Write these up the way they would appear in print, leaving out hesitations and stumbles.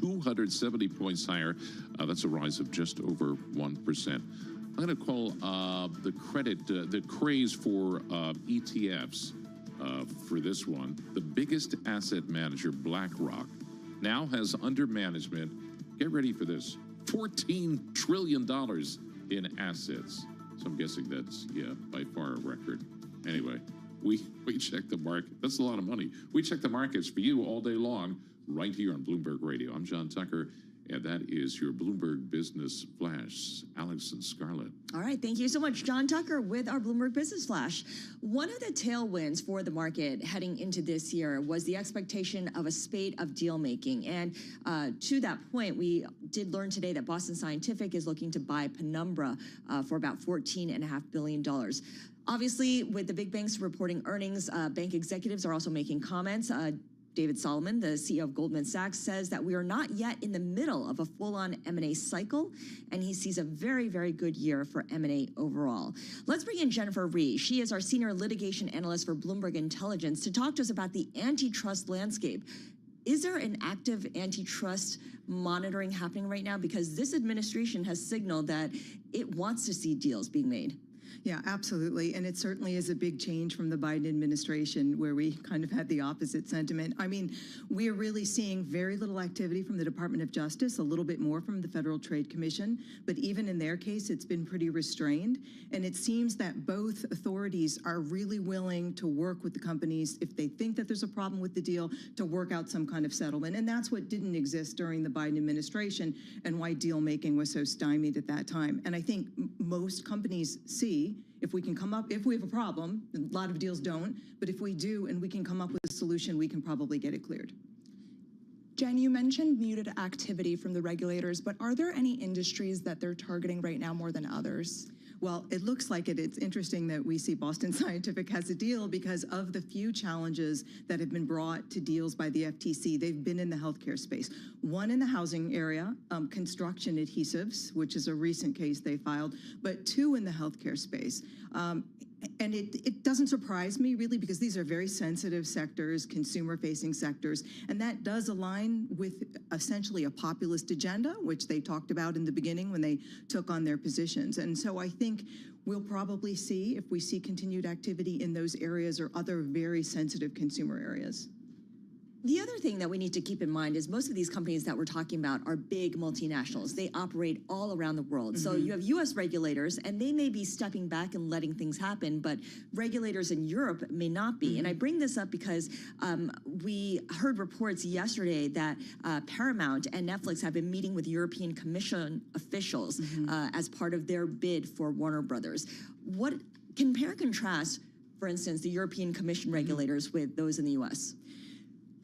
270 points higher. That's a rise of just over 1%. I'm going to call the craze for ETFs for this one. The biggest asset manager, BlackRock, now has under management, get ready for this, $14 trillion in assets. So I'm guessing that's, by far a record. Anyway, we check the market. That's a lot of money. We check the markets for you all day long right here on Bloomberg Radio. I'm John Tucker, and that is your Bloomberg Business Flash. Alex and Scarlett. All right, thank you so much, John Tucker, with our Bloomberg Business Flash. One of the tailwinds for the market heading into this year was the expectation of a spate of deal making. And to that point, we did learn today that Boston Scientific is looking to buy Penumbra for about $14.5 billion. Obviously, with the big banks reporting earnings, bank executives are also making comments. David Solomon, the CEO of Goldman Sachs, says that we are not yet in the middle of a full-on M&A cycle, and he sees a very, very good year for M&A overall. Let's bring in Jennifer Rhee. She is our senior litigation analyst for Bloomberg Intelligence to talk to us about the antitrust landscape. Is there an active antitrust monitoring happening right now? Because this administration has signaled that it wants to see deals being made. Yeah, absolutely. And it certainly is a big change from the Biden administration, where we kind of had the opposite sentiment. I mean, we are really seeing very little activity from the Department of Justice, a little bit more from the Federal Trade Commission. But even in their case, it's been pretty restrained. And it seems that both authorities are really willing to work with the companies if they think that there's a problem with the deal, to work out some kind of settlement. And that's what didn't exist during the Biden administration, and why deal making was so stymied at that time. And I think most companies see, if we can come up, if we have a problem, a lot of deals don't, but if we do and we can come up with a solution, we can probably get it cleared. Jen, you mentioned muted activity from the regulators, but are there any industries that they're targeting right now more than others? Well, it looks like it. It's interesting that we see Boston Scientific has a deal because of the few challenges that have been brought to deals by the FTC. They've been in the healthcare space. One in the housing area, construction adhesives, which is a recent case they filed, but two in the healthcare space. And it doesn't surprise me, really, because these are very sensitive sectors, consumer-facing sectors, and that does align with essentially a populist agenda, which they talked about in the beginning when they took on their positions. And so I think we'll probably see, if we see continued activity in those areas or other very sensitive consumer areas. The other thing that we need to keep in mind is most of these companies that we're talking about are big multinationals. They operate all around the world. So you have U.S. regulators, and they may be stepping back and letting things happen, but regulators in Europe may not be. And I bring this up because we heard reports yesterday that Paramount and Netflix have been meeting with European Commission officials as part of their bid for Warner Brothers. What compare and contrast, for instance, the European Commission regulators with those in the U.S.?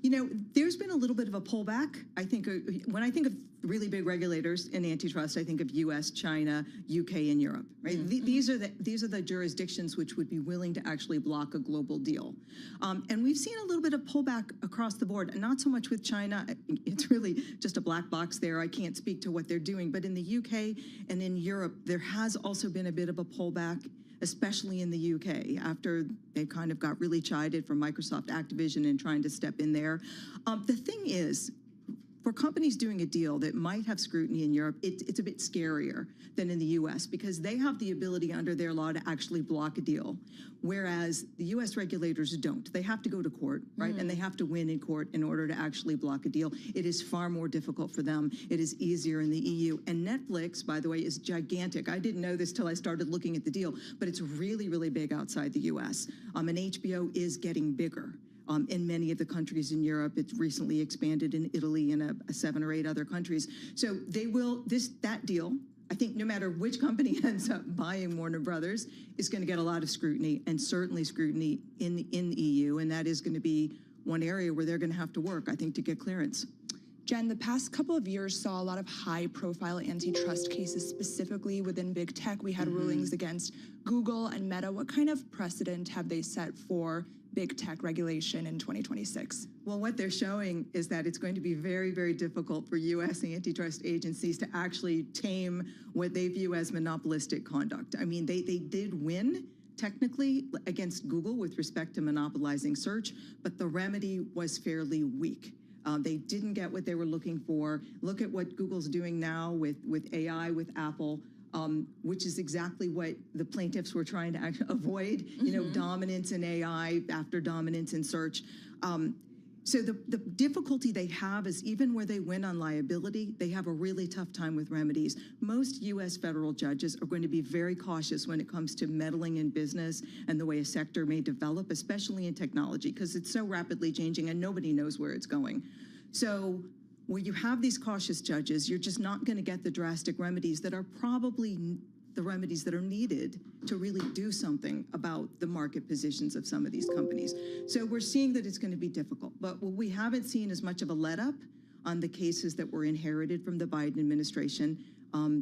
You know, there's been a little bit of a pullback. I think when I think of really big regulators in antitrust, I think of U.S., China, UK, and Europe. Right? These are the jurisdictions which would be willing to actually block a global deal. And we've seen a little bit of pullback across the board, and not so much with China. It's really just a black box there. I can't speak to what they're doing. But in the UK and in Europe, there has also been a bit of a pullback, especially in the UK, after they kind of got really chided from Microsoft Activision and trying to step in there. The thing is, for companies doing a deal that might have scrutiny in Europe, it's a bit scarier than in the US, because they have the ability under their law to actually block a deal, whereas the US regulators don't. They have to go to court, right? And they have to win in court in order to actually block a deal. It is far more difficult for them. It is easier in the EU. And Netflix, by the way, is gigantic. I didn't know this till I started looking at the deal, but it's really, really big outside the US. And HBO is getting bigger. In many of the countries in Europe. It's recently expanded in Italy and 7 or 8 other countries. So they will, that deal, I think no matter which company ends up buying Warner Brothers, is going to get a lot of scrutiny, and certainly scrutiny in the EU, and that is going to be one area where they're going to have to work, I think, to get clearance. Jen, the past couple of years saw a lot of high-profile antitrust cases, specifically within big tech. We had rulings against Google and Meta. What kind of precedent have they set for big tech regulation in 2026? Well, what they're showing is that it's going to be very, very difficult for U.S. antitrust agencies to actually tame what they view as monopolistic conduct. I mean, they did win technically against Google with respect to monopolizing search, but the remedy was fairly weak. They didn't get what they were looking for. Look at what Google's doing now with AI, with Apple, which is exactly what the plaintiffs were trying to avoid, dominance in AI after dominance in search. So the difficulty they have is even where they win on liability, they have a really tough time with remedies. Most U.S. federal judges are going to be very cautious when it comes to meddling in business and the way a sector may develop, especially in technology, because it's so rapidly changing and nobody knows where it's going. So where you have these cautious judges, you're just not going to get the drastic remedies that are probably the remedies that are needed to really do something about the market positions of some of these companies. So we're seeing that it's going to be difficult, but what we haven't seen as much of a let-up on the cases that were inherited from the Biden administration.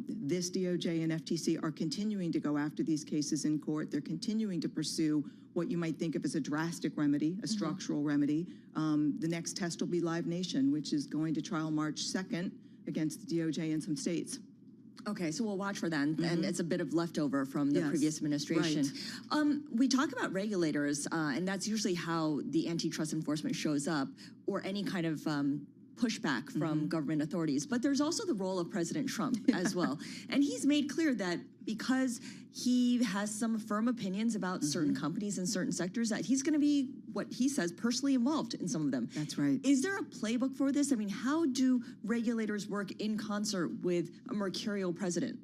This DOJ and FTC are continuing to go after these cases in court. They're continuing to pursue what you might think of as a drastic remedy, a structural remedy. The next test will be Live Nation, which is going to trial March 2nd against the DOJ in some states. Okay, so we'll watch for that, and it's a bit of leftover from the previous administration. Right. We talk about regulators, and that's usually how the antitrust enforcement shows up, or any kind of pushback from government authorities. But there's also the role of President Trump as well. And he's made clear that because he has some firm opinions about certain companies and certain sectors, that he's going to be, what he says, personally involved in some of them. That's right. Is there a playbook for this? I mean, how do regulators work in concert with a mercurial president?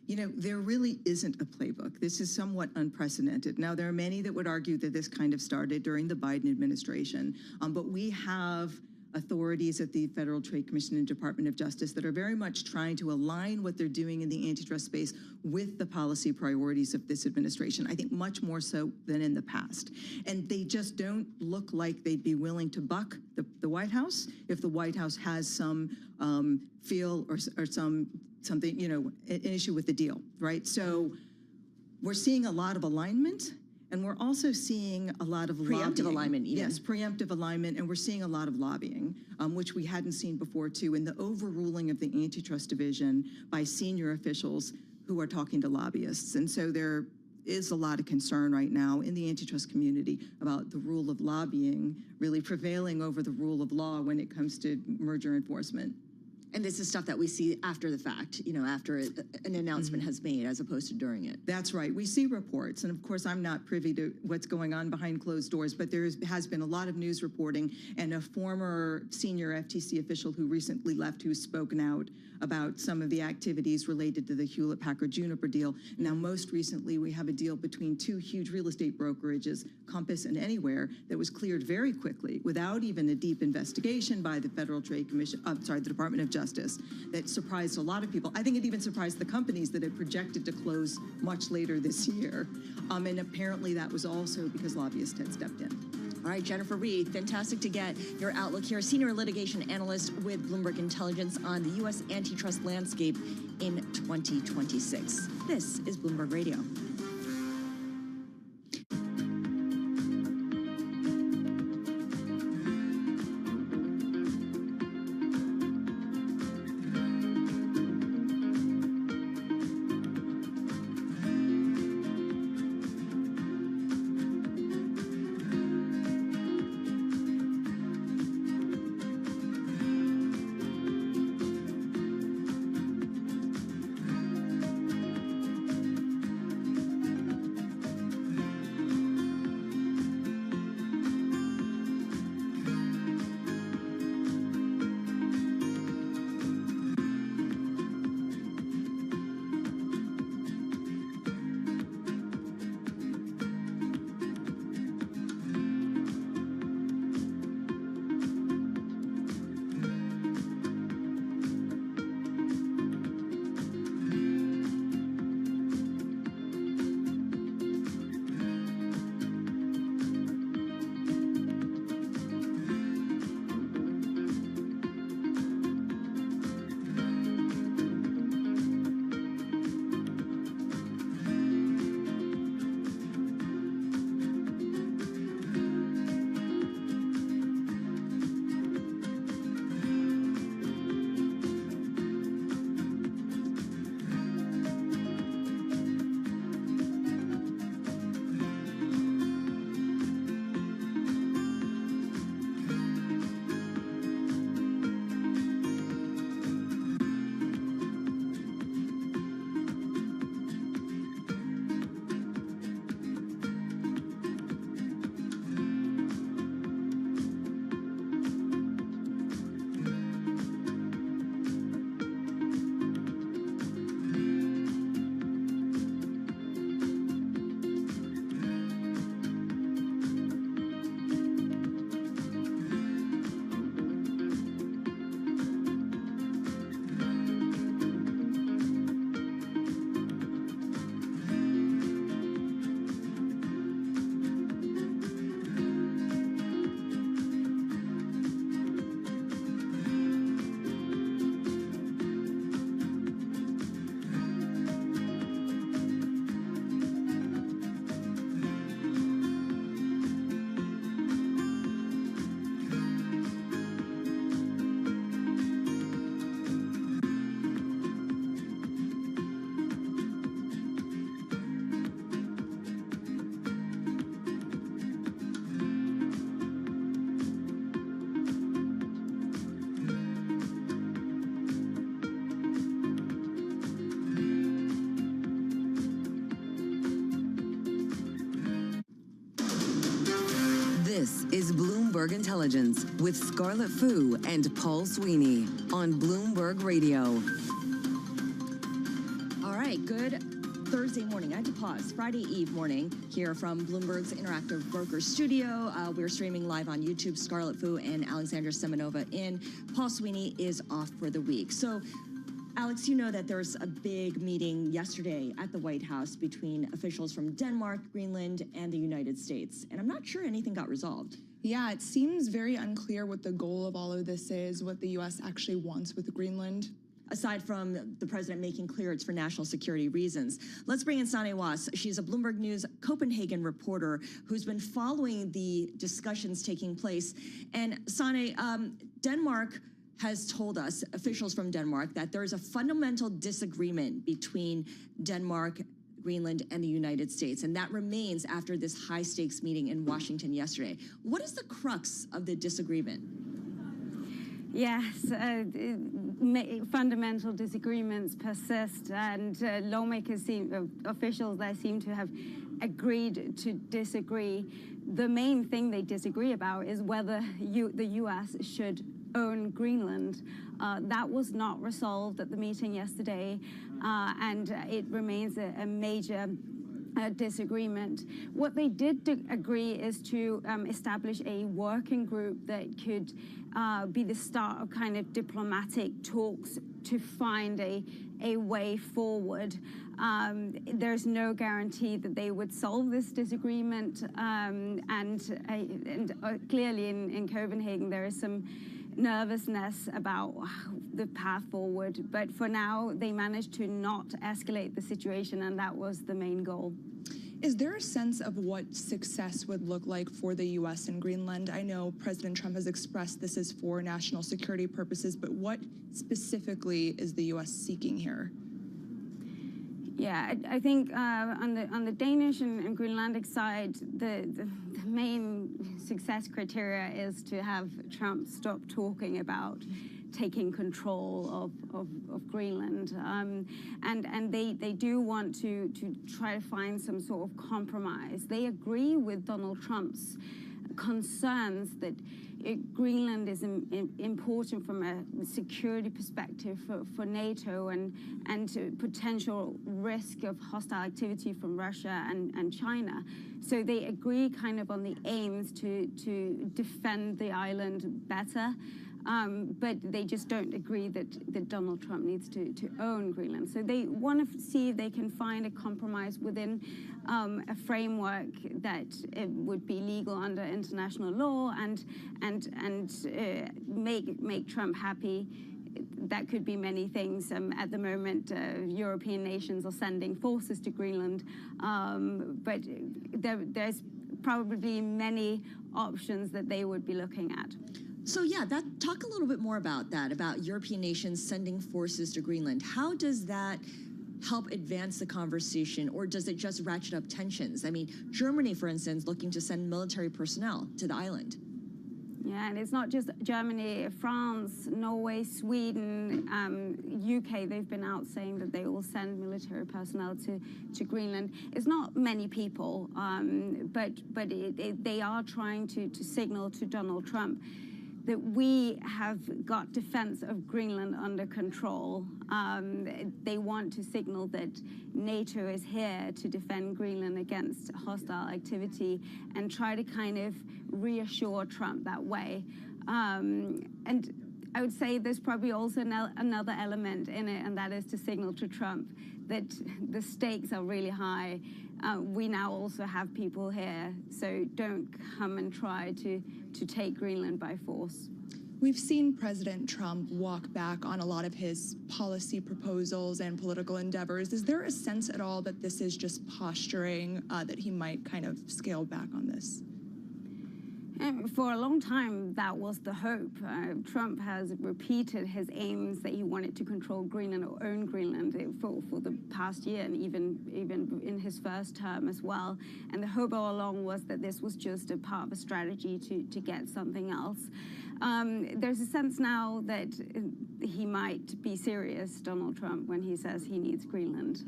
There really isn't a playbook. This is somewhat unprecedented. Now, there are many that would argue that this kind of started during the Biden administration, but we have authorities at the Federal Trade Commission and Department of Justice that are very much trying to align what they're doing in the antitrust space with the policy priorities of this administration, I think much more so than in the past. And they just don't look like they'd be willing to buck the White House if the White House has some feel or something, an issue with the deal, right? So we're seeing a lot of alignment. And we're also seeing a lot of preemptive alignment, even. Yes, preemptive alignment, and we're seeing a lot of lobbying, which we hadn't seen before, too, in the overruling of the antitrust division by senior officials who are talking to lobbyists. And so there is a lot of concern right now in the antitrust community about the rule of lobbying really prevailing over the rule of law when it comes to merger enforcement. And this is stuff that we see after the fact, after an announcement has made, as opposed to during it. That's right. We see reports. And of course, I'm not privy to what's going on behind closed doors, but there has been a lot of news reporting, and a former senior FTC official who recently left, who's spoken out about some of the activities related to the Hewlett-Packard-Juniper deal. Now, most recently, we have a deal between two huge real estate brokerages, Compass and Anywhere, that was cleared very quickly without even a deep investigation by the Federal Trade Commission, the Department of Justice, that surprised a lot of people. I think it even surprised the companies that had projected to close much later this year. And apparently that was also because lobbyists had stepped in. All right, Jennifer Reed, fantastic to get your outlook here. Senior litigation analyst with Bloomberg Intelligence on the U.S. antitrust landscape in 2026. This is Bloomberg Radio. is Bloomberg Intelligence with Scarlett Fu and Paul Sweeney on Bloomberg Radio. All right, good Thursday morning. I had to pause. Friday Eve morning here from Bloomberg's Interactive Brokers Studio. We're streaming live on YouTube. Scarlett Fu and Alexandra Semenova in. Paul Sweeney is off for the week. So, Alex, you know that there's a big meeting yesterday at the White House between officials from Denmark, Greenland, and the United States. And I'm not sure anything got resolved. Yeah, it seems very unclear what the goal of all of this is, what the U.S. actually wants with Greenland. Aside from the president making clear it's for national security reasons. Let's bring in Sanne Wass. She's a Bloomberg News Copenhagen reporter who's been following the discussions taking place. And Sanne, Denmark has told us, officials from Denmark, that there is a fundamental disagreement between Denmark, Greenland, and the United States, and that remains after this high-stakes meeting in Washington yesterday. What is the crux of the disagreement? Yes, fundamental disagreements persist, and officials there seem to have agreed to disagree. The main thing they disagree about is whether the U.S. should own Greenland. That was not resolved at the meeting yesterday, and it remains a major disagreement. What they did agree is to establish a working group that could be the start of kind of diplomatic talks to find a way forward. There's no guarantee that they would solve this disagreement, and clearly in Copenhagen there is some nervousness about the path forward, but for now they managed to not escalate the situation, and that was the main goal. Is there a sense of what success would look like for the U.S. in Greenland? I know President Trump has expressed this is for national security purposes, but what specifically is the U.S. seeking here? Yeah, I think on the Danish and Greenlandic side, the main success criteria is to have Trump stop talking about taking control of Greenland, and they do want to try to find some sort of compromise. They agree with Donald Trump's concerns that Greenland is important from a security perspective for NATO and potential risk of hostile activity from Russia and China. So they agree kind of on the aims to defend the island better. But they just don't agree that Donald Trump needs to own Greenland. So they want to see if they can find a compromise within a framework that would be legal under international law and make Trump happy. That could be many things. At the moment, European nations are sending forces to Greenland, but there's probably many options that they would be looking at. So yeah, talk a little bit more about that, about European nations sending forces to Greenland. How does that help advance the conversation, or does it just ratchet up tensions? I mean, Germany, for instance, looking to send military personnel to the island. Yeah, and it's not just Germany, France, Norway, Sweden, UK, they've been out saying that they will send military personnel to Greenland. It's not many people, but they are trying to signal to Donald Trump that we have got defense of Greenland under control. They want to signal that NATO is here to defend Greenland against hostile activity and try to kind of reassure Trump that way. And I would say there's probably also another element in it, and that is to signal to Trump that the stakes are really high. We now also have people here, so don't come and try to take Greenland by force. We've seen President Trump walk back on a lot of his policy proposals and political endeavors. Is there a sense at all that this is just posturing, that he might kind of scale back on this? For a long time, that was the hope. Trump has repeated his aims that he wanted to control Greenland or own Greenland for the past year, and even in his first term as well. And the hope all along was that this was just a part of a strategy to get something else. There's a sense now that he might be serious, Donald Trump, when he says he needs Greenland.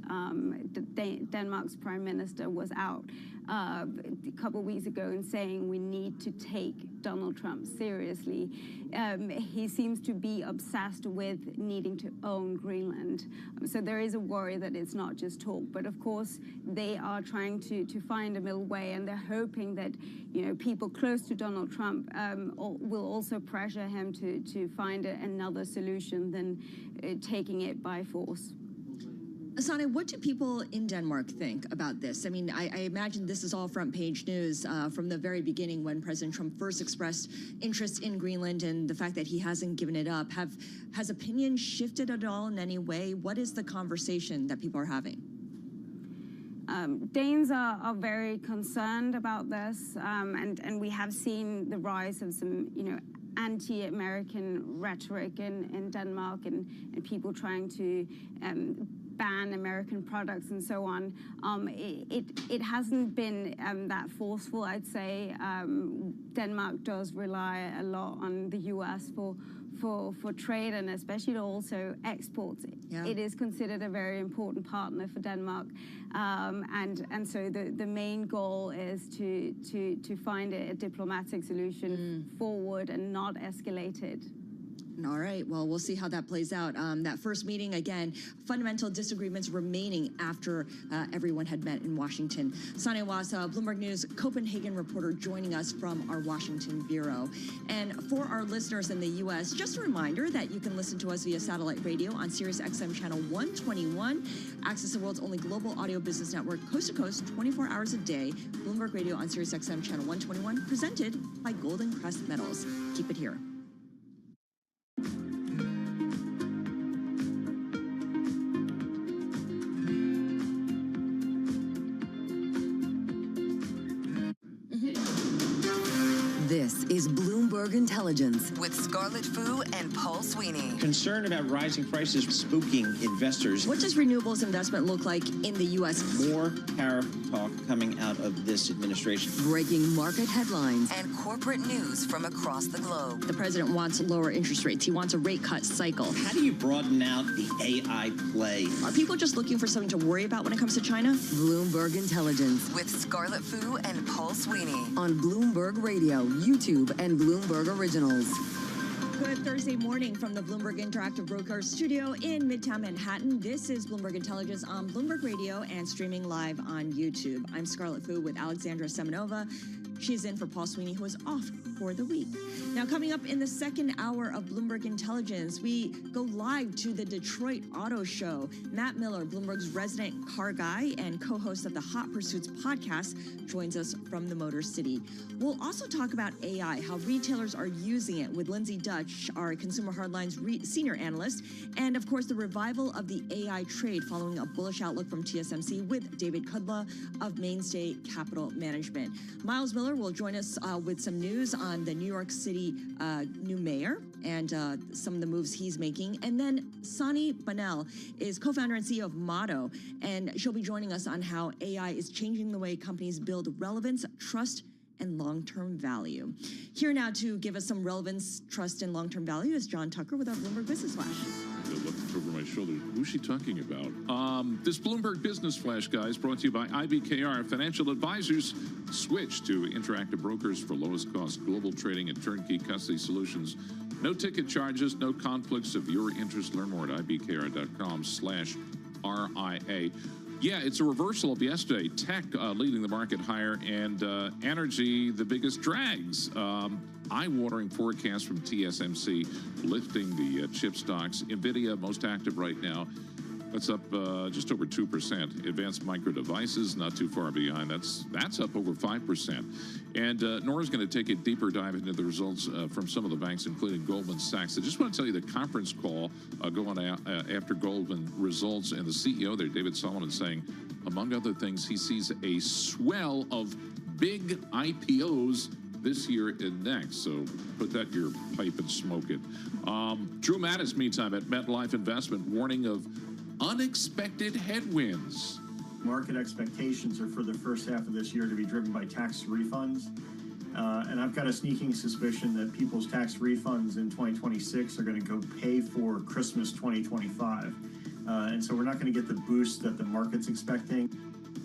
Denmark's prime minister was out a couple of weeks ago and saying we need to take Donald Trump seriously. He seems to be obsessed with needing to own Greenland. So there is a worry that it's not just talk, but of course they are trying to find a middle way, and they're hoping that people close to Donald Trump will also pressure him to find another solution than taking it by force. Asana, what do people in Denmark think about this? I mean, I imagine this is all front page news from the very beginning when President Trump first expressed interest in Greenland and the fact that he hasn't given it up. Has opinion shifted at all in any way? What is the conversation that people are having? Danes are very concerned about this, and we have seen the rise of some, anti-American rhetoric in Denmark and people trying to ban American products and so on. It hasn't been that forceful, I'd say. Denmark does rely a lot on the U.S. for trade and especially also exports. Yeah. It is considered a very important partner for Denmark, and so the main goal is to find a diplomatic solution forward and not escalate it. All right, well, we'll see how that plays out. That first meeting, again, fundamental disagreements remaining after everyone had met in Washington. Sania Wasa, Bloomberg News Copenhagen reporter, joining us from our Washington bureau. And for our listeners in the U.S., just a reminder that you can listen to us via satellite radio on Sirius XM channel 121, access the world's only global audio business network, coast to coast, 24 hours a day. Bloomberg Radio on Sirius XM channel 121, presented by Golden Crest Metals. Keep it here. This is Bloomberg Intelligence with Scarlett Fu and Paul Sweeney. Concern about rising prices spooking investors. What does renewables investment look like in the U.S.? More tariff talk coming out of this administration. Breaking market headlines and corporate news from across the globe. The president wants lower interest rates. He wants a rate cut cycle. How do you broaden out the AI play? Are people just looking for something to worry about when it comes to China? Bloomberg Intelligence with Scarlett Fu and Paul Sweeney on Bloomberg Radio, YouTube, and Bloomberg Originals. Good Thursday morning from the Bloomberg Interactive Brokers studio in Midtown Manhattan. This is Bloomberg Intelligence on Bloomberg Radio and streaming live on YouTube. I'm Scarlett Fu with Alexandra Semenova. She's in for Paul Sweeney, who is off for the week. Now, coming up in the second hour of Bloomberg Intelligence, we go live to the Detroit Auto Show. Matt Miller, Bloomberg's resident car guy and co-host of the Hot Pursuits podcast, joins us from the Motor City. We'll also talk about AI, how retailers are using it with Lindsay Dutch, our Consumer Hardlines senior analyst, and of course the revival of the AI trade following a bullish outlook from TSMC with David Kudla of Mainstay Capital Management. Miles Miller will join us with some news on the New York City new mayor and some of the moves he's making. And then Sani Banel is co-founder and CEO of Motto, and she'll be joining us on how AI is changing the way companies build relevance, trust, and long-term value. Here now to give us some relevance, trust, and long-term value is John Tucker with our Bloomberg Business Flash. Look over my shoulder. Who's she talking about? This Bloomberg Business Flash, guys, brought to you by IBKR Financial Advisors. Switch to interactive brokers for lowest cost global trading and turnkey custody solutions. No ticket charges, no conflicts of your interest. Learn more at ibkr.com/RIA. Yeah, it's a reversal of yesterday. Tech leading the market higher, and energy the biggest drags. Eye-watering forecast from TSMC lifting the chip stocks. NVIDIA most active right now. That's up just over 2%. Advanced Micro Devices not too far behind. That's up over 5%. And Nora's going to take a deeper dive into the results from some of the banks, including Goldman Sachs. I just want to tell you the conference call going after Goldman results, and the CEO there, David Solomon, saying, among other things, he sees a swell of big IPOs this year and next. So put that in your pipe and smoke it. Drew Mattis, meantime, at MetLife Investment, warning of unexpected headwinds. Market expectations are for the first half of this year to be driven by tax refunds. And I've got a sneaking suspicion that people's tax refunds in 2026 are going to go pay for Christmas 2025. And so we're not going to get the boost that the market's expecting.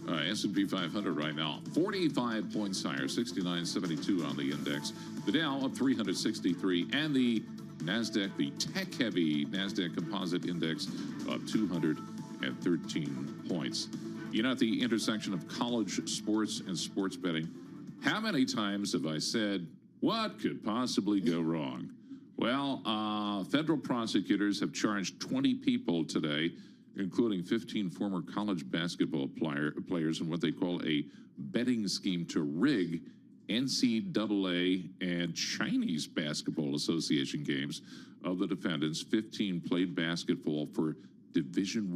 S&P 500 right now, 45 points higher, 69.72 on the index. The Dow up 363, and the NASDAQ, the tech-heavy NASDAQ Composite Index, up 213 points. You know, at the intersection of college sports and sports betting, how many times have I said, what could possibly go wrong? Well, federal prosecutors have charged 20 people today, including 15 former college basketball players, in what they call a betting scheme to rig NCAA and Chinese Basketball Association games of the defendants. 15 played basketball for Division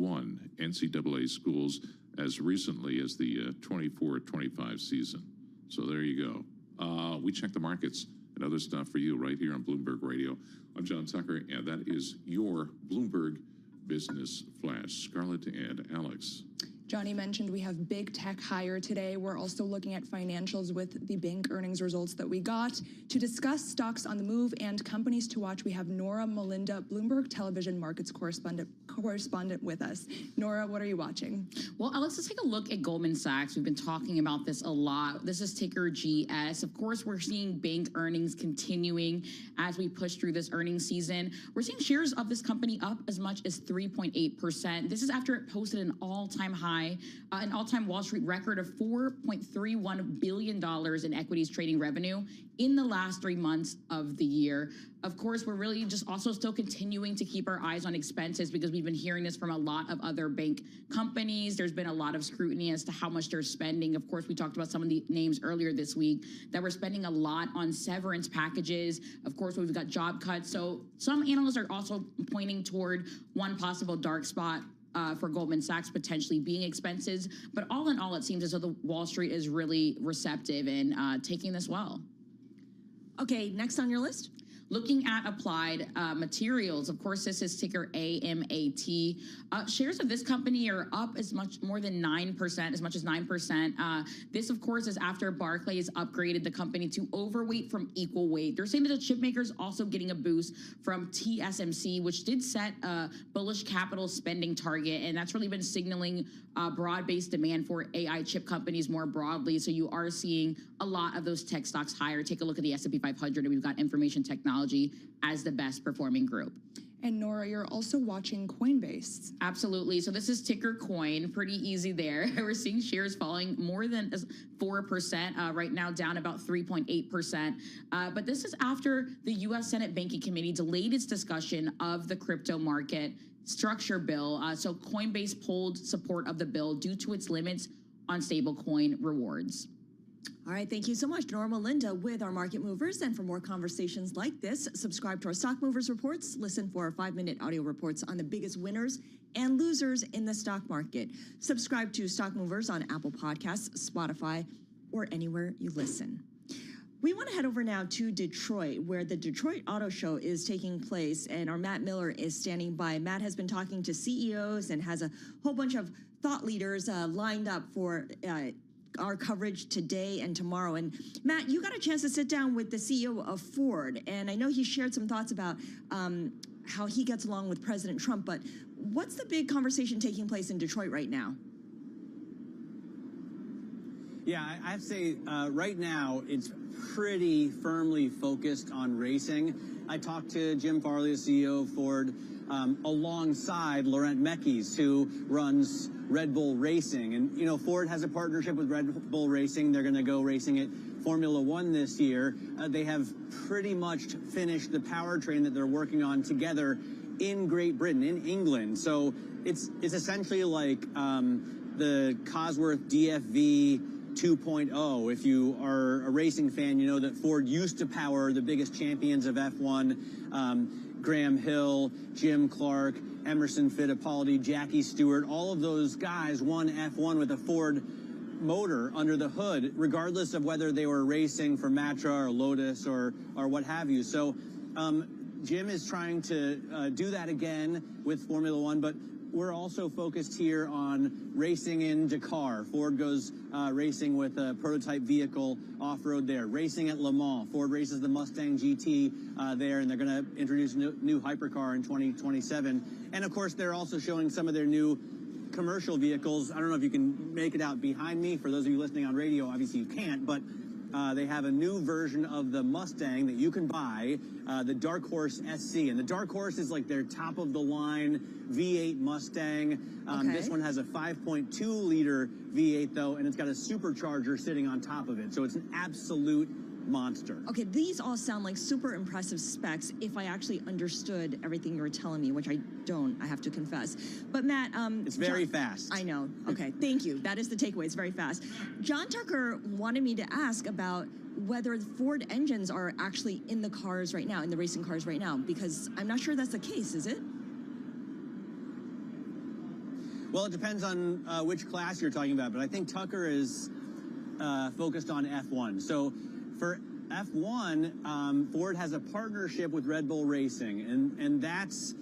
I NCAA schools as recently as the 24-25 season. So there you go. We check the markets and other stuff for you right here on Bloomberg Radio. I'm John Tucker, and that is your Bloomberg Business Flash. Scarlett and Alex. Johnny mentioned we have big tech higher today. We're also looking at financials with the bank earnings results that we got. To discuss stocks on the move and companies to watch, we have Nora Melinda, Bloomberg Television Markets correspondent with us. Nora, what are you watching? Well, Alex, let's take a look at Goldman Sachs. We've been talking about this a lot. This is ticker GS. Of course, we're seeing bank earnings continuing as we push through this earnings season. We're seeing shares of this company up as much as 3.8%. This is after it posted an all-time high, an all-time Wall Street record of $4.31 billion in equities trading revenue in the last 3 months of the year. Of course, we're really just also still continuing to keep our eyes on expenses because we've been hearing this from a lot of other bank companies. There's been a lot of scrutiny as to how much they're spending. Of course, we talked about some of the names earlier this week that we're spending a lot on severance packages. Of course, we've got job cuts. So some analysts are also pointing toward one possible dark spot for Goldman Sachs potentially being expenses. But all in all, it seems as though the Wall Street is really receptive and taking this well. Okay, next on your list? Looking at Applied Materials, of course, this is ticker AMAT. Shares of this company are up as much more than 9%, as much as 9%. This, of course, is after Barclays upgraded the company to overweight from equal weight. They're saying that the chip makers also getting a boost from TSMC, which did set a bullish capital spending target, and that's really been signaling broad-based demand for AI chip companies more broadly. So you are seeing a lot of those tech stocks higher. Take a look at the S&P 500, and we've got information technology as the best performing group. And Nora, you're also watching Coinbase. Absolutely. So this is ticker coin. Pretty easy there. We're seeing shares falling more than 4%, right now down about 3.8%. But this is after the U.S. Senate Banking Committee delayed its discussion of the crypto market structure bill. So Coinbase pulled support of the bill due to its limits on stablecoin rewards. All right, thank you so much, Nora Melinda, with our Market Movers. And for more conversations like this, subscribe to our Stock Movers reports. Listen for our 5-minute audio reports on the biggest winners and losers in the stock market. Subscribe to Stock Movers on Apple Podcasts, Spotify, or anywhere you listen. We want to head over now to Detroit, where the Detroit Auto Show is taking place, and our Matt Miller is standing by. Matt has been talking to CEOs and has a whole bunch of thought leaders lined up for our coverage today and tomorrow. And Matt, you got a chance to sit down with the CEO of Ford, and I know he shared some thoughts about how he gets along with President Trump, but what's the big conversation taking place in Detroit right now? Yeah, I have to say, right now, it's pretty firmly focused on racing. I talked to Jim Farley, the CEO of Ford, alongside Laurent Mekies, who runs Red Bull Racing. And, you know, Ford has a partnership with Red Bull Racing. They're going to go racing at Formula One this year. They have pretty much finished the powertrain that they're working on together in Great Britain, in England. So it's essentially like the Cosworth DFV 2.0. If you are a racing fan, you know that Ford used to power the biggest champions of F1, Graham Hill, Jim Clark, Emerson Fittipaldi, Jackie Stewart. All of those guys won F1 with a Ford motor under the hood, regardless of whether they were racing for Matra or Lotus or what have you. So Jim is trying to do that again with Formula One, but we're also focused here on racing in Dakar. Ford goes racing with a prototype vehicle off-road there. Racing at Le Mans. Ford races the Mustang GT there, and they're going to introduce a new hypercar in 2027. And, of course, they're also showing some of their new commercial vehicles. I don't know if you can make it out behind me. For those of you listening on radio, obviously you can't, but they have a new version of the Mustang that you can buy, the Dark Horse SC. And the Dark Horse is like their top-of-the-line V8 Mustang. This one has a 5.2-liter V8, though, and it's got a supercharger sitting on top of it. So it's an absolute monster. Okay, these all sound like super impressive specs if I actually understood everything you were telling me, which I don't, I have to confess. But Matt, it's very fast. I know. Okay, thank you. That is the takeaway. It's very fast. John Tucker wanted me to ask about whether Ford engines are actually in the cars right now, in the racing cars right now, because I'm not sure that's the case, is it? Well, it depends on which class you're talking about, but I think Tucker is focused on F1. So for F1, Ford has a partnership with Red Bull Racing, and that's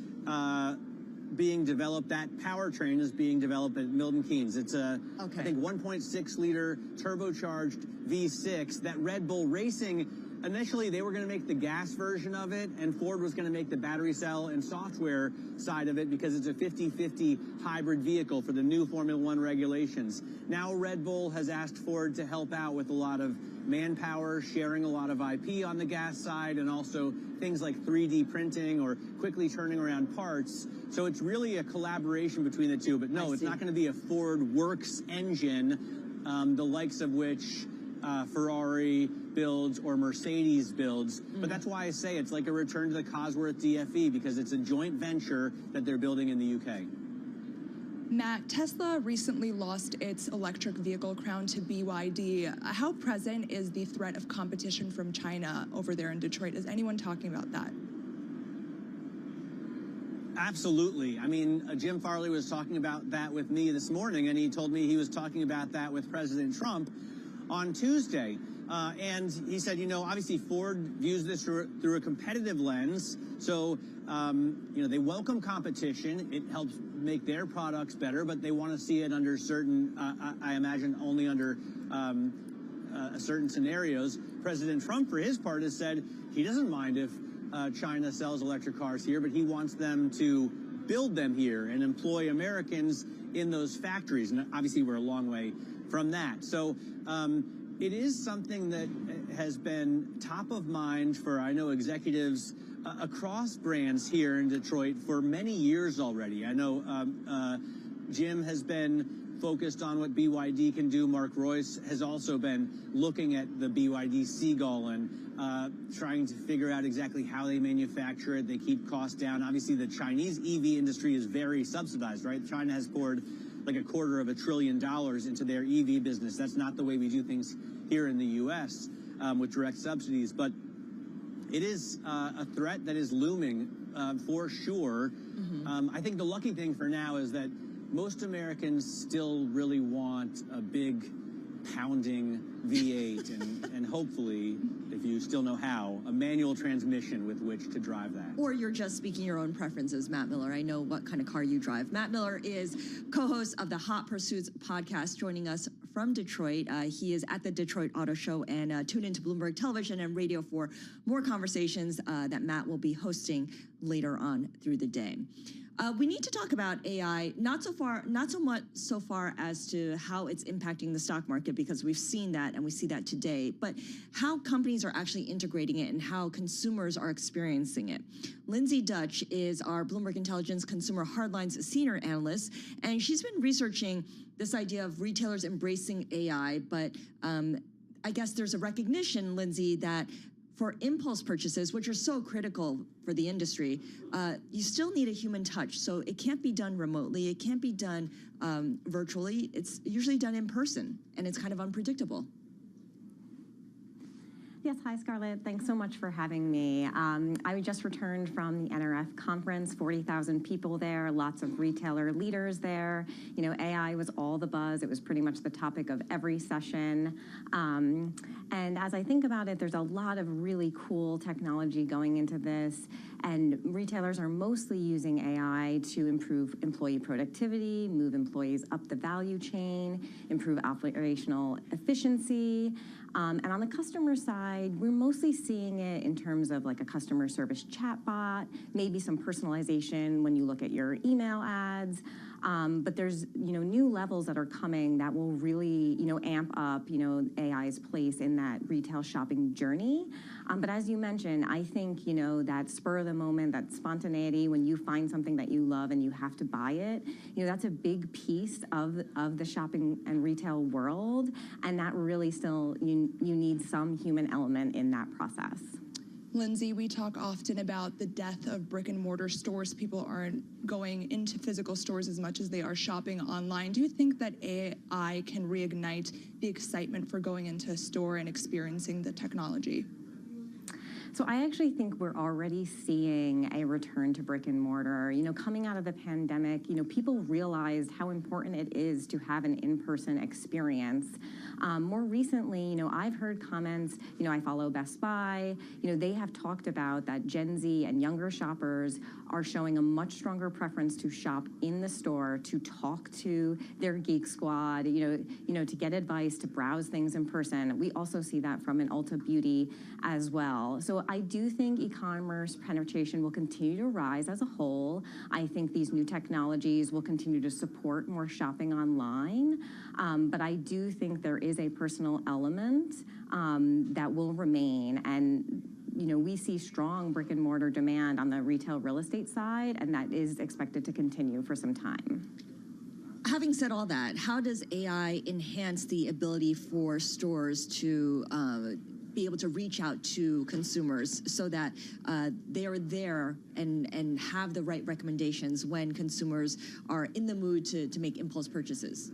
being developed. That powertrain is being developed at Milton Keynes. It's a, I think, 1.6-liter turbocharged V6 that Red Bull Racing, initially they were going to make the gas version of it, and Ford was going to make the battery cell and software side of it because it's a 50-50 hybrid vehicle for the new Formula One regulations. Now Red Bull has asked Ford to help out with a lot of manpower, sharing a lot of IP on the gas side, and also things like 3D printing or quickly turning around parts. So it's really a collaboration between the two. But no, it's not going to be a Ford Works engine, the likes of which Ferrari builds or Mercedes builds. But that's why I say it's like a return to the Cosworth DFE, because it's a joint venture that they're building in the UK. Matt, Tesla recently lost its electric vehicle crown to BYD. How present is the threat of competition from China over there in Detroit? Is anyone talking about that? Absolutely. I mean, Jim Farley was talking about that with me this morning, and he told me he was talking about that with President Trump on Tuesday. And he said, you know, obviously Ford views this through a competitive lens. So, you know, they welcome competition. It helps make their products better, but they want to see it under certain, I imagine, only under certain scenarios. President Trump, for his part, has said he doesn't mind if China sells electric cars here, but he wants them to build them here and employ Americans in those factories. And obviously, we're a long way from that. So it is something that has been top of mind for, I know, executives across brands here in Detroit for many years already. I know Jim has been focused on what BYD can do. Mark Royce has also been looking at the BYD Seagull and trying to figure out exactly how they manufacture it. They keep costs down. Obviously, the Chinese EV industry is very subsidized, right? China has poured like $250 billion into their EV business. That's not the way we do things here in the U.S. With direct subsidies. But it is a threat that is looming for sure. I think the lucky thing for now is that most Americans still really want a big pounding V8 and hopefully, if you still know how, a manual transmission with which to drive that. Or you're just speaking your own preferences, Matt Miller. I know what kind of car you drive. Matt Miller is co-host of the Hot Pursuits podcast, joining us from Detroit. He is at the Detroit Auto Show, and tune into Bloomberg Television and Radio for more conversations that Matt will be hosting later on through the day. We need to talk about AI, not so much so far as to how it's impacting the stock market, because we've seen that and we see that today, but how companies are actually integrating it and how consumers are experiencing it. Lindsay Dutch is our Bloomberg Intelligence Consumer Hardlines senior analyst, and she's been researching this idea of retailers embracing AI, but I guess there's a recognition, Lindsay, that for impulse purchases, which are so critical for the industry, you still need a human touch. So it can't be done remotely. It can't be done virtually. It's usually done in person, and it's kind of unpredictable. Yes, hi, Scarlett. Thanks so much for having me. I just returned from the NRF conference, 40,000 people there, lots of retailer leaders there. You know, AI was all the buzz. It was pretty much the topic of every session. And as I think about it, there's a lot of really cool technology going into this. And retailers are mostly using AI to improve employee productivity, move employees up the value chain, improve operational efficiency. And on the customer side, we're mostly seeing it in terms of like a customer service chatbot, maybe some personalization when you look at your email ads. But there's, new levels that are coming that will really, amp up, AI's place in that retail shopping journey. But as you mentioned, I think, that spur of the moment, that spontaneity, when you find something that you love and you have to buy it, that's a big piece of the shopping and retail world. And that really still, you need some human element in that process. Lindsay, we talk often about the death of brick and mortar stores. People aren't going into physical stores as much as they are shopping online. Do you think that AI can reignite the excitement for going into a store and experiencing the technology? So I actually think we're already seeing a return to brick and mortar. Coming out of the pandemic, people realized how important it is to have an in-person experience. More recently, I've heard comments, I follow Best Buy, they have talked about that Gen Z and younger shoppers are showing a much stronger preference to shop in the store, to talk to their Geek Squad, to get advice, to browse things in person. We also see that from an Ulta Beauty as well. So I do think e-commerce penetration will continue to rise as a whole. I think these new technologies will continue to support more shopping online. But I do think there is a personal element that will remain. And we see strong brick and mortar demand on the retail real estate side, and that is expected to continue for some time. Having said all that, how does AI enhance the ability for stores to be able to reach out to consumers so that they are there and have the right recommendations when consumers are in the mood to make impulse purchases?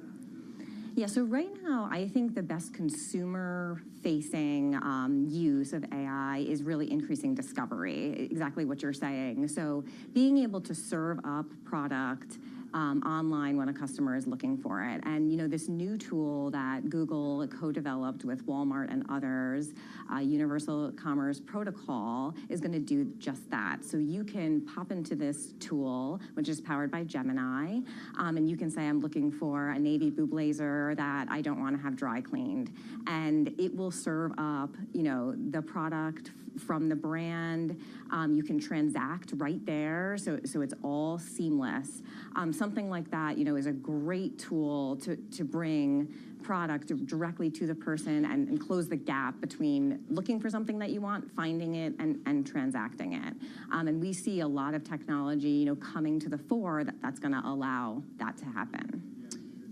Yeah, so right now, I think the best consumer-facing use of AI is really increasing discovery, exactly what you're saying. So being able to serve up product online when a customer is looking for it. And, this new tool that Google co-developed with Walmart and others, Universal Commerce Protocol, is going to do just that. So you can pop into this tool, which is powered by Gemini, and you can say, I'm looking for a navy blue blazer that I don't want to have dry cleaned. And it will serve up, the product from the brand. You can transact right there, so it's all seamless. Something like that, is a great tool to bring product directly to the person and close the gap between looking for something that you want, finding it, and transacting it. And we see a lot of technology, coming to the fore that's going to allow that to happen.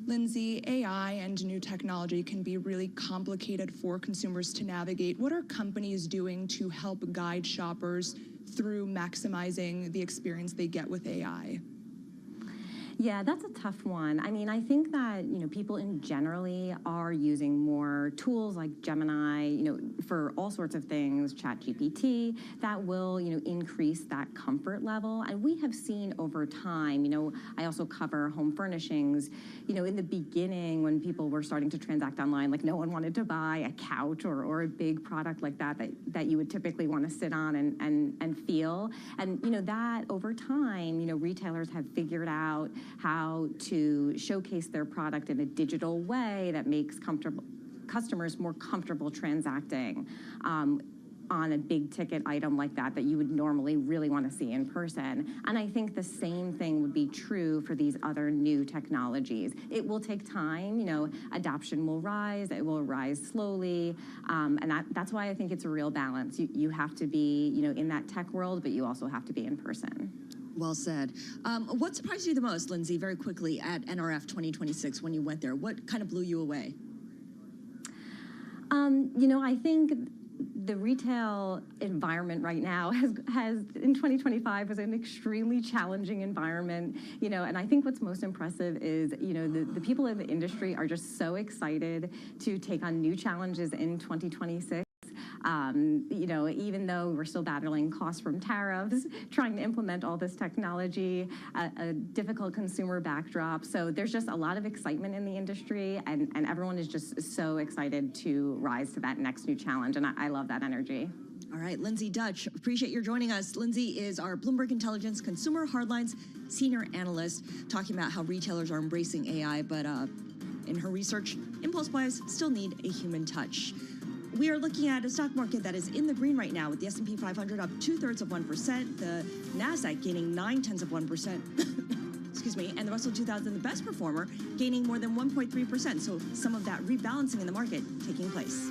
Lindsay, AI and new technology can be really complicated for consumers to navigate. What are companies doing to help guide shoppers through maximizing the experience they get with AI? Yeah, that's a tough one. I mean, I think that, people in generally are using more tools like Gemini, for all sorts of things, ChatGPT, that will, increase that comfort level. And we have seen over time, I also cover home furnishings, in the beginning when people were starting to transact online, like no one wanted to buy a couch or a big product like that you would typically want to sit on and feel. And, that over time, retailers have figured out how to showcase their product in a digital way that makes customers more comfortable transacting on a big ticket item like that you would normally really want to see in person. And I think the same thing would be true for these other new technologies. It will take time, adoption will rise, it will rise slowly, and that's why I think it's a real balance. You have to be, in that tech world, but you also have to be in person. Well said. What surprised you the most, Lindsay, very quickly at NRF 2026 when you went there? What kind of blew you away? I think the retail environment right now has in 2025 was an extremely challenging environment, and I think what's most impressive is, the people in the industry are just so excited to take on new challenges in 2026. Even though we're still battling costs from tariffs, trying to implement all this technology, a difficult consumer backdrop. So there's just a lot of excitement in the industry, and everyone is just so excited to rise to that next new challenge, and I love that energy. All right, Lindsay Dutch, appreciate your joining us. Lindsay is our Bloomberg Intelligence Consumer Hardlines Senior Analyst, talking about how retailers are embracing AI, but in her research, impulse buys still need a human touch. We are looking at a stock market that is in the green right now, with the S&P 500 up 2/3%, the NASDAQ gaining 0.9%, excuse me, and the Russell 2000, the best performer, gaining more than 1.3%. So some of that rebalancing in the market taking place.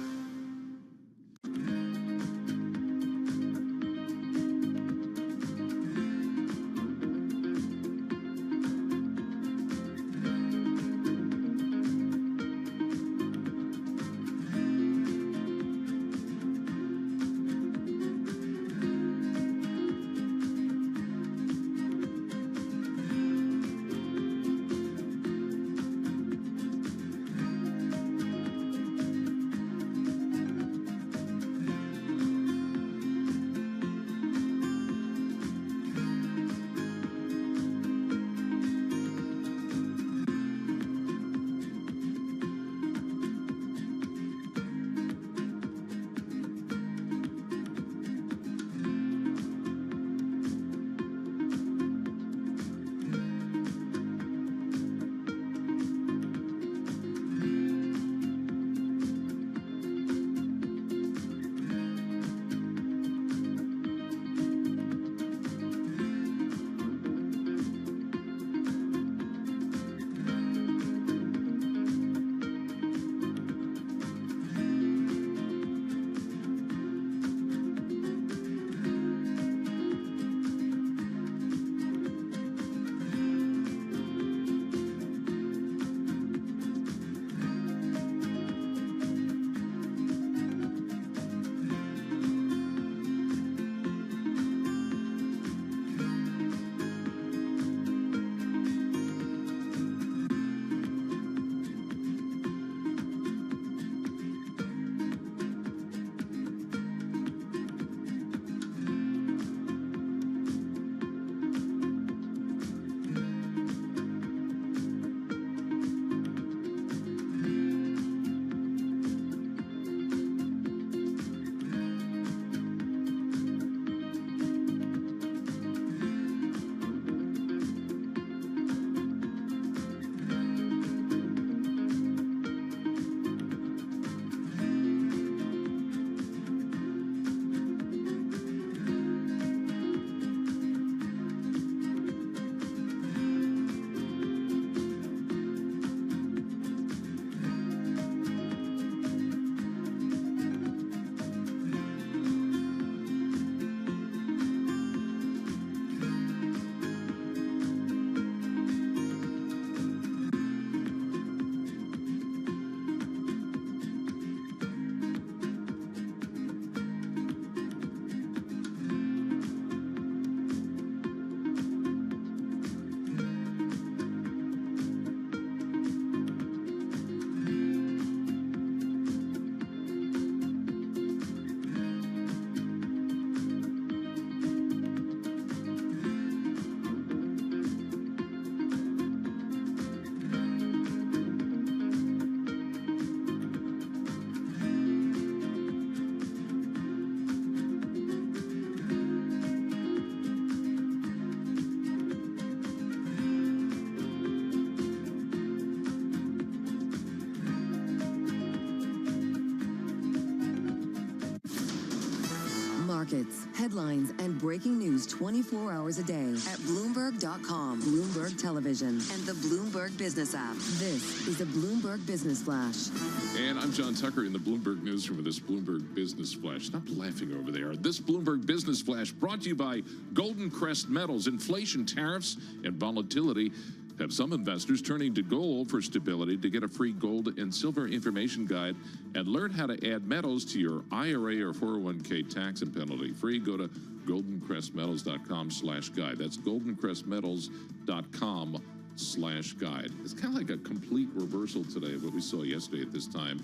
Markets, headlines, and breaking news 24 hours a day at Bloomberg.com, Bloomberg Television, and the Bloomberg Business app. This is the Bloomberg Business Flash. And I'm John Tucker in the Bloomberg Newsroom with this Bloomberg Business Flash. Stop laughing over there. This Bloomberg Business Flash brought to you by Golden Crest Metals. Inflation, tariffs, and volatility have some investors turning to gold for stability. To get a free gold and silver information guide and learn how to add metals to your IRA or 401k tax and penalty free, go to goldencrestmetals.com/guide. That's goldencrestmetals.com/guide. It's kind of like a complete reversal today of what we saw yesterday at this time.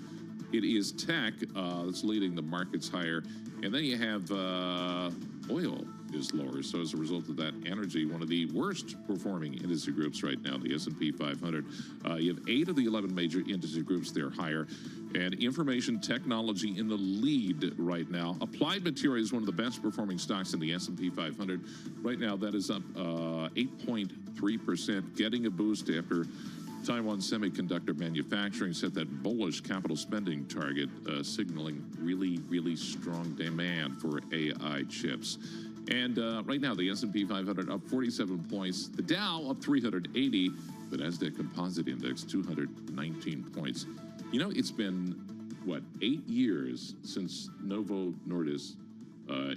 It is tech that's leading the markets higher, and then you have oil is lower. So as a result of that, energy, one of the worst performing industry groups right now, the S&P 500. You have 8 of the 11 major industry groups, they're higher. And information technology in the lead right now. Applied Materials is one of the best performing stocks in the S&P 500. Right now, that is up 8.3%, getting a boost after Taiwan Semiconductor Manufacturing set that bullish capital spending target, signaling really, really strong demand for AI chips. And right now, the S&P 500 up 47 points, the Dow up 380, the Nasdaq Composite Index 219 points. You know, it's been, what, 8 years since Novo Nordisk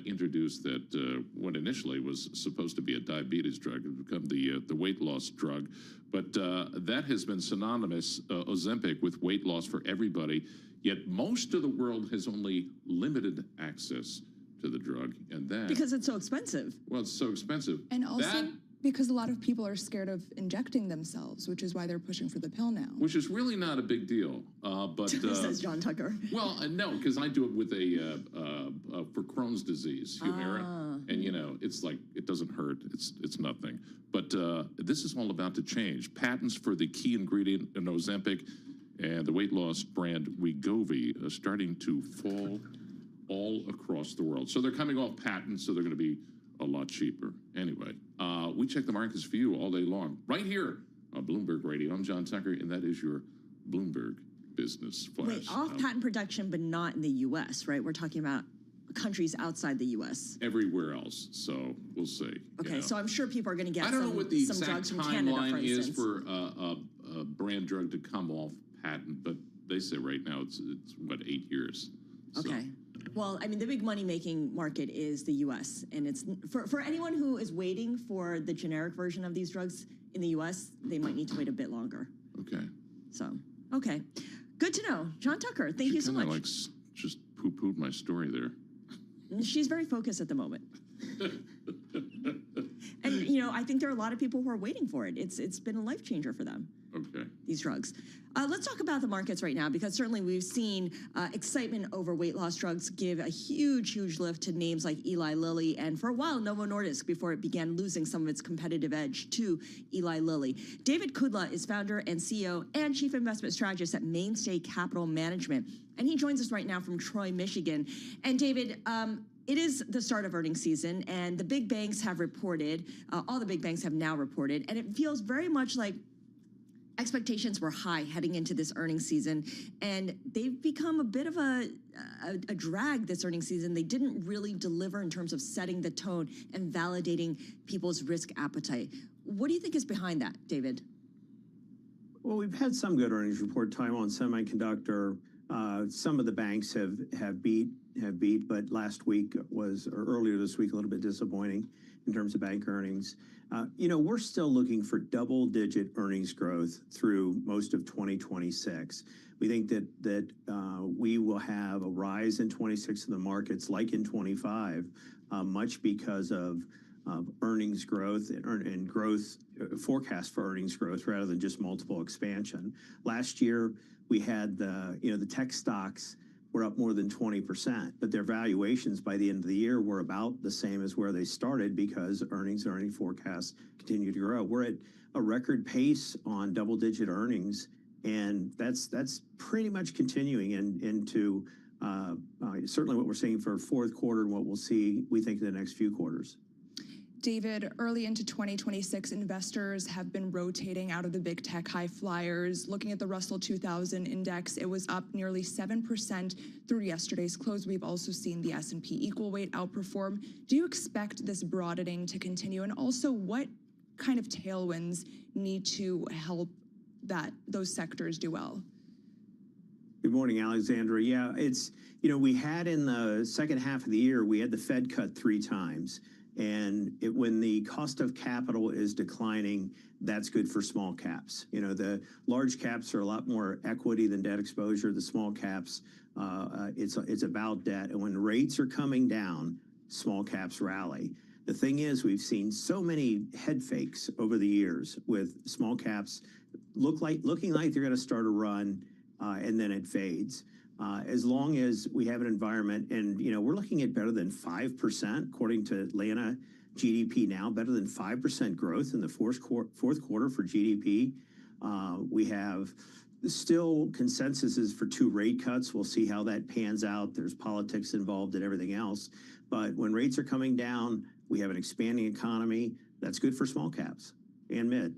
introduced that what initially was supposed to be a diabetes drug has become the weight loss drug. But that has been synonymous, Ozempic, with weight loss for everybody. Yet most of the world has only limited access to the drug, and that Because it's so expensive. well, it's so expensive. And also that, because a lot of people are scared of injecting themselves, which is why they're pushing for the pill now. which is really not a big deal. But Says John Tucker. well, no, because I do it with for Crohn's disease, Humira, and you know, it's like it doesn't hurt. It's nothing. But this is all about to change. Patents for the key ingredient in Ozempic and the weight loss brand Wegovy are starting to fall all across the world. So they're coming off patent, so they're going to be a lot cheaper. Anyway, we check the markets for you all day long, right here on Bloomberg Radio. I'm John Tucker, and that is your Bloomberg Business Flash. Wait, off patent production, but not in the U.S., right? We're talking about countries outside the U.S. Everywhere else, so we'll see. Okay, so I'm sure people are going to get I don't know what the some exact drugs from Canada, for timeline is instance. for a brand drug to come off patent, but they say right now it's what, 8 years. So. Okay. Well, I mean, the big money-making market is the U.S., and it's for anyone who is waiting for the generic version of these drugs in the U.S., they might need to wait a bit longer. Okay. So, okay. Good to know. John Tucker, thank you so much. Like just poo-pooed my story there. She's very focused at the moment. And, you know, I think there are a lot of people who are waiting for it. It's been a life changer for them. Okay. These drugs. Let's talk about the markets right now, because certainly we've seen excitement over weight loss drugs give a huge, huge lift to names like Eli Lilly, and for a while, Novo Nordisk, before it began losing some of its competitive edge to Eli Lilly. David Kudla is founder and CEO and chief investment strategist at Mainstay Capital Management, and he joins us right now from Troy, Michigan. And David, it is the start of earnings season, and the big banks have reported, all the big banks have now reported, and it feels very much like expectations were high heading into this earnings season, and they've become a bit of a drag this earnings season. They didn't really deliver in terms of setting the tone and validating people's risk appetite. What do you think is behind that, David? Well, we've had some good earnings report. Taiwan Semiconductor, some of the banks have beat, but last week or earlier this week, a little bit disappointing in terms of bank earnings. You know, we're still looking for double-digit earnings growth through most of 2026. We think that we will have a rise in 26 in the markets, like in 25, much because of earnings growth and growth forecast for earnings growth rather than just multiple expansion. Last year, we had the tech stocks were up more than 20%, but their valuations by the end of the year were about the same as where they started because earning forecasts continue to grow. We're at a record pace on double-digit earnings, and that's pretty much continuing into certainly what we're seeing for fourth quarter and what we'll see, we think, in the next few quarters. David, early into 2026, investors have been rotating out of the big tech high flyers. Looking at the Russell 2000 index, it was up nearly 7% through yesterday's close. We've also seen the S&P equal weight outperform. Do you expect this broadening to continue? And also, what kind of tailwinds need to help those sectors do well? Good morning, Alexandra. Yeah, we had in the second half of the year, we had the Fed cut 3 times. And when the cost of capital is declining, that's good for small caps. You know, the large caps are a lot more equity than debt exposure. The small caps, it's about debt. And when rates are coming down, small caps rally. The thing is, we've seen so many head fakes over the years with small caps looking like they're going to start a run, and then it fades. As long as we have an environment, and we're looking at better than 5%, according to Atlanta GDP now, better than 5% growth in the fourth quarter for GDP. We have still consensus is for 2 rate cuts. We'll see how that pans out. There's politics involved and everything else. But when rates are coming down, we have an expanding economy. That's good for small caps and mid.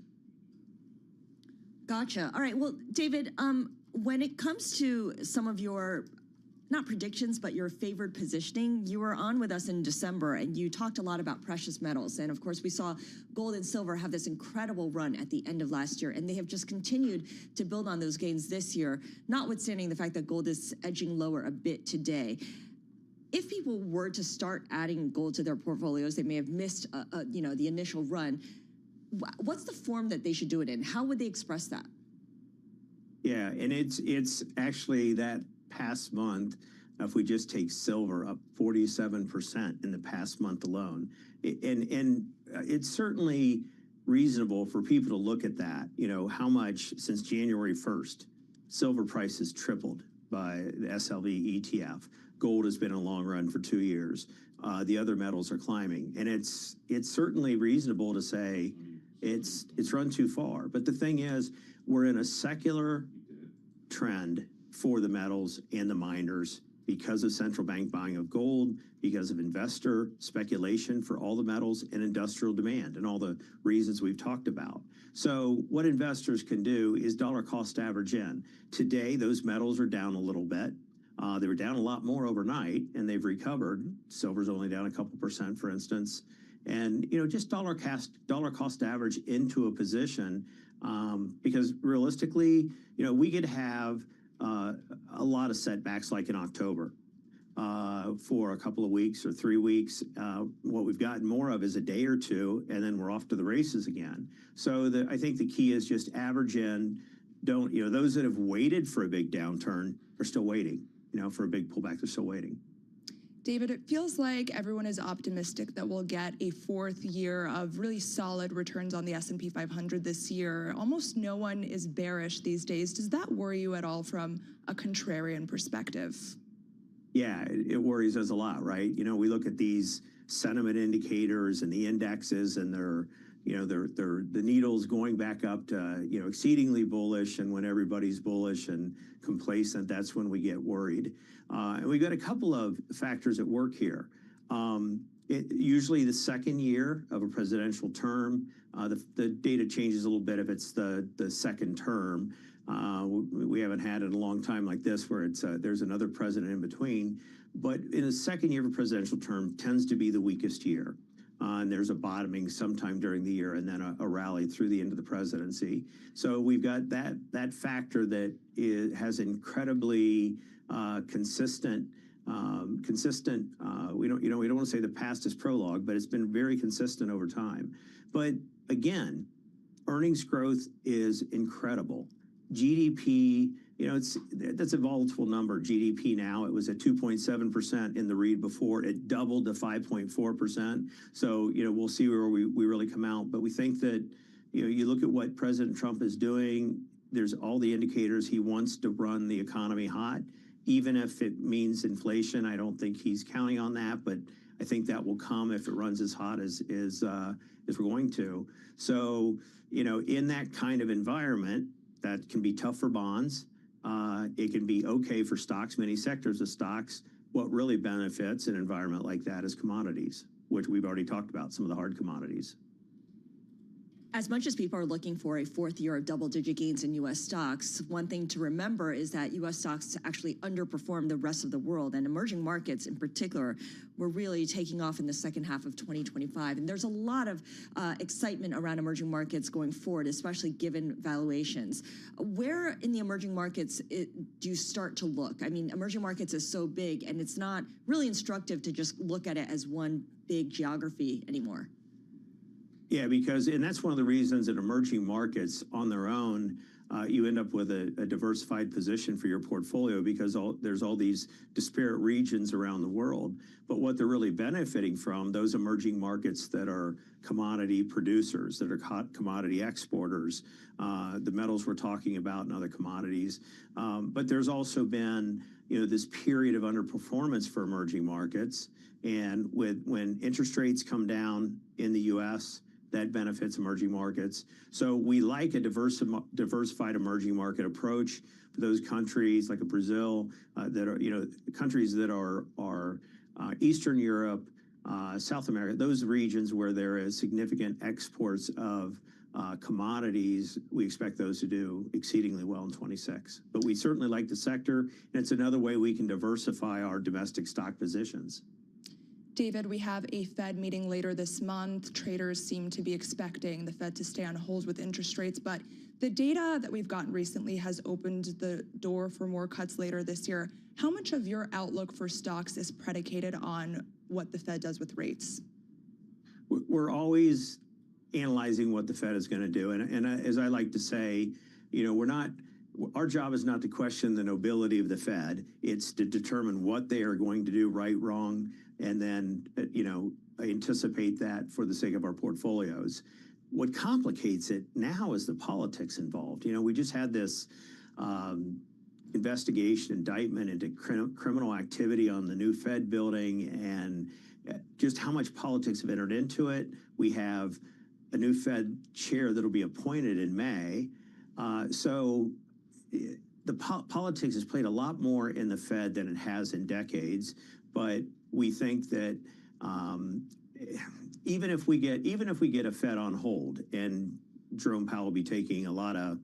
Gotcha. All right. Well, David, when it comes to some of your, not predictions, but your favored positioning, you were on with us in December and you talked a lot about precious metals. And of course, we saw gold and silver have this incredible run at the end of last year, and they have just continued to build on those gains this year, notwithstanding the fact that gold is edging lower a bit today. If people were to start adding gold to their portfolios, they may have missed, the initial run. What's the form that they should do it in? How would they express that? Yeah, and it's actually that past month, if we just take silver, up 47% in the past month alone. And it's certainly reasonable for people to look at that, how much since January 1st, silver prices tripled by the SLV ETF. Gold has been in a long run for 2 years. The other metals are climbing. And it's certainly reasonable to say it's run too far. But the thing is, we're in a secular trend for the metals and the miners because of central bank buying of gold, because of investor speculation for all the metals and industrial demand and all the reasons we've talked about. So what investors can do is dollar cost average in. Today, those metals are down a little bit. They were down a lot more overnight, and they've recovered. Silver's only down a couple %, for instance. And, just dollar cost average into a position, because realistically, we could have a lot of setbacks like in October for a couple of weeks or 3 weeks. What we've gotten more of is a day or two, and then we're off to the races again. So I think the key is just average in. Don't, those that have waited for a big downturn are still waiting. For a big pullback, they're still waiting. David, it feels like everyone is optimistic that we'll get a 4th year of really solid returns on the S&P 500 this year. Almost no one is bearish these days. Does that worry you at all from a contrarian perspective? Yeah, it worries us a lot, right? We look at these sentiment indicators and the indexes, and they're the needles going back up to, exceedingly bullish, and when everybody's bullish and complacent, that's when we get worried. And we've got a couple of factors at work here. Usually the second year of a presidential term, the data changes a little bit if it's the second term. We haven't had it in a long time like this where there's another president in between. But in the second year of a presidential term tends to be the weakest year. And there's a bottoming sometime during the year and then a rally through the end of the presidency. So we've got that factor that has incredibly consistent. We don't want to say the past is prologue, but it's been very consistent over time. But again, earnings growth is incredible. GDP, that's a volatile number. GDP now, it was at 2.7% in the read before. It doubled to 5.4%. So, we'll see where we really come out. But we think that, you look at what President Trump is doing, there's all the indicators he wants to run the economy hot, even if it means inflation. I don't think he's counting on that, but I think that will come if it runs as hot as we're going to. So, in that kind of environment, that can be tough for bonds. It can be okay for stocks, many sectors of stocks. What really benefits an environment like that is commodities, which we've already talked about, some of the hard commodities. As much as people are looking for a 4th year of double-digit gains in U.S. stocks, one thing to remember is that U.S. stocks actually underperform the rest of the world, and emerging markets in particular were really taking off in the second half of 2025. And there's a lot of excitement around emerging markets going forward, especially given valuations. Where in the emerging markets do you start to look? I mean, emerging markets is so big, and it's not really instructive to just look at it as one big geography anymore. Yeah, and that's one of the reasons in emerging markets on their own, you end up with a diversified position for your portfolio because there's all these disparate regions around the world. But what they're really benefiting from, those emerging markets that are commodity producers, that are commodity exporters, the metals we're talking about and other commodities. But there's also been, this period of underperformance for emerging markets. And when interest rates come down in the U.S., that benefits emerging markets. So we like a diversified emerging market approach for those countries like Brazil that are, countries that are Eastern Europe, South America, those regions where there is significant exports of commodities. We expect those to do exceedingly well in 26. But we certainly like the sector, and it's another way we can diversify our domestic stock positions. David, we have a Fed meeting later this month. Traders seem to be expecting the Fed to stay on hold with interest rates, but the data that we've gotten recently has opened the door for more cuts later this year. How much of your outlook for stocks is predicated on what the Fed does with rates? We're always analyzing what the Fed is going to do. And as I like to say, our job is not to question the nobility of the Fed. It's to determine what they are going to do right, wrong, and then, anticipate that for the sake of our portfolios. What complicates it now is the politics involved. We just had this investigation, indictment into criminal activity on the new Fed building, and just how much politics have entered into it. We have a new Fed chair that'll be appointed in May. So the politics has played a lot more in the Fed than it has in decades. But we think that even if we get a Fed on hold, and Jerome Powell will be taking a lot of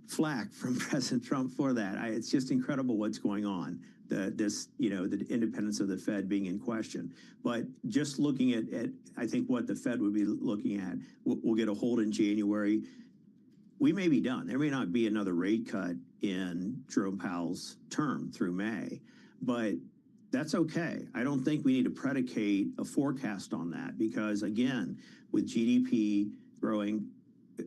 flack from President Trump for that. It's just incredible what's going on. The independence of the Fed being in question. But just looking at I think what the Fed would be looking at, we'll get a hold in January. We may be done. There may not be another rate cut in Jerome Powell's term through May, but that's okay. I don't think we need to predicate a forecast on that because, again, with GDP growing,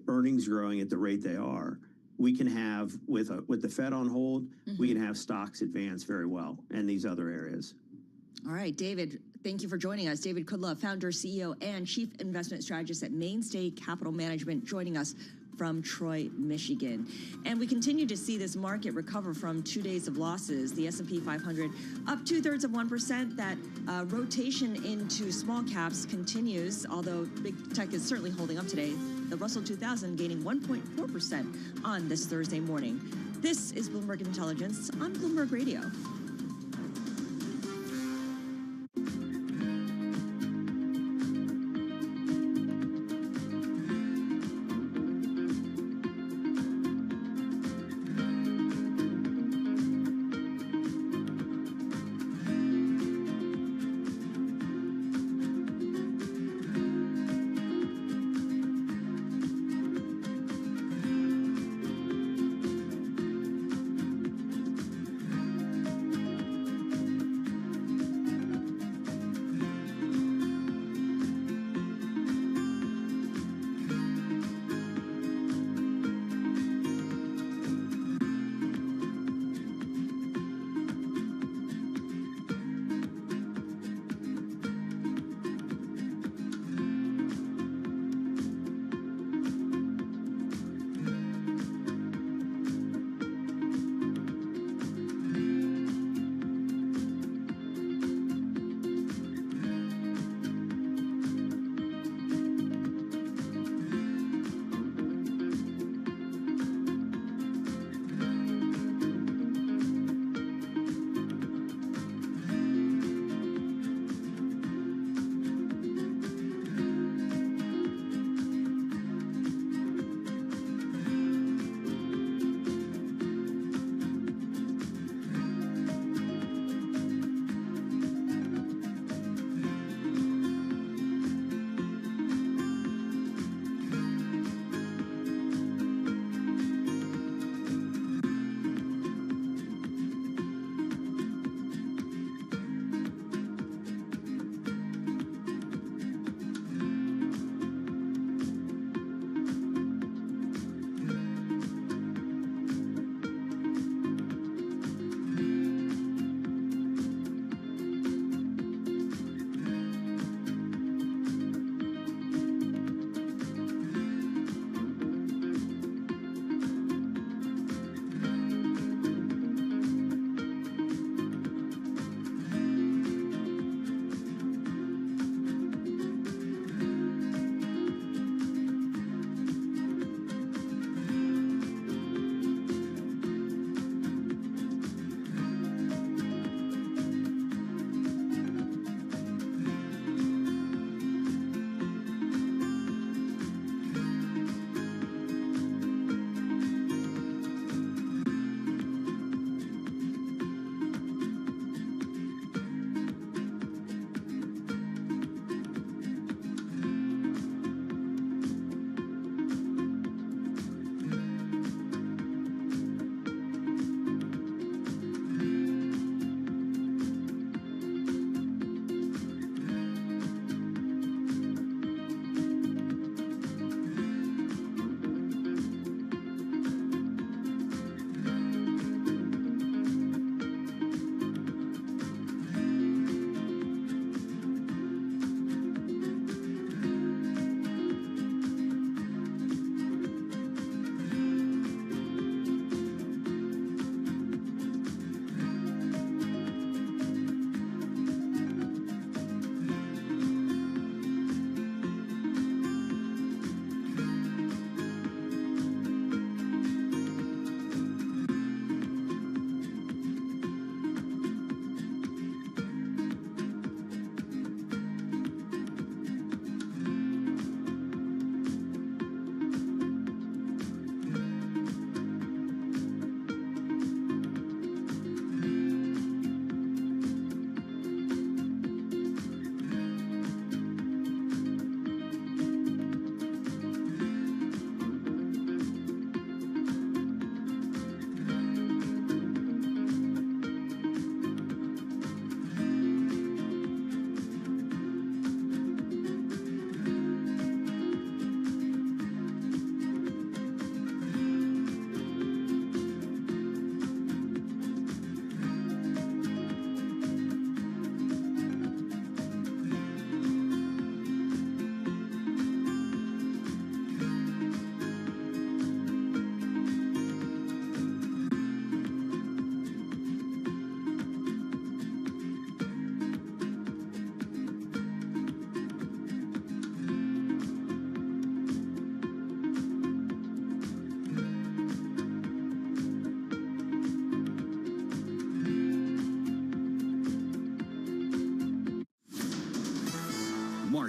earnings growing at the rate they are, we can have, with the Fed on hold, we can have stocks advance very well in these other areas. All right, David, thank you for joining us. David Kudla, founder, CEO, and chief investment strategist at Mainstay Capital Management, joining us from Troy, Michigan. And we continue to see this market recover from 2 days of losses. The S&P 500 up 2/3%. That rotation into small caps continues, although big tech is certainly holding up today. The Russell 2000 gaining 1.4% on this Thursday morning. This is Bloomberg Intelligence on Bloomberg Radio.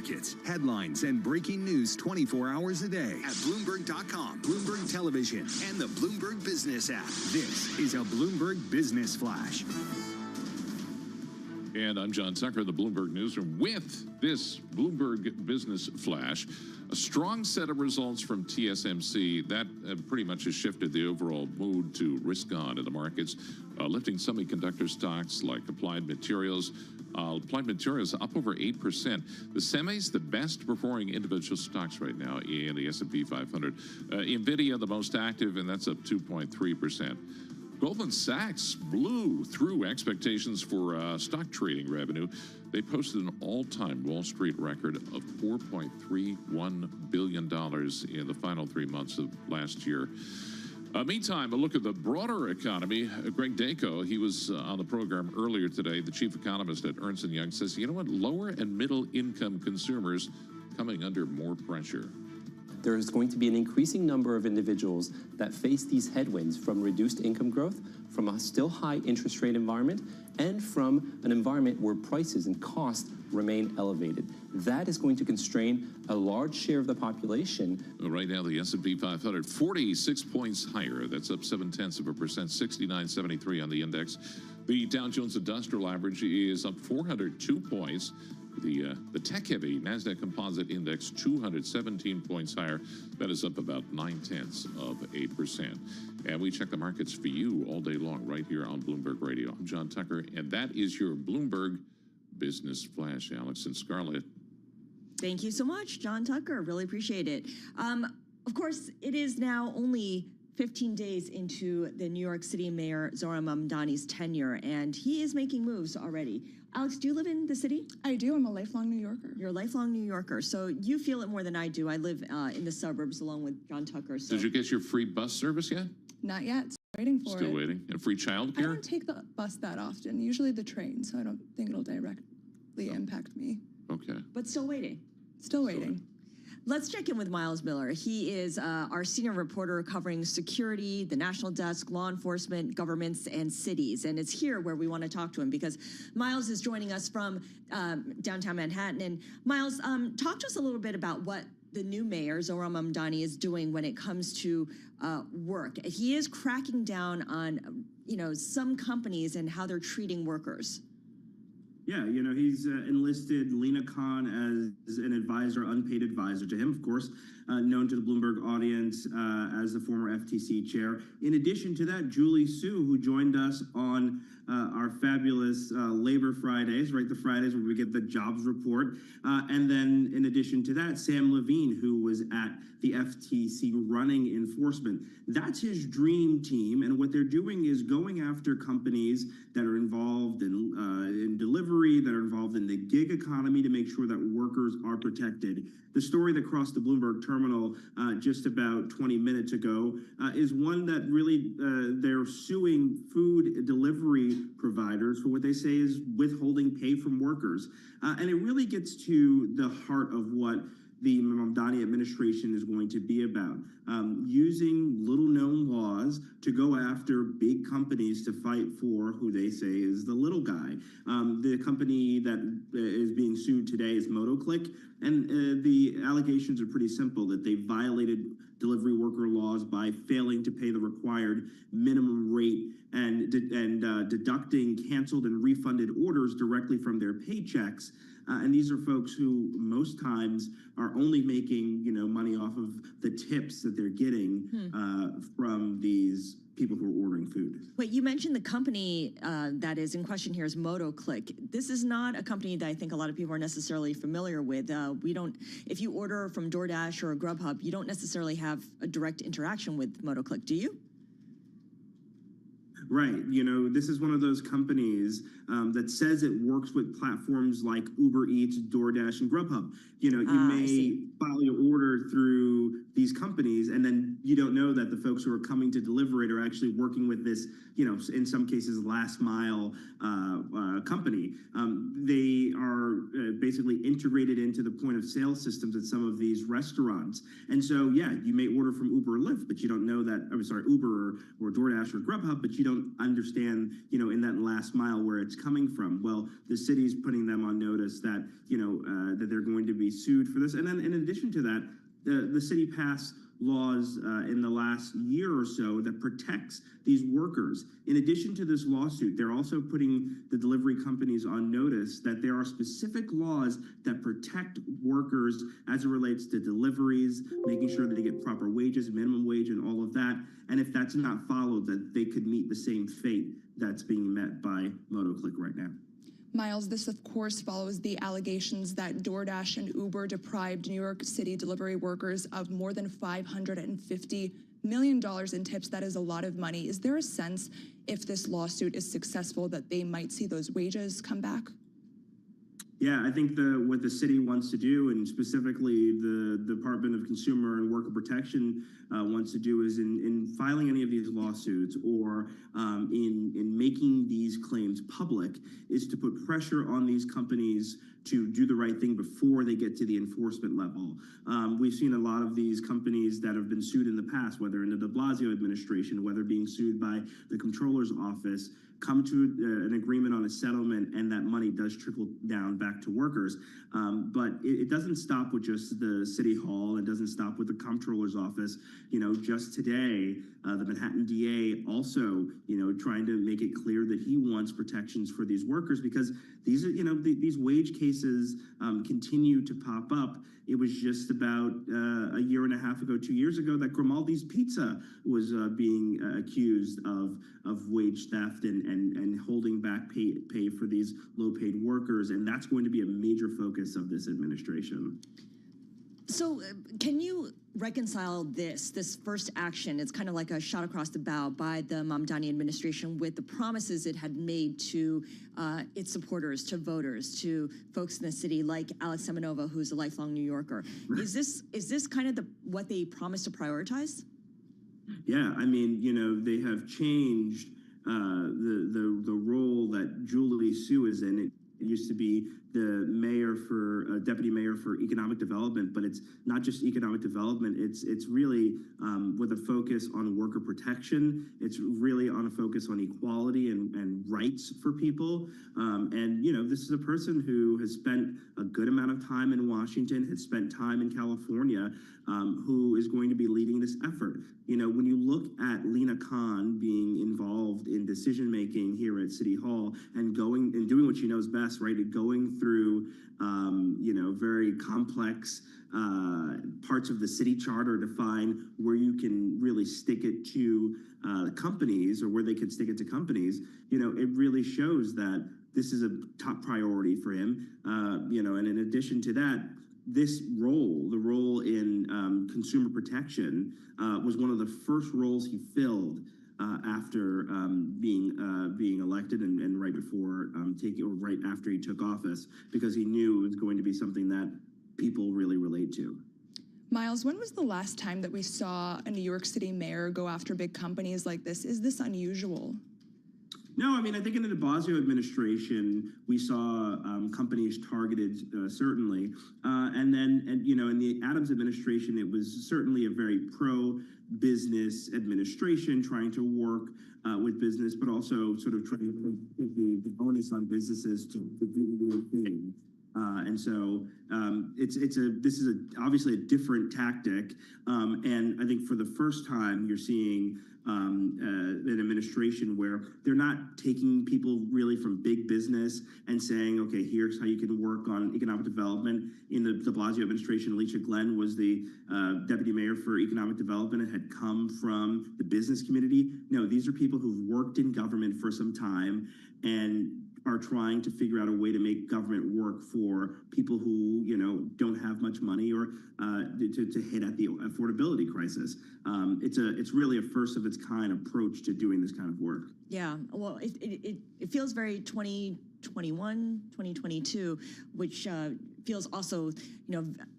markets, headlines, and breaking news 24 hours a day at Bloomberg.com, Bloomberg Television, and the Bloomberg Business app. This is a Bloomberg Business Flash. And I'm John Tucker in the Bloomberg Newsroom with this Bloomberg Business Flash. A strong set of results from TSMC that pretty much has shifted the overall mood to risk on in the markets, lifting semiconductor stocks like Applied Materials. Applied Materials up over 8%. The semis, the best performing individual stocks right now in the S&P 500. NVIDIA, the most active, and that's up 2.3%. Goldman Sachs blew through expectations for stock trading revenue. They posted an all-time Wall Street record of $4.31 billion in the final 3 months of last year. Meantime, a look at the broader economy. Greg Dacko, he was on the program earlier today. The chief economist at Ernst & Young says, you know what, lower and middle income consumers coming under more pressure. There is going to be an increasing number of individuals that face these headwinds from reduced income growth, from a still high interest rate environment, and from an environment where prices and costs remain elevated. That is going to constrain a large share of the population. Right now, the S&P 500, 46 points higher. That's up 0.7%, 69.73 on the index. The Dow Jones Industrial Average is up 402 points. The tech-heavy NASDAQ Composite Index, 217 points higher. That is up about 0.9%. And we check the markets for you all day long right here on Bloomberg Radio. I'm John Tucker, and that is your Bloomberg Business Flash. Alex and Scarlett. Thank you so much, John Tucker. Really appreciate it. Of course, it is now only 15 days into the New York City Mayor Zohran Mamdani's tenure, and he is making moves already. Alex, do you live in the city? I do. I'm a lifelong New Yorker. You're a lifelong New Yorker, so you feel it more than I do. I live in the suburbs along with John Tucker. So. Did you get your free bus service yet? Not yet. Still waiting for it. Still waiting. And free childcare? I don't take the bus that often. Usually the train, so I don't think it'll directly impact me. Okay. But still waiting. Still waiting. Let's check in with Miles Miller. He is our senior reporter covering security, the national desk, law enforcement, governments, and cities. And it's here where we want to talk to him because Miles is joining us from downtown Manhattan. And Miles, talk to us a little bit about what the new mayor, Zohran Mamdani, is doing when it comes to work. He is cracking down on, some companies and how they're treating workers. Yeah, he's enlisted Lena Khan as an advisor, unpaid advisor to him, of course, known to the Bloomberg audience as the former FTC chair. In addition to that, Julie Su, who joined us on our fabulous Labor Fridays, right, the Fridays where we get the jobs report. And then in addition to that, Sam Levine, who was at the FTC running enforcement. That's his dream team. And what they're doing is going after companies that are involved in delivery, that are involved in the gig economy to make sure that workers are protected. The story that crossed the Bloomberg terminal just about 20 minutes ago is one that really they're suing food delivery providers for what they say is withholding pay from workers. And it really gets to the heart of what the Mamdani administration is going to be about, using little-known laws to go after big companies to fight for who they say is the little guy. The company that is being sued today is MotoClick, and the allegations are pretty simple, that they violated delivery worker laws by failing to pay the required minimum rate and deducting canceled and refunded orders directly from their paychecks. And these are folks who most times are only making, money off of the tips that they're getting from these people who are ordering food. Wait, you mentioned the company that is in question here is MotoClick. This is not a company that I think a lot of people are necessarily familiar with. If you order from DoorDash or Grubhub, you don't necessarily have a direct interaction with MotoClick, do you? Right. This is one of those companies that says it works with platforms like Uber Eats, DoorDash, and Grubhub. You may file your order through these companies, and then you don't know that the folks who are coming to deliver it are actually working with this, in some cases, last mile company. They are basically integrated into the point of sale systems at some of these restaurants. And so, yeah, you may order from Uber or Lyft, but you don't know that, Uber or DoorDash or Grubhub, but you don't understand, in that last mile where it's coming from. Well, the city's putting them on notice that, that they're going to be sued for this. And then in addition to that, the city passed laws in the last year or so that protects these workers. In addition to this lawsuit, they're also putting the delivery companies on notice that there are specific laws that protect workers as it relates to deliveries, making sure that they get proper wages, minimum wage, and all of that. And if that's not followed, that they could meet the same fate that's being met by MotoClick right now. Miles, this of course follows the allegations that DoorDash and Uber deprived New York City delivery workers of more than $550 million in tips. That is a lot of money. Is there a sense, if this lawsuit is successful, that they might see those wages come back? Yeah, I think what the city wants to do, and specifically the Department of Consumer and Worker Protection wants to do, is in filing any of these lawsuits or in making these claims public, is to put pressure on these companies to do the right thing before they get to the enforcement level. We've seen a lot of these companies that have been sued in the past, whether in the de Blasio administration, whether being sued by the comptroller's office, come to an agreement on a settlement, and that money does trickle down back to workers. But it doesn't stop with just the city hall. It doesn't stop with the comptroller's office. Just today, the Manhattan DA also, trying to make it clear that he wants protections for these workers, because these are, these wage cases continue to pop up. It was just about a year and a half ago, 2 years ago, that Grimaldi's Pizza was being accused of wage theft and holding back pay for these low-paid workers, and that's going to be a major focus of this administration. So can you reconcile this first action? It's kind of like a shot across the bow by the Mamdani administration with the promises it had made to its supporters, to voters, to folks in the city like Alex Semenova, who's a lifelong New Yorker. Is this kind of what they promised to prioritize? Yeah, I mean, they have changed the role that Julie Su is in. It used to be the deputy mayor for economic development, but it's not just economic development. It's really with a focus on worker protection. It's really on a focus on equality and rights for people. And this is a person who has spent a good amount of time in Washington, has spent time in California, who is going to be leading this effort. When you look at Lena Khan being involved in decision making here at City Hall and going and doing what she knows best, right? Going through very complex parts of the city charter to find where you can really stick it to companies, or where they can stick it to companies. It really shows that this is a top priority for him. And in addition to that, this role, the role in consumer protection, was one of the first roles he filled after being elected, and right before right after he took office, because he knew it was going to be something that people really relate to. Miles, when was the last time that we saw a New York City mayor go after big companies like this? Is this unusual? No, I mean, I think in the de Blasio administration, we saw companies targeted, certainly. And then, in the Adams administration, it was certainly a very pro-business administration, trying to work with business, but also sort of trying to put the onus on businesses to do the real thing. And so this is obviously a different tactic. And I think for the first time, you're seeing an administration where they're not taking people really from big business and saying, okay, here's how you can work on economic development. In the de Blasio administration, Alicia Glenn was the deputy mayor for economic development and had come from the business community. No, these are people who've worked in government for some time and are trying to figure out a way to make government work for people who, don't have much money, or to hit at the affordability crisis. It's really a first of its kind approach to doing this kind of work. Yeah, well, it feels very 2020 2021, 2022, which feels also,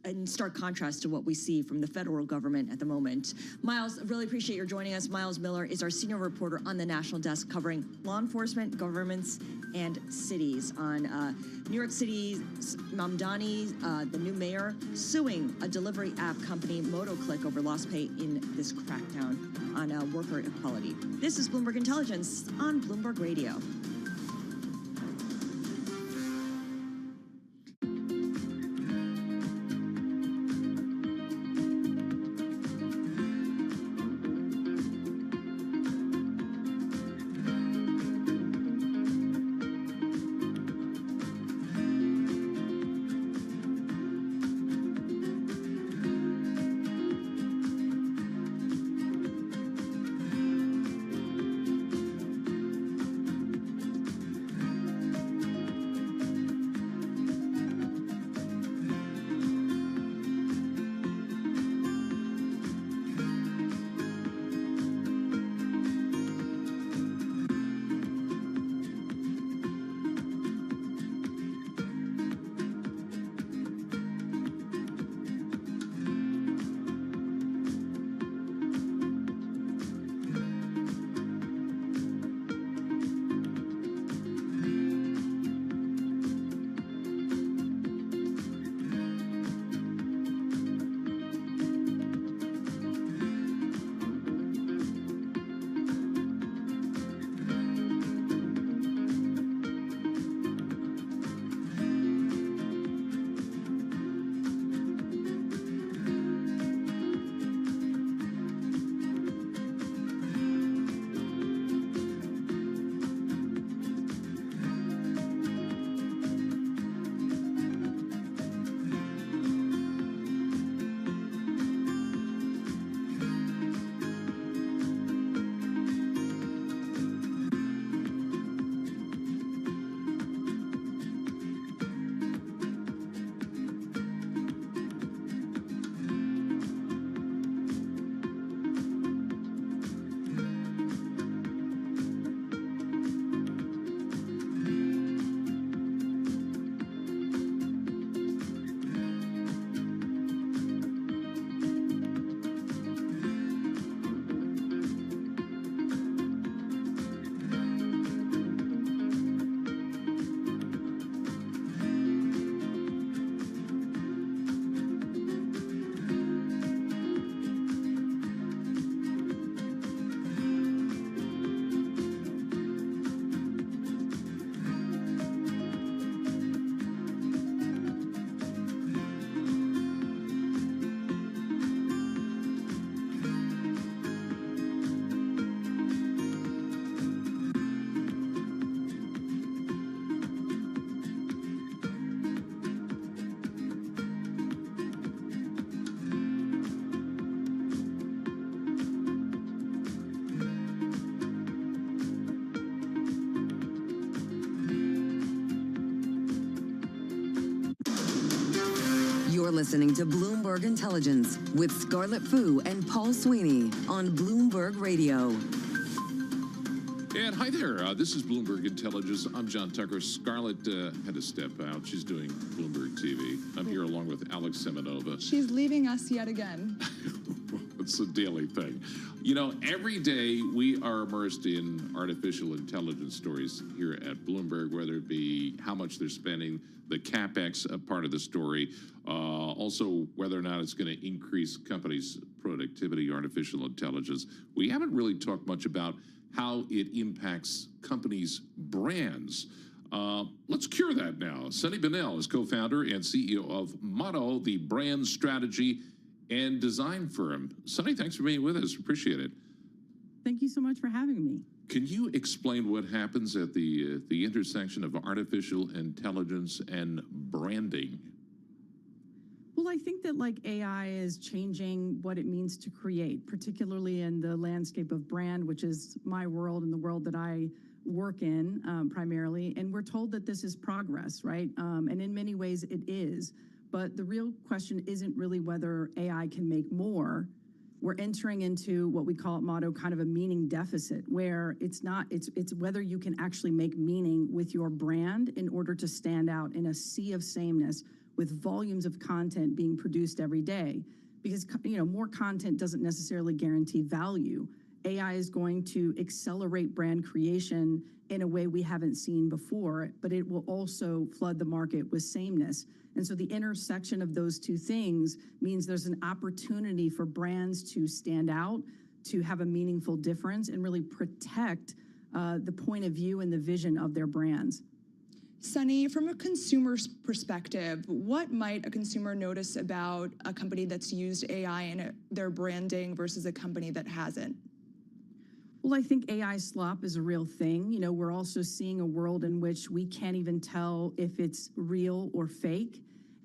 in stark contrast to what we see from the federal government at the moment. Miles, really appreciate your joining us. Miles Miller is our senior reporter on the National Desk covering law enforcement, governments, and cities. On New York City's Mamdani, the new mayor, suing a delivery app company, MotoClick, over lost pay in this crackdown on worker equality. This is Bloomberg Intelligence on Bloomberg Radio. You're listening to Bloomberg Intelligence with Scarlett Fu and Paul Sweeney on Bloomberg Radio. And hi there. This is Bloomberg Intelligence. I'm John Tucker. Scarlett had to step out. She's doing Bloomberg TV. I'm here along with Alex Semenova. She's leaving us yet again. It's a daily thing. Every day we are immersed in artificial intelligence stories here at Bloomberg, whether it be how much they're spending, the CapEx part of the story, also whether or not it's going to increase companies' productivity, artificial intelligence. We haven't really talked much about how it impacts companies' brands. Let's cure that now. Sunny Benel is co-founder and CEO of Motto, the brand strategy and design firm. Sunny, thanks for being with us. Appreciate it. Thank you so much for having me. Can you explain what happens at the intersection of artificial intelligence and branding? Well, I think that AI is changing what it means to create, particularly in the landscape of brand, which is my world and the world that I work in primarily. And we're told that this is progress, right? And in many ways it is. But the real question isn't really whether AI can make more. we're entering into what we call at Motto kind of a meaning deficit, where it's whether you can actually make meaning with your brand in order to stand out in a sea of sameness with volumes of content being produced every day. Because, more content doesn't necessarily guarantee value. AI is going to accelerate brand creation in a way we haven't seen before, but it will also flood the market with sameness. And so the intersection of those two things means there's an opportunity for brands to stand out, to have a meaningful difference, and really protect the point of view and the vision of their brands. Sunny, from a consumer's perspective, what might a consumer notice about a company that's used AI in their branding versus a company that hasn't? Well, I think AI slop is a real thing. We're also seeing a world in which we can't even tell if it's real or fake.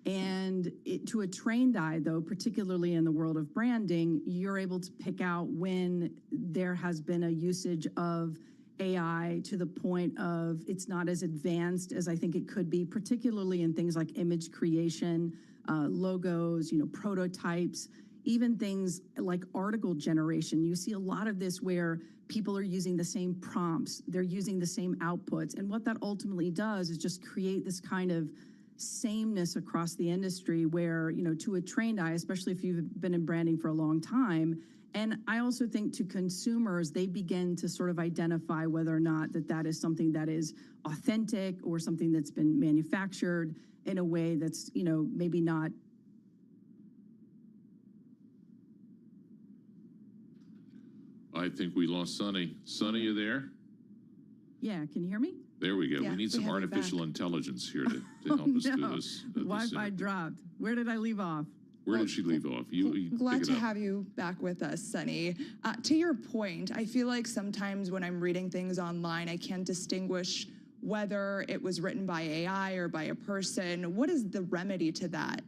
And to a trained eye, though, particularly in the world of branding, you're able to pick out when there has been a usage of AI to the point of it's not as advanced as I think it could be, particularly in things like image creation, logos, prototypes, even things like article generation. You see a lot of this where people are using the same prompts, they're using the same outputs. And what that ultimately does is just create this kind of sameness across the industry where, to a trained eye, especially if you've been in branding for a long time, and I also think to consumers, they begin to sort of identify whether or not that is something that is authentic or something that's been manufactured in a way that's, maybe not. I think we lost Sunny. Sunny, you there? Yeah, can you hear me? There we go. Yeah, we need some artificial intelligence here to help us do this. Wi-Fi dropped. Where did I leave off? Where did she leave off? You Glad to have you back with us, Sunny. To your point, I feel like sometimes when I'm reading things online, I can't distinguish whether it was written by AI or by a person. What is the remedy to that?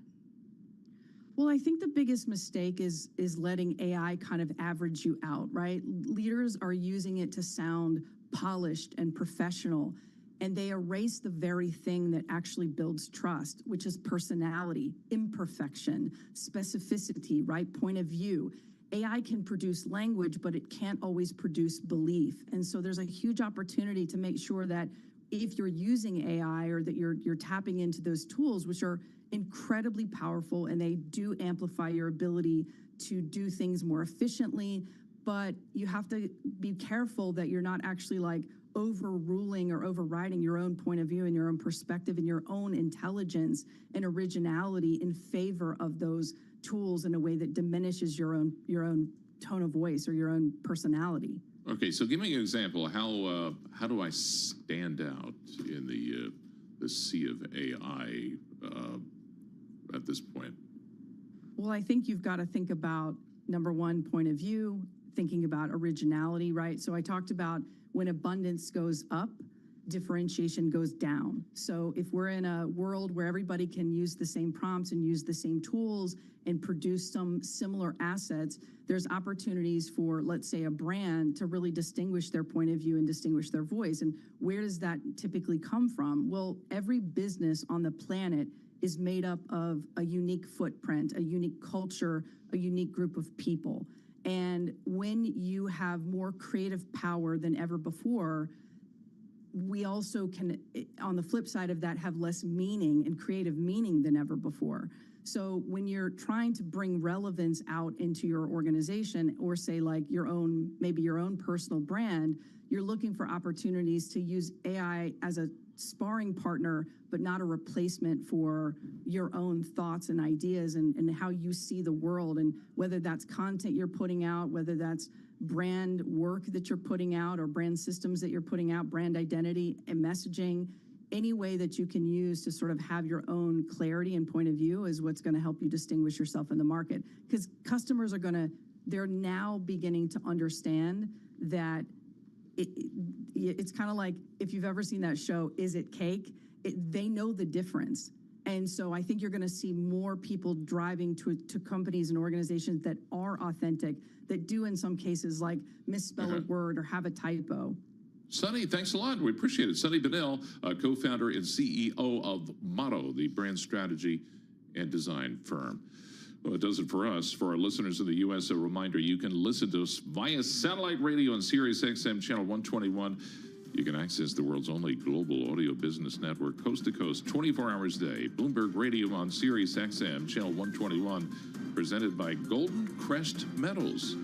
Well, I think the biggest mistake is letting AI kind of average you out, right? Leaders are using it to sound polished and professional, and they erase the very thing that actually builds trust, which is personality, imperfection, specificity, right? Point of view. AI can produce language, but it can't always produce belief. And so there's a huge opportunity to make sure that if you're using AI or that you're tapping into those tools, which are incredibly powerful and they do amplify your ability to do things more efficiently, but you have to be careful that you're not actually like overruling or overriding your own point of view and your own perspective and your own intelligence and originality in favor of those tools in a way that diminishes your own tone of voice or your own personality. Okay, so give me an example. How do I stand out in the sea of AI at this point? Well, I think you've got to think about, number one, point of view, thinking about originality, right? So I talked about when abundance goes up, differentiation goes down. So if we're in a world where everybody can use the same prompts and use the same tools and produce some similar assets, there's opportunities for, let's say, a brand to really distinguish their point of view and distinguish their voice. And where does that typically come from? Well, every business on the planet is made up of a unique footprint, a unique culture, a unique group of people. And when you have more creative power than ever before, we also can, on the flip side of that, have less meaning and creative meaning than ever before. So when you're trying to bring relevance out into your organization or say like maybe your own personal brand, you're looking for opportunities to use AI as a sparring partner, but not a replacement for your own thoughts and ideas and how you see the world, and whether that's content you're putting out, whether that's brand work that you're putting out or brand systems that you're putting out, brand identity and messaging, any way that you can use to sort of have your own clarity and point of view is what's going to help you distinguish yourself in the market. Because customers they're now beginning to understand that it's kind of like if you've ever seen that show, Is It Cake? They know the difference. And so I think you're going to see more people driving to companies and organizations that are authentic, that do in some cases like misspell a word or have a typo. Sunny, thanks a lot. We appreciate it. Sunny Benel, co-founder and CEO of Motto, the brand strategy and design firm. Well, it does it for us. For our listeners in the U.S., a reminder, you can listen to us via satellite radio on Sirius XM Channel 121. You can access the world's only global audio business network, coast to coast, 24 hours a day. Bloomberg Radio on Sirius XM Channel 121, presented by Golden Crest Metals.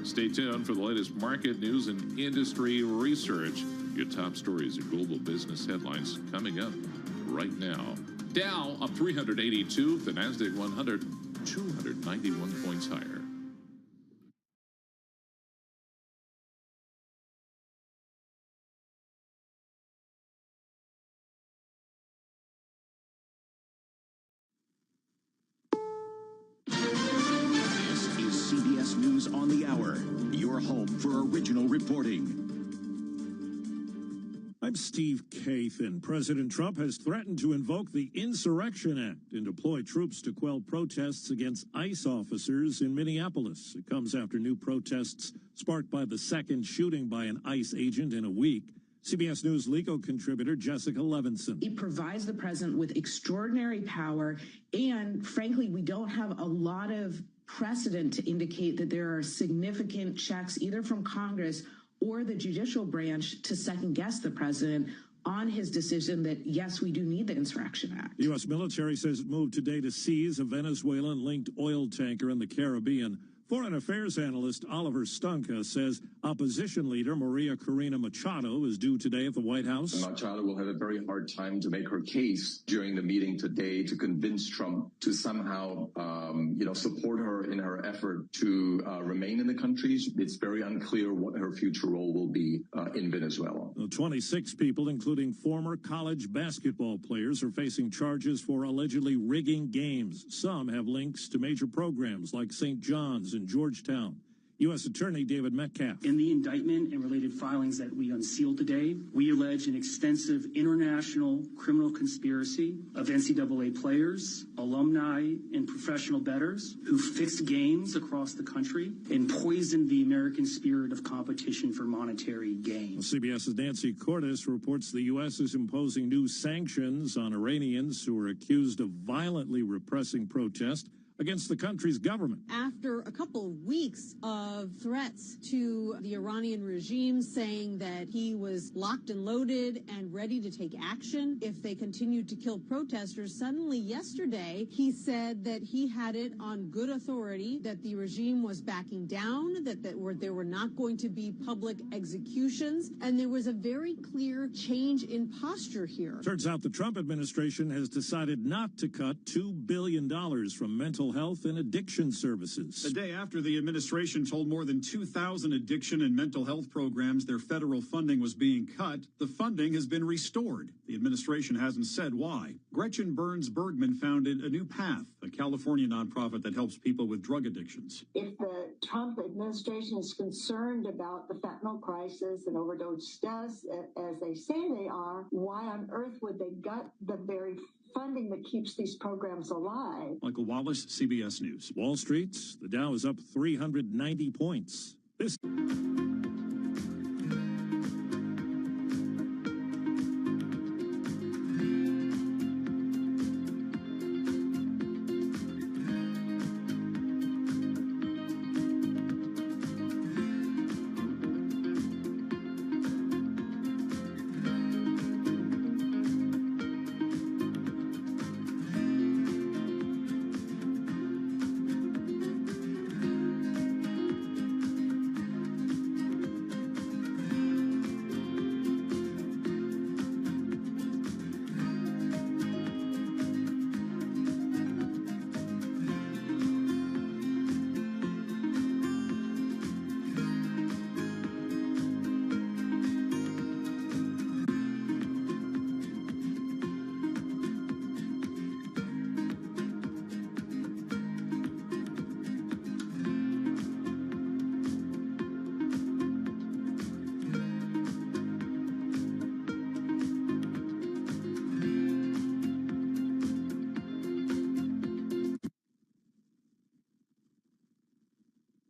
Stay tuned for the latest market news and industry research. Your top stories and global business headlines coming up right now. Dow up 382, the NASDAQ 100 291 points higher. This is CBS News on the Hour, your home for original reporting. I'm Steve Kathan. President Trump has threatened to invoke the Insurrection Act and deploy troops to quell protests against ICE officers in Minneapolis. It comes after new protests sparked by the second shooting by an ICE agent in a week. CBS News legal contributor Jessica Levinson. It provides the president with extraordinary power, and frankly, we don't have a lot of precedent to indicate that there are significant checks either from Congress or the judicial branch to second guess the president on his decision that, yes, we do need the Insurrection Act. The U.S. military says it moved today to seize a Venezuelan-linked oil tanker in the Caribbean. Foreign affairs analyst Oliver Stunka says opposition leader Maria Corina Machado is due today at the White House. Machado will have a very hard time to make her case during the meeting today to convince Trump to somehow, support her in her effort to remain in the country. It's very unclear what her future role will be in Venezuela. 26 people, including former college basketball players, are facing charges for allegedly rigging games. Some have links to major programs like St. John's in Georgetown. U.S. Attorney David Metcalf. In the indictment and related filings that we unsealed today, we allege an extensive international criminal conspiracy of NCAA players, alumni, and professional bettors who fixed games across the country and poisoned the American spirit of competition for monetary gain. CBS's Nancy Cordes reports the U.S. is imposing new sanctions on Iranians who are accused of violently repressing protest against the country's government. After a couple of weeks of threats to the Iranian regime saying that he was locked and loaded and ready to take action if they continued to kill protesters, suddenly yesterday he said that he had it on good authority that the regime was backing down, that there were not going to be public executions, and there was a very clear change in posture here. Turns out the Trump administration has decided not to cut $2 billion from mental health and addiction services. The day after the administration told more than 2,000 addiction and mental health programs their federal funding was being cut, the funding has been restored. The administration hasn't said why. Gretchen Burns Bergman founded A New Path, a California nonprofit that helps people with drug addictions. If the Trump administration is concerned about the fentanyl crisis and overdose deaths, as they say they are, why on earth would they gut the very funding that keeps these programs alive? Michael Wallace, CBS News. Wall Street, the Dow is up 390 points. This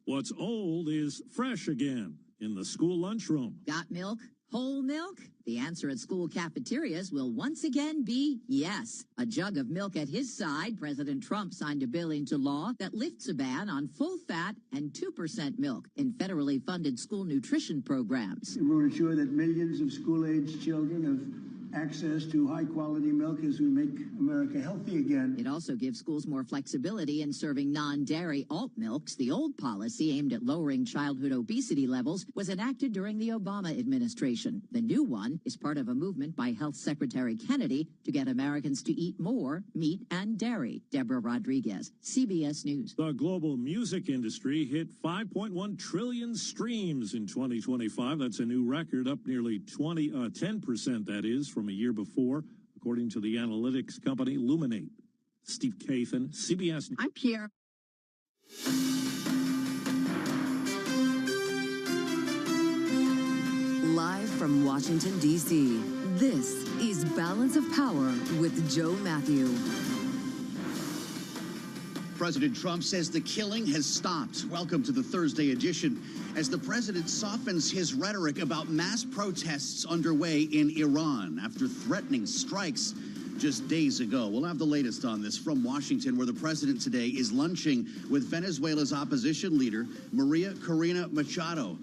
What's old is fresh again in the school lunchroom. Got milk? Whole milk? The answer at school cafeterias will once again be yes. A jug of milk at his side, President Trump signed a bill into law that lifts a ban on full-fat and 2% milk in federally funded school nutrition programs. We will ensure that millions of school-aged children have access to high-quality milk as we make America healthy again. It also gives schools more flexibility in serving non-dairy alt milks. The old policy aimed at lowering childhood obesity levels was enacted during the Obama administration. The new one is part of a movement by Health Secretary Kennedy to get Americans to eat more meat and dairy. Deborah Rodriguez, CBS News. The global music industry hit 5.1 trillion streams in 2025. That's a new record, up nearly 10%, that is, from a year before, according to the analytics company Luminate. Steve Kathan, CBS. I'm Pierre. Live from Washington, D.C., this is Balance of Power with Joe Matthew. President Trump says the killing has stopped. Welcome to the Thursday edition. As the president softens his rhetoric about mass protests underway in Iran after threatening strikes just days ago. We'll have the latest on this from Washington, where the president today is lunching with Venezuela's opposition leader, Maria Corina Machado.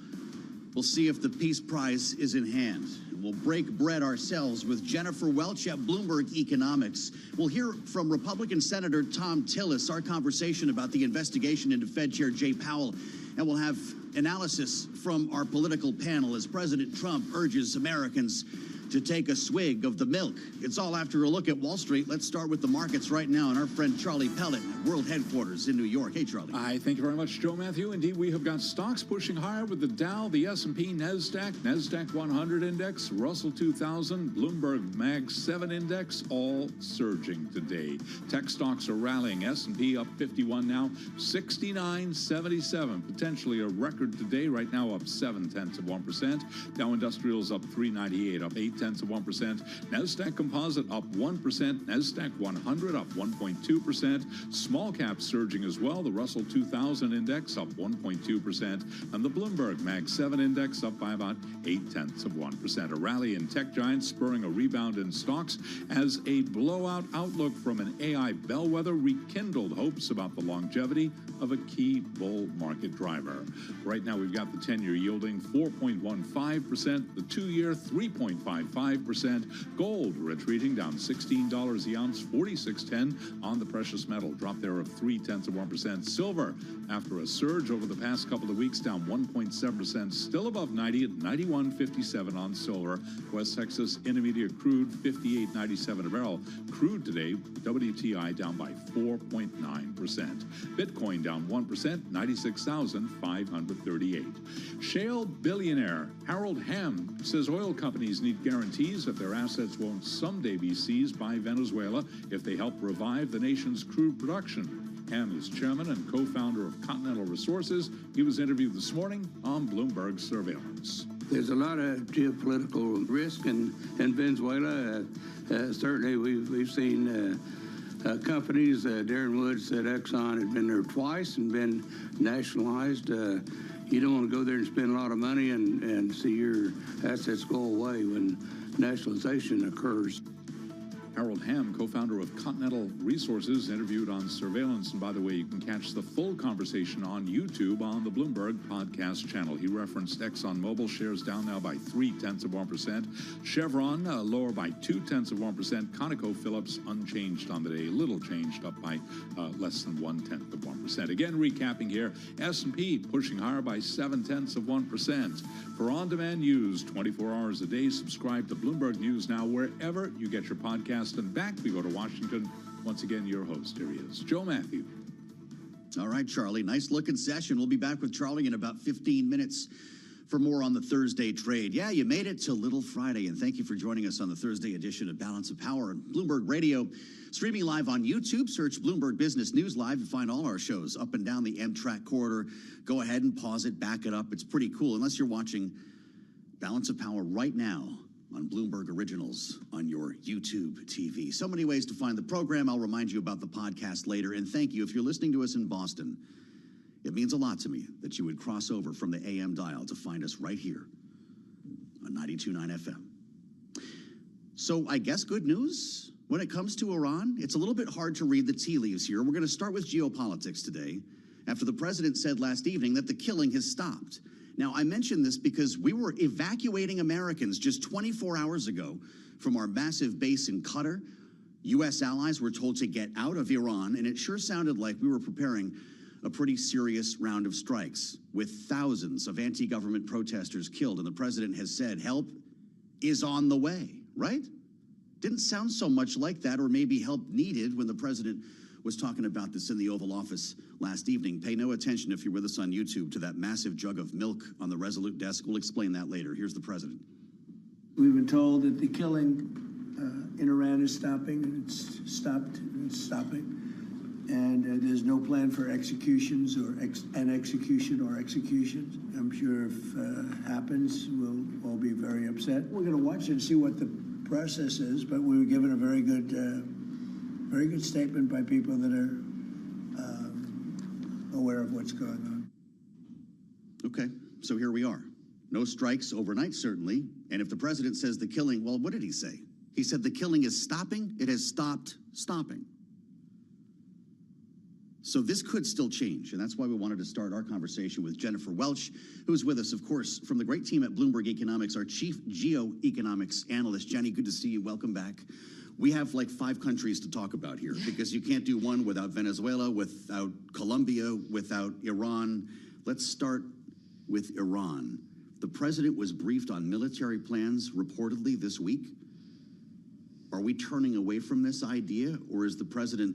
We'll see if the Peace Prize is in hand. We'll break bread ourselves with Jennifer Welch at Bloomberg Economics. We'll hear from Republican Senator Tom Tillis, our conversation about the investigation into Fed Chair Jay Powell. And we'll have analysis from our political panel as President Trump urges Americans to take a swig of the milk. It's all after a look at Wall Street. Let's start with the markets right now and our friend Charlie Pellet at World Headquarters in New York. Hey, Charlie. Hi, thank you very much, Joe Matthew. Indeed, we have got stocks pushing higher with the Dow, the S&P, NASDAQ 100 index, Russell 2000, Bloomberg Mag 7 index, all surging today. Tech stocks are rallying. S&P up 51 now, 69.77, potentially a record today. Right now up 0.7%. Dow Industrials up 398, up 0.8%. NASDAQ Composite up 1%. NASDAQ 100 up 1.2%. Small caps surging as well. The Russell 2000 index up 1.2%. And the Bloomberg Mag 7 index up by about 0.8%. A rally in tech giants spurring a rebound in stocks as a blowout outlook from an AI bellwether rekindled hopes about the longevity of a key bull market driver. Right now we've got the 10-year yielding 4.15%, the 2-year 3.55%. Gold retreating down $16 the ounce, 46.10 on the precious metal. Drop there of 0.3%. Silver, after a surge over the past couple of weeks, down 1.7%, still above 90 at 91.57 on silver. West Texas Intermediate crude 58.97 a barrel. Crude today, WTI down by 4.9%. Bitcoin down 1%, 96,538. Shale billionaire Harold Hamm says oil companies need guarantees that their assets won't someday be seized by Venezuela if they help revive the nation's crude production. Hamm is chairman and co-founder of Continental Resources. He was interviewed this morning on Bloomberg Surveillance. There's a lot of geopolitical risk in Venezuela. Certainly, we've seen companies. Darren Wood said Exxon had been there twice and been nationalized. You don't want to go there and spend a lot of money and see your assets go away when nationalization occurs. Harold Hamm, co-founder of Continental Resources, interviewed on Surveillance. And by the way, you can catch the full conversation on YouTube on the Bloomberg podcast channel. He referenced ExxonMobil shares down now by 0.3%. Chevron lower by 0.2%. ConocoPhillips unchanged on the day, little changed, up by less than 0.1%. Again, recapping here, S&P pushing higher by 0.7%. For on-demand news 24 hours a day, subscribe to Bloomberg News Now wherever you get your podcast. And back we go to Washington. Once again, your host, here he is, Joe Matthew. All right, Charlie, nice looking session. We'll be back with Charlie in about 15 minutes for more on the Thursday trade. Yeah, you made it to Little Friday, and thank you for joining us on the Thursday edition of Balance of Power and Bloomberg Radio. Streaming live on YouTube, search Bloomberg Business News Live and find all our shows up and down the Amtrak corridor. Go ahead and pause it, back it up. It's pretty cool, unless you're watching Balance of Power right now on Bloomberg Originals on your YouTube TV. So many ways to find the program. I'll remind you about the podcast later. And thank you. If you're listening to us in Boston, it means a lot to me that you would cross over from the AM dial to find us right here on 92.9 FM. So I guess good news when it comes to Iran. It's a little bit hard to read the tea leaves here. We're going to start with geopolitics today, after the president said last evening that the killing has stopped. Now, I mention this because we were evacuating Americans just 24 hours ago from our massive base in Qatar. U.S. allies were told to get out of Iran, and it sure sounded like we were preparing a pretty serious round of strikes with thousands of anti-government protesters killed, and the president has said help is on the way, right? Didn't sound so much like that, or maybe help needed, when the president was talking about this in the Oval Office last evening. Pay no attention, if you're with us on YouTube, to that massive jug of milk on the Resolute desk. We'll explain that later. Here's the president. We've been told that the killing in Iran is stopping, and it's stopped, and it's stopping. And there's no plan for executions or executions. I'm sure if it happens, we'll all be very upset. We're going to watch and see what the process is, but we were given a very good statement by people that are aware of what's going on. Okay, so here we are. No strikes overnight, certainly. And if the president says the killing, well, what did he say? He said the killing is stopping. It has stopped stopping. So this could still change, and that's why we wanted to start our conversation with Jennifer Welch, who's with us, of course, from the great team at Bloomberg Economics, our chief geoeconomics analyst. Jenny, good to see you. Welcome back. We have like 5 countries to talk about here, because you can't do one without Venezuela, without Colombia, without Iran. Let's start with Iran. The president was briefed on military plans reportedly this week. Are we turning away from this idea, or is the president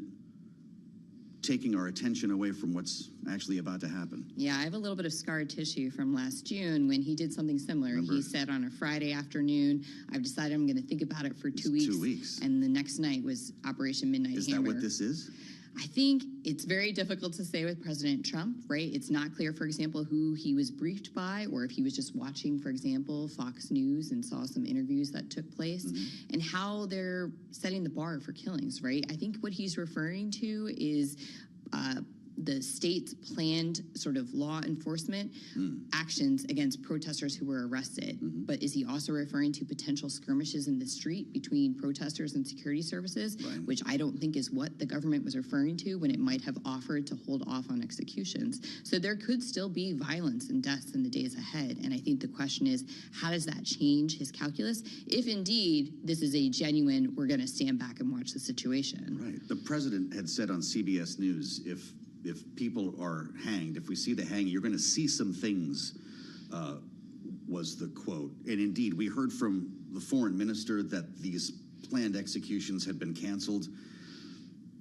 taking our attention away from what's actually about to happen? Yeah, I have a little bit of scar tissue from last June when he did something similar. Remember? He said on a Friday afternoon, I've decided I'm going to think about it for 2 weeks. 2 weeks. And the next night was Operation Midnight Hammer. Is that what this is? I think it's very difficult to say with President Trump, right? It's not clear, for example, who he was briefed by, or if he was just watching, for example, Fox News and saw some interviews that took place, and how they're setting the bar for killings, right? I think what he's referring to is the state's planned sort of law enforcement actions against protesters who were arrested. But is he also referring to potential skirmishes in the street between protesters and security services, which I don't think is what the government was referring to when it might have offered to hold off on executions. So there could still be violence and deaths in the days ahead. And I think the question is, how does that change his calculus? If indeed this is a genuine, we're going to stand back and watch the situation. Right. The president had said on CBS News, if people are hanged, if we see the hanging, you're going to see some things, was the quote. And indeed, we heard from the foreign minister that these planned executions had been canceled.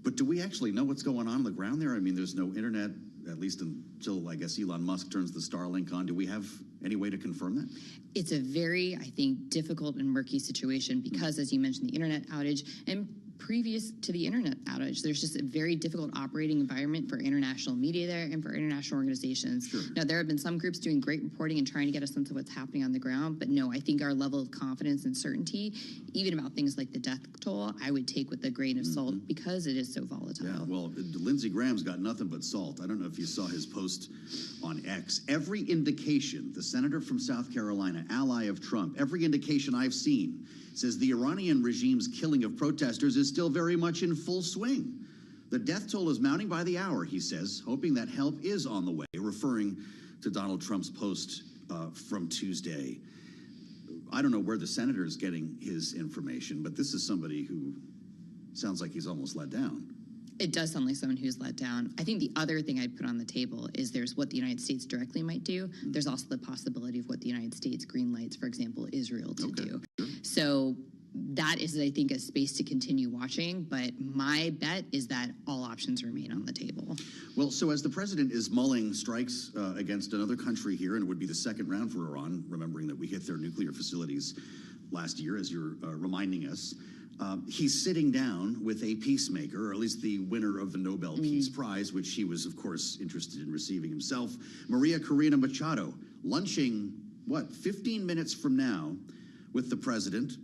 But do we actually know what's going on the ground there? I mean, there's no internet, at least until, I guess, Elon Musk turns the Starlink on. Do we have any way to confirm that? It's a very, I think, difficult and murky situation because, as you mentioned, the internet outage, and previous to the internet outage, there's just a very difficult operating environment for international media there and for international organizations. Sure. Now, there have been some groups doing great reporting and trying to get a sense of what's happening on the ground, but no, I think our level of confidence and certainty, even about things like the death toll, I would take with a grain of salt because it is so volatile. Yeah, well, Lindsey Graham's got nothing but salt. I don't know if you saw his post on X. Every indication, the senator from South Carolina, ally of Trump, every indication I've seen says the Iranian regime's killing of protesters is still very much in full swing. The death toll is mounting by the hour, he says, hoping that help is on the way, referring to Donald Trump's post from Tuesday. I don't know where the senator is getting his information, but this is somebody who sounds like he's almost let down. It does sound like someone who's let down. I think the other thing I'd put on the table is there's what the United States directly might do. There's also the possibility of what the United States greenlights, for example, Israel to do. So that is, I think, a space to continue watching. But my bet is that all options remain on the table. Well, so as the president is mulling strikes against another country here, and it would be the second round for Iran, remembering that we hit their nuclear facilities last year, as you're reminding us, he's sitting down with a peacemaker, or at least the winner of the Nobel Peace Prize, which he was, of course, interested in receiving himself, Maria Corina Machado, lunching, 15 minutes from now with the president,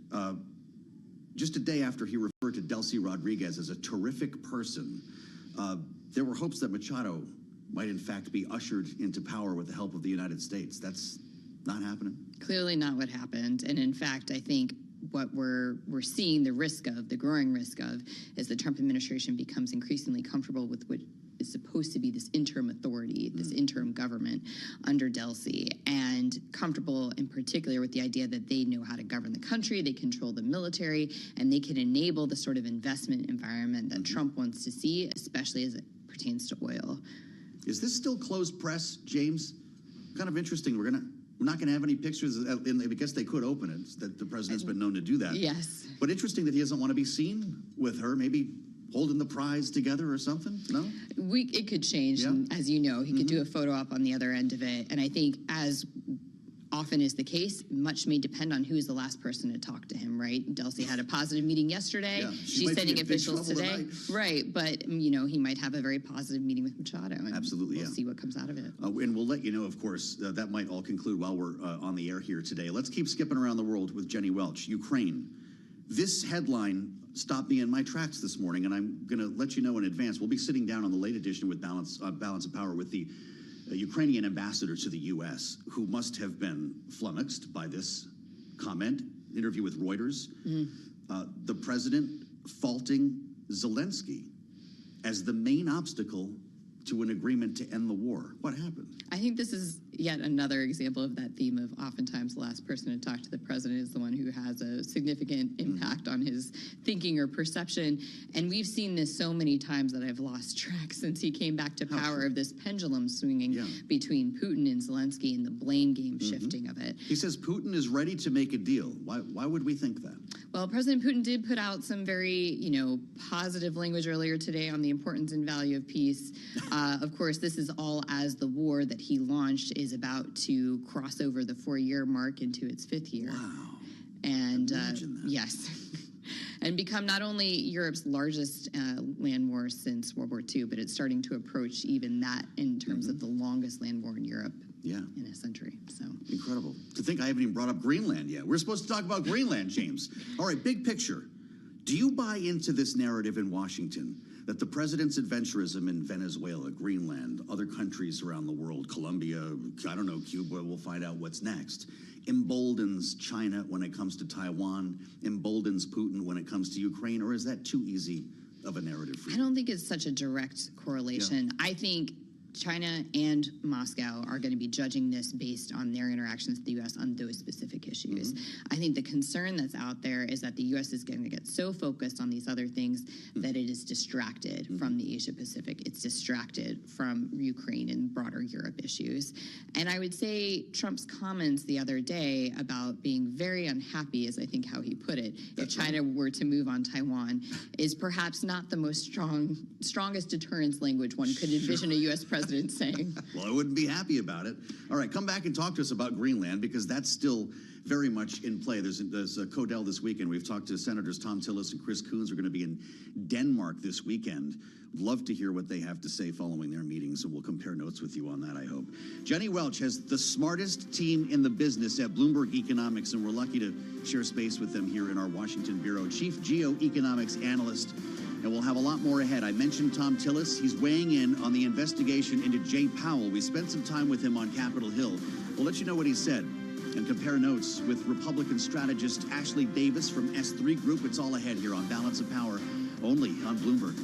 just a day after he referred to Delcy Rodriguez as a terrific person. There were hopes that Machado might, in fact, be ushered into power with the help of the United States. That's not happening. Clearly not what happened. And in fact, I think what we're seeing the risk of, the growing risk of, is the Trump administration becomes increasingly comfortable with what is supposed to be this interim authority, this interim government under Delsey, and comfortable in particular with the idea that they know how to govern the country, they control the military, and they can enable the sort of investment environment that Trump wants to see, especially as it pertains to oil. Is this still closed press, James? Kind of interesting. We're not going to have any pictures. I guess they could open it. That the president's been known to do that. Yes. But interesting that he doesn't want to be seen with her. Maybe holding the prize together or something? No? It could change. Yeah. And as you know, he could do a photo op on the other end of it. And I think, as often is the case, much may depend on who's the last person to talk to him, right? Delsey had a positive meeting yesterday. Yeah, She's sending officials today. Right. But, he might have a very positive meeting with Machado. And Absolutely, we'll see what comes out of it. And we'll let you know, of course, that might all conclude while we're on the air here today. Let's keep skipping around the world with Jenny Welch. Ukraine. This headline stopped me in my tracks this morning, and I'm going to let you know in advance. We'll be sitting down on the late edition with Balance of Power with the Ukrainian ambassador to the U.S., who must have been flummoxed by this comment. Interview with Reuters. The president faulting Zelensky as the main obstacle to an agreement to end the war. What happened? I think this is yet another example of that theme of oftentimes the last person to talk to the president is the one who has a significant impact on his thinking or perception. And we've seen this so many times that I've lost track since he came back to power of this pendulum swinging between Putin and Zelensky and the blame game shifting of it. He says Putin is ready to make a deal. Why would we think that? Well, President Putin did put out some very, positive language earlier today on the importance and value of peace. Of course, this is all as the war that he launched is about to cross over the 4-year mark into its 5th year. Wow. And Imagine that. yes. And become not only Europe's largest land war since World War II, but it's starting to approach even that in terms of the longest land war in Europe in a century. So incredible. To think I haven't even brought up Greenland yet. We're supposed to talk about Greenland, James. All right, big picture. Do you buy into this narrative in Washington that the president's adventurism in Venezuela, Greenland, other countries around the world, Colombia, I don't know, Cuba, we'll find out what's next, emboldens China when it comes to Taiwan, emboldens Putin when it comes to Ukraine, or is that too easy of a narrative for you? I don't think it's such a direct correlation. I think China and Moscow are going to be judging this based on their interactions with the U.S. on those specific issues. I think the concern that's out there is that the U.S. is going to get so focused on these other things that it is distracted from the Asia-Pacific. It's distracted from Ukraine and broader Europe issues. And I would say Trump's comments the other day about being very unhappy, is I think how he put it, if China were to move on Taiwan, is perhaps not the most strongest deterrence language one could envision a U.S. president saying. Well, I wouldn't be happy about it. All right, come back and talk to us about Greenland, because that's still very much in play. There's a Codell this weekend. We've talked to Senators Tom Tillis and Chris Coons. Are going to be in Denmark this weekend. Love to hear what they have to say following their meetings, and we'll compare notes with you on that, I hope. Jenny Welch has the smartest team in the business at Bloomberg Economics, and we're lucky to share space with them here in our Washington bureau. Chief Geoeconomics Analyst. And we'll have a lot more ahead. I mentioned Tom Tillis. He's weighing in on the investigation into Jay Powell. We spent some time with him on Capitol Hill. We'll let you know what he said and compare notes with Republican strategist Ashley Davis from S3 Group. It's all ahead here on Balance of Power, only on Bloomberg.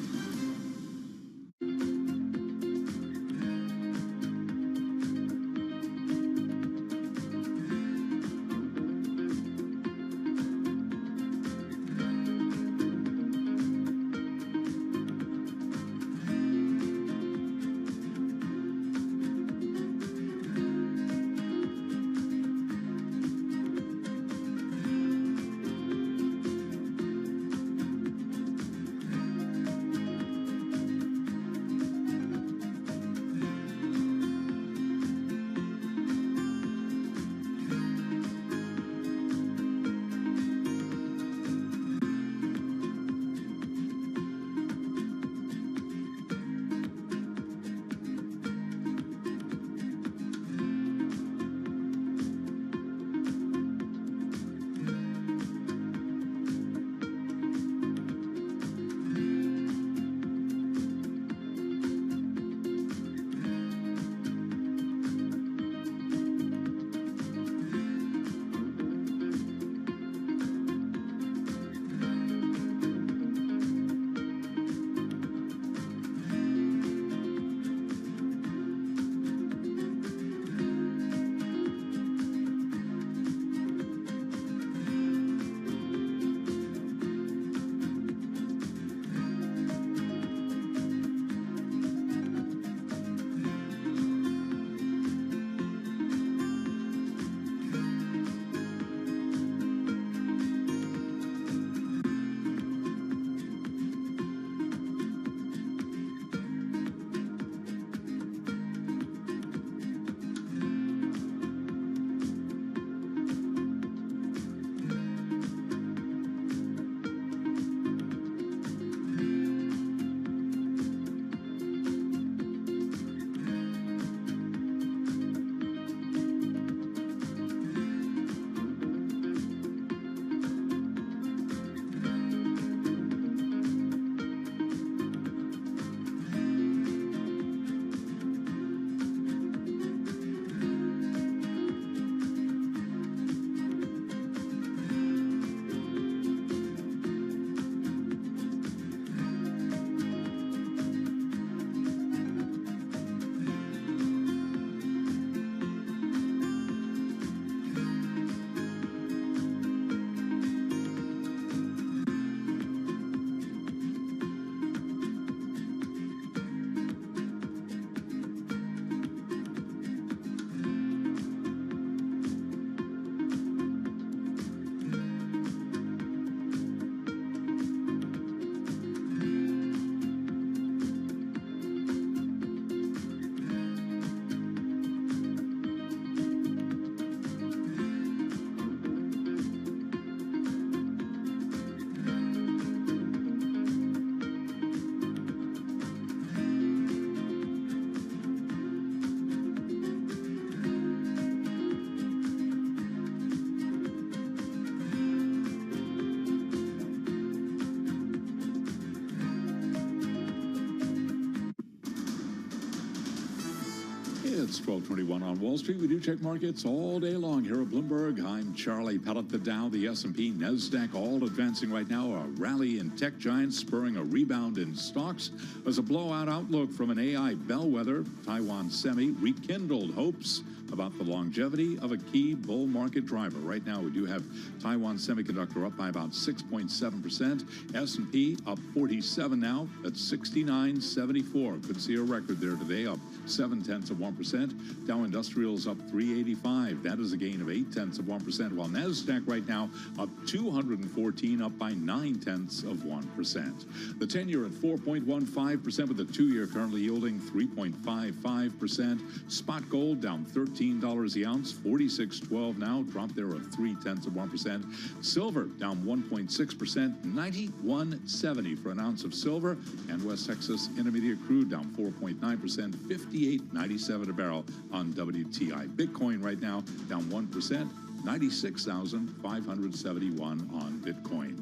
It's 12:21 on Wall Street. We do check markets all day long here at Bloomberg. I'm Charlie Pellet. The Dow, the S&P, NASDAQ all advancing right now. A rally in tech giants spurring a rebound in stocks. As a blowout outlook from an AI bellwether, Taiwan Semi rekindled hopes about the longevity of a key bull market driver. Right now, we do have Taiwan Semiconductor up by about 6.7%. S&P up 47 now at 69.74. Could see a record there today, up 0.7%. Dow Industrials up 385. That is a gain of 0.8%, while NASDAQ right now up 214, up by 0.9%. The 10-year at 4.15%, with the 2-year currently yielding 3.55%. Spot gold down $13 the ounce, 46.12 now, drop there of 0.3%. Silver down 1.6%, 91.70 for an ounce of silver. And West Texas Intermediate crude down 4.9%, 58.97 a barrel on WTI. Bitcoin right now down 1%, 96,571 on Bitcoin.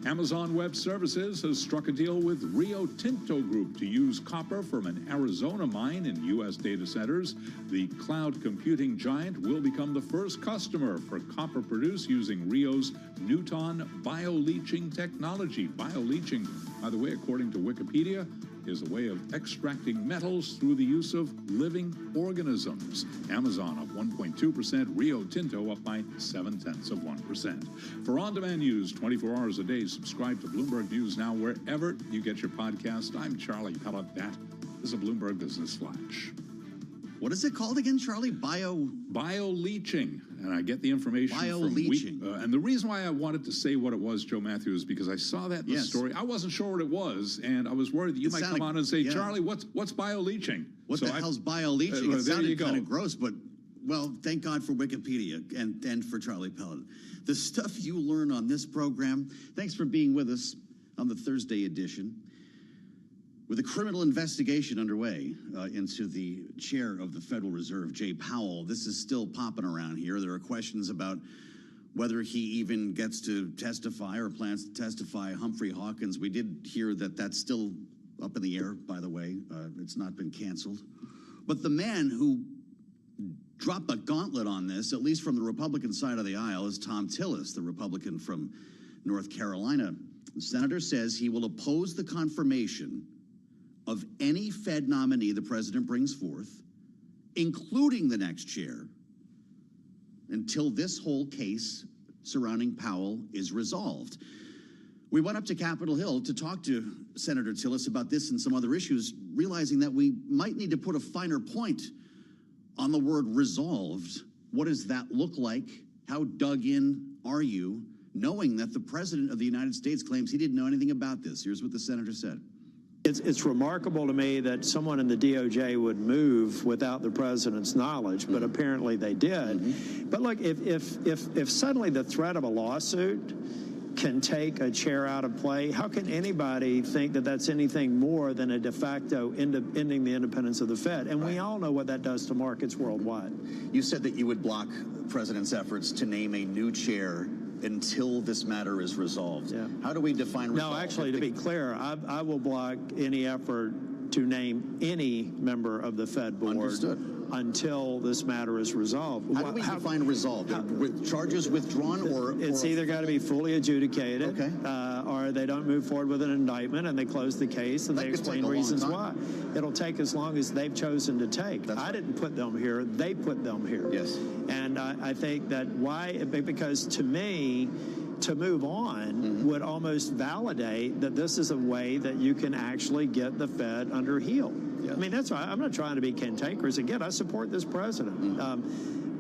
Amazon Web Services has struck a deal with Rio Tinto Group to use copper from an Arizona mine in U.S. data centers. The cloud computing giant will become the first customer for copper produced using Rio's Newton bioleaching technology. Bioleaching, by the way, according to Wikipedia, is a way of extracting metals through the use of living organisms. Amazon up 1.2%, Rio Tinto up by 0.7%. For on-demand news 24 hours a day, subscribe to Bloomberg News Now wherever you get your podcast. I'm Charlie Pellet. That is a Bloomberg Business Flash. What is it called again, Charlie? Bioleaching. And I get the information from and the reason why I wanted to say what it was, Joe Matthew, is because I saw that in the story. I wasn't sure what it was, and I was worried that you might come on and say, Charlie, what's bioleaching? What the hell's bioleaching? It sounded kind of gross, but, well, thank God for Wikipedia and for Charlie Pellet. The stuff you learn on this program. Thanks for being with us on the Thursday edition. With a criminal investigation underway into the chair of the Federal Reserve, Jay Powell, this is still popping around here. There are questions about whether he even gets to testify or plans to testify. Humphrey Hawkins, we did hear that that's still up in the air, by the way. It's not been canceled. But the man who dropped the gauntlet on this, at least from the Republican side of the aisle, is Tom Tillis, the Republican from North Carolina. The senator says he will oppose the confirmation of any Fed nominee the president brings forth, including the next chair, until this whole case surrounding Powell is resolved. We went up to Capitol Hill to talk to Senator Tillis about this and some other issues, realizing that we might need to put a finer point on the word resolved. What does that look like? How dug in are you, knowing that the president of the United States claims he didn't know anything about this? Here's what the senator said. It's remarkable to me that someone in the DOJ would move without the president's knowledge, but apparently they did. But look, if suddenly the threat of a lawsuit can take a chair out of play, how can anybody think that that's anything more than a de facto ending the independence of the Fed? And we all know what that does to markets worldwide. You said that you would block the president's efforts to name a new chair until this matter is resolved. Yeah. How do we define resolve? No, actually, to be clear, I will block any effort to name any member of the Fed board until this matter is resolved. How do we define resolved? With charges withdrawn, or it's either got to be fully adjudicated, or they don't move forward with an indictment and they close the case and they explain reasons why. It'll take as long as they've chosen to take. I didn't put them here; they put them here. Yes, and I think that because to me, to move on would almost validate that this is a way that you can actually get the Fed under heel. I mean, that's why I'm not trying to be cantankerous. Again, I support this president.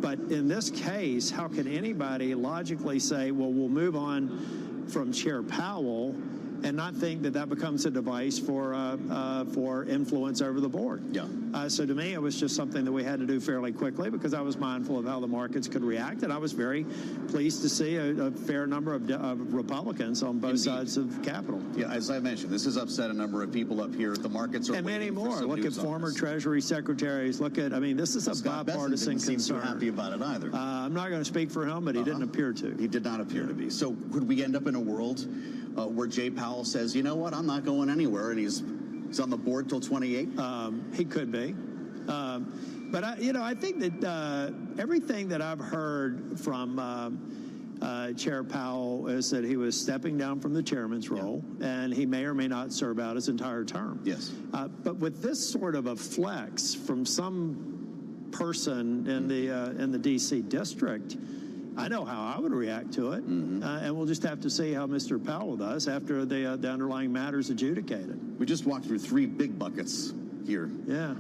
But in this case, how can anybody logically say, well, we'll move on from Chair Powell and not think that that becomes a device for influence over the board? Yeah. So to me, it was just something that we had to do fairly quickly because I was mindful of how the markets could react, and I was very pleased to see a fair number of Republicans on both sides of Capitol. Yeah, as I mentioned, this has upset a number of people up here. The markets are and many more. Look at former Treasury secretaries. I mean, this is a bipartisan concern. Seem too happy about it either. I'm not going to speak for him, but he didn't appear to. He did not appear to be. So could we end up in a world where Jay Powell says, you know what, I'm not going anywhere, and he's on the board till 28? He could be. But I think that everything that I've heard from Chair Powell is that he was stepping down from the chairman's role, and he may or may not serve out his entire term. Yes. But with this sort of a flex from some person in the D.C. district, I know how I would react to it, and we'll just have to see how Mr. Powell does after the underlying matter's adjudicated. We just walked through 3 big buckets here. Yeah.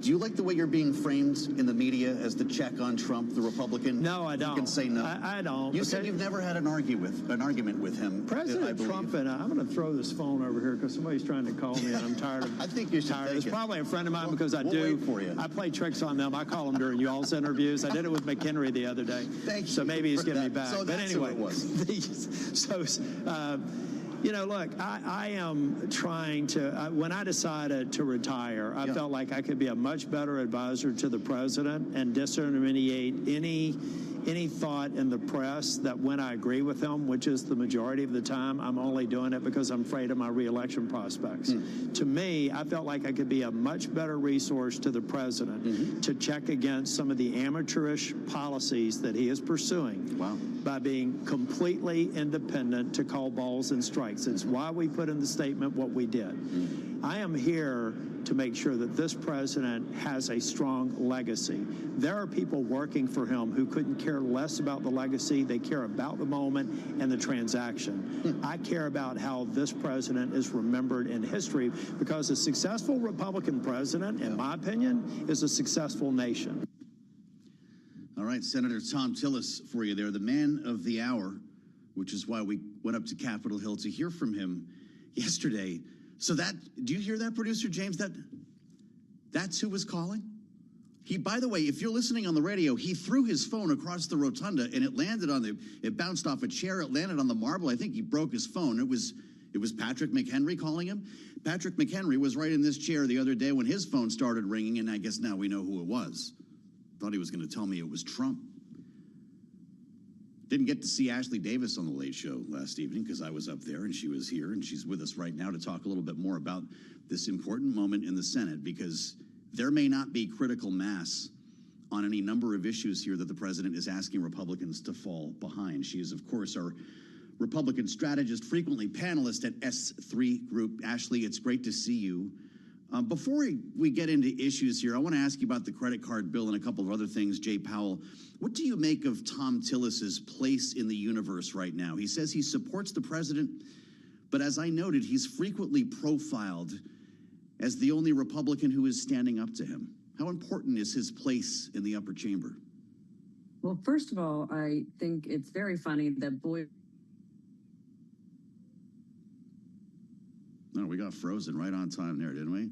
Do you like the way you're being framed in the media as the check on Trump, the Republican? No, I don't. You can say no. I don't. You said you've never had an argument with him. President Trump and I'm going to throw this phone over here because somebody's trying to call me and I'm tired of. I think you should. It's probably a friend of mine because we'll wait for you. I play tricks on them. I call them during y'all's interviews. I did it with McHenry the other day. Thank you. So maybe he's getting me back. So but anyway, who it was. Look, I am trying to, when I decided to retire, I felt like I could be a much better advisor to the president and disintermediate any thought in the press that when I agree with him, which is the majority of the time, I'm only doing it because I'm afraid of my reelection prospects. To me, I felt like I could be a much better resource to the president to check against some of the amateurish policies that he is pursuing by being completely independent to call balls and strikes. It's why we put in the statement what we did. I am here to make sure that this president has a strong legacy. There are people working for him who couldn't care less about the legacy. They care about the moment and the transaction. I care about how this president is remembered in history because a successful Republican president, in my opinion, is a successful nation. All right, Senator Tom Tillis for you there, the man of the hour, which is why we went up to Capitol Hill to hear from him yesterday. So do you hear that, producer James? That's who was calling? He, by the way, if you're listening on the radio, he threw his phone across the rotunda and it bounced off a chair. It landed on the marble. I think he broke his phone. It was Patrick McHenry calling him. Patrick McHenry was right in this chair the other day when his phone started ringing, and I guess now we know who it was. Thought he was going to tell me it was Trump. Didn't get to see Ashley Davis on the Late Show last evening because I was up there and she was here, and she's with us right now to talk a little bit more about this important moment in the Senate, because there may not be critical mass on any number of issues here that the president is asking Republicans to fall behind. She is, of course, our Republican strategist, frequently panelist at S3 Group. Ashley, it's great to see you. Before we get into issues here, I want to ask you about the credit card bill and a couple of other things. Jay Powell, what do you make of Tom Tillis's place in the universe right now? He says he supports the president, but as I noted, he's frequently profiled as the only Republican who is standing up to him. How important is his place in the upper chamber? Well, first of all, I think it's very funny that No, we got frozen right on time there, didn't we?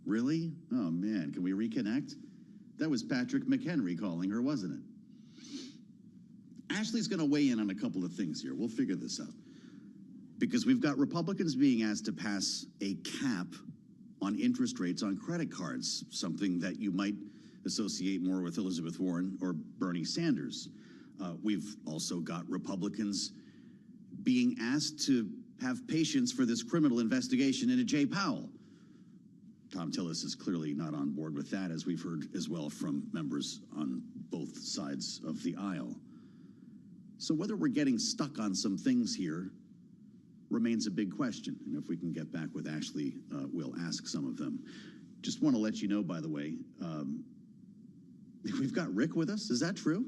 Really? Oh, man. Can we reconnect? That was Patrick McHenry calling her, wasn't it? Ashley's going to weigh in on a couple of things here. We'll figure this out. Because we've got Republicans being asked to pass a cap on interest rates on credit cards, something that you might associate more with Elizabeth Warren or Bernie Sanders. We've also got Republicans being asked to have patience for this criminal investigation into Jay Powell. Tom Tillis is clearly not on board with that, as we've heard as well from members on both sides of the aisle. So whether we're getting stuck on some things here remains a big question. And if we can get back with Ashley, we'll ask some of them. Just want to let you know, by the way, we've got Rick with us. Is that true?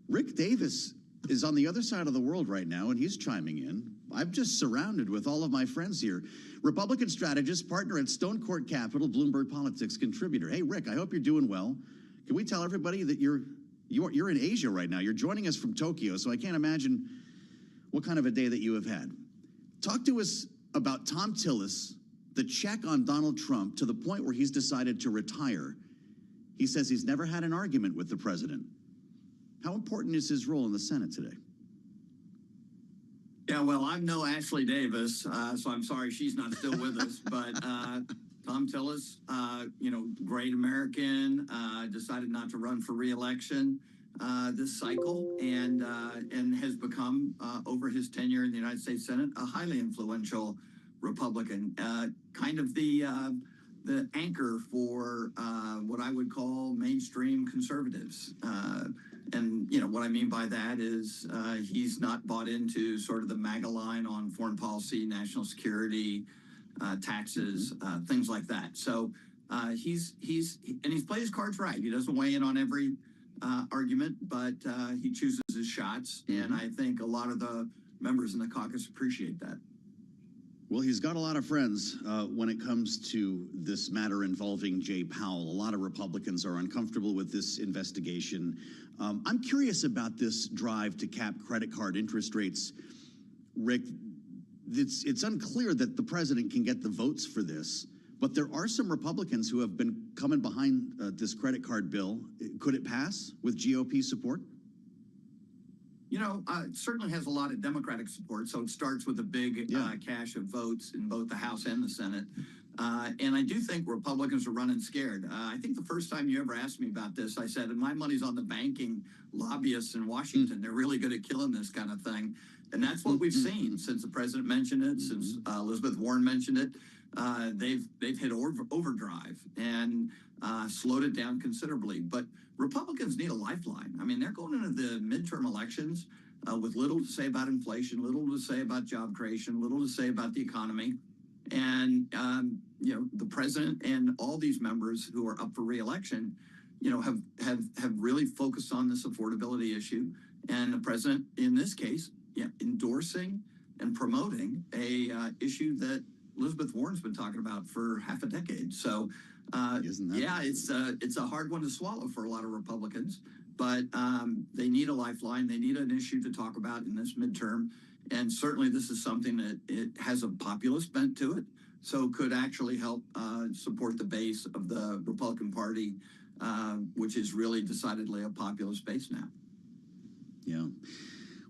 Rick Davis is on the other side of the world right now, and he's chiming in. I'm just surrounded with all of my friends here. Republican strategist, partner at Stone Court Capital, Bloomberg Politics contributor. Hey, Rick, I hope you're doing well. Can we tell everybody that you're in Asia right now? You're joining us from Tokyo, so I can't imagine what kind of a day that you have had. Talk to us about Tom Tillis, the check on Donald Trump to the point where he's decided to retire. He says he's never had an argument with the president. How important is his role in the Senate today? Yeah, well, I'm no Ashley Davis, so I'm sorry she's not still with us. But Tom Tillis, great American, decided not to run for re-election this cycle, and has become, over his tenure in the United States Senate, a highly influential Republican. Kind of the the anchor for what I would call mainstream conservatives. And, you know, what I mean by that is he's not bought into sort of the MAGA line on foreign policy, national security, taxes, things like that. So he's played his cards right. He doesn't weigh in on every argument, but he chooses his shots. And I think a lot of the members in the caucus appreciate that. Well, he's got a lot of friends when it comes to this matter involving Jay Powell. A lot of Republicans are uncomfortable with this investigation. I'm curious about this drive to cap credit card interest rates. Rick, it's unclear that the president can get the votes for this, but there are some Republicans who have been coming behind this credit card bill. Could it pass with GOP support? You know, it certainly has a lot of Democratic support, so it starts with a big cache of votes in both the House and the Senate. And I do think Republicans are running scared. I think the first time you ever asked me about this, I said, my money's on the banking lobbyists in Washington. They're really good at killing this kind of thing. And that's what we've seen since the president mentioned it, since Elizabeth Warren mentioned it. They've hit overdrive and slowed it down considerably. But Republicans need a lifeline. I mean, they're going into the midterm elections with little to say about inflation, little to say about job creation, little to say about the economy. And, you know, the president and all these members who are up for re-election, you know, have really focused on this affordability issue. And the president, in this case, endorsing and promoting a issue that Elizabeth Warren's been talking about for half a decade. So, it's a hard one to swallow for a lot of Republicans, but they need a lifeline. They need an issue to talk about in this midterm. And certainly this is something that it has a populist bent to it, so could actually help support the base of the Republican Party, which is really decidedly a populist base now. Yeah.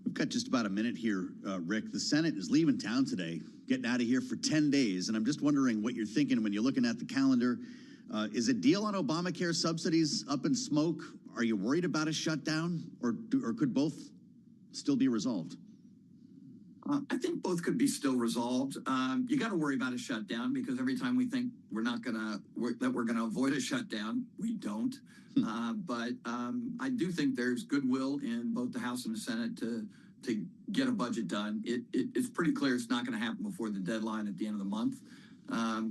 We've got just about a minute here, Rick. The Senate is leaving town today, getting out of here for 10 days. And I'm just wondering what you're thinking when you're looking at the calendar. Is a deal on Obamacare subsidies up in smoke? Are you worried about a shutdown, or could both still be resolved? I think both could be still resolved. You got to worry about a shutdown because every time we think we're gonna avoid a shutdown, we don't. But I do think there's goodwill in both the House and the Senate to get a budget done. It's pretty clear it's not going to happen before the deadline at the end of the month.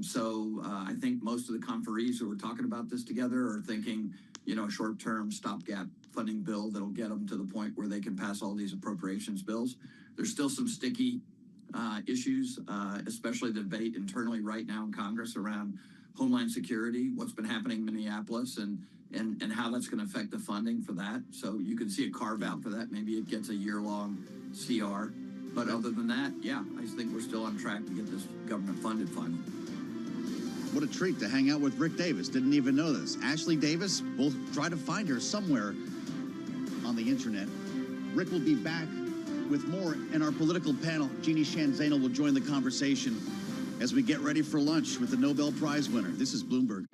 So I think most of the conferees who are talking about this together are thinking, you know, short-term stopgap funding bill that'll get them to the point where they can pass all these appropriations bills. There's still some sticky issues, especially the debate internally right now in Congress around Homeland Security, what's been happening in Minneapolis, and how that's going to affect the funding for that. So you can see a carve out for that. Maybe it gets a year-long CR. But other than that, yeah, I think we're still on track to get this government funded finally. What a treat to hang out with Rick Davis. Didn't even know this. Ashley Davis, we'll try to find her somewhere on the internet. Rick will be back with more in our political panel. Jeannie Shanzana will join the conversation as we get ready for lunch with the Nobel Prize winner. This is Bloomberg.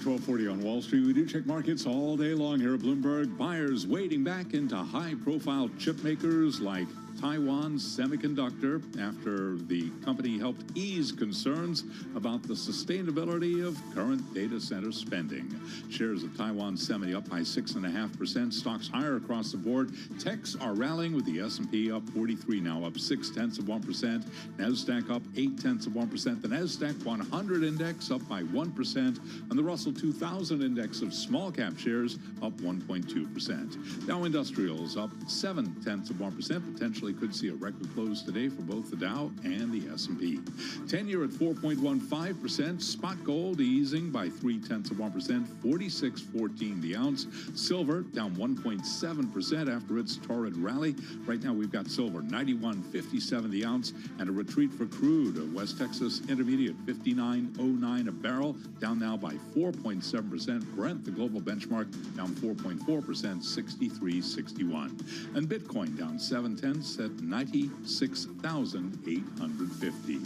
1240 on Wall Street. We do check markets all day long here at Bloomberg. Buyers wading back into high-profile chip makers like Taiwan Semiconductor after the company helped ease concerns about the sustainability of current data center spending. Shares of Taiwan Semi up by 6.5%. Stocks higher across the board. Techs are rallying with the S&P up 43, now up 0.6%. NASDAQ up 0.8%. The NASDAQ 100 index up by 1%. And the Russell 2000 index of small cap shares up 1.2%. Dow Industrials up 0.7%, potentially could see a record close today for both the Dow and the S&P. 10-year at 4.15%. Spot gold easing by 0.3%, 46.14 the ounce. Silver down 1.7% after its torrid rally. Right now we've got silver 91.57 the ounce, and a retreat for crude. A West Texas Intermediate 59.09 a barrel, down now by 4.7%. Brent, the global benchmark, down 4.4%, 63.61. And Bitcoin down 0.7 at 96,850.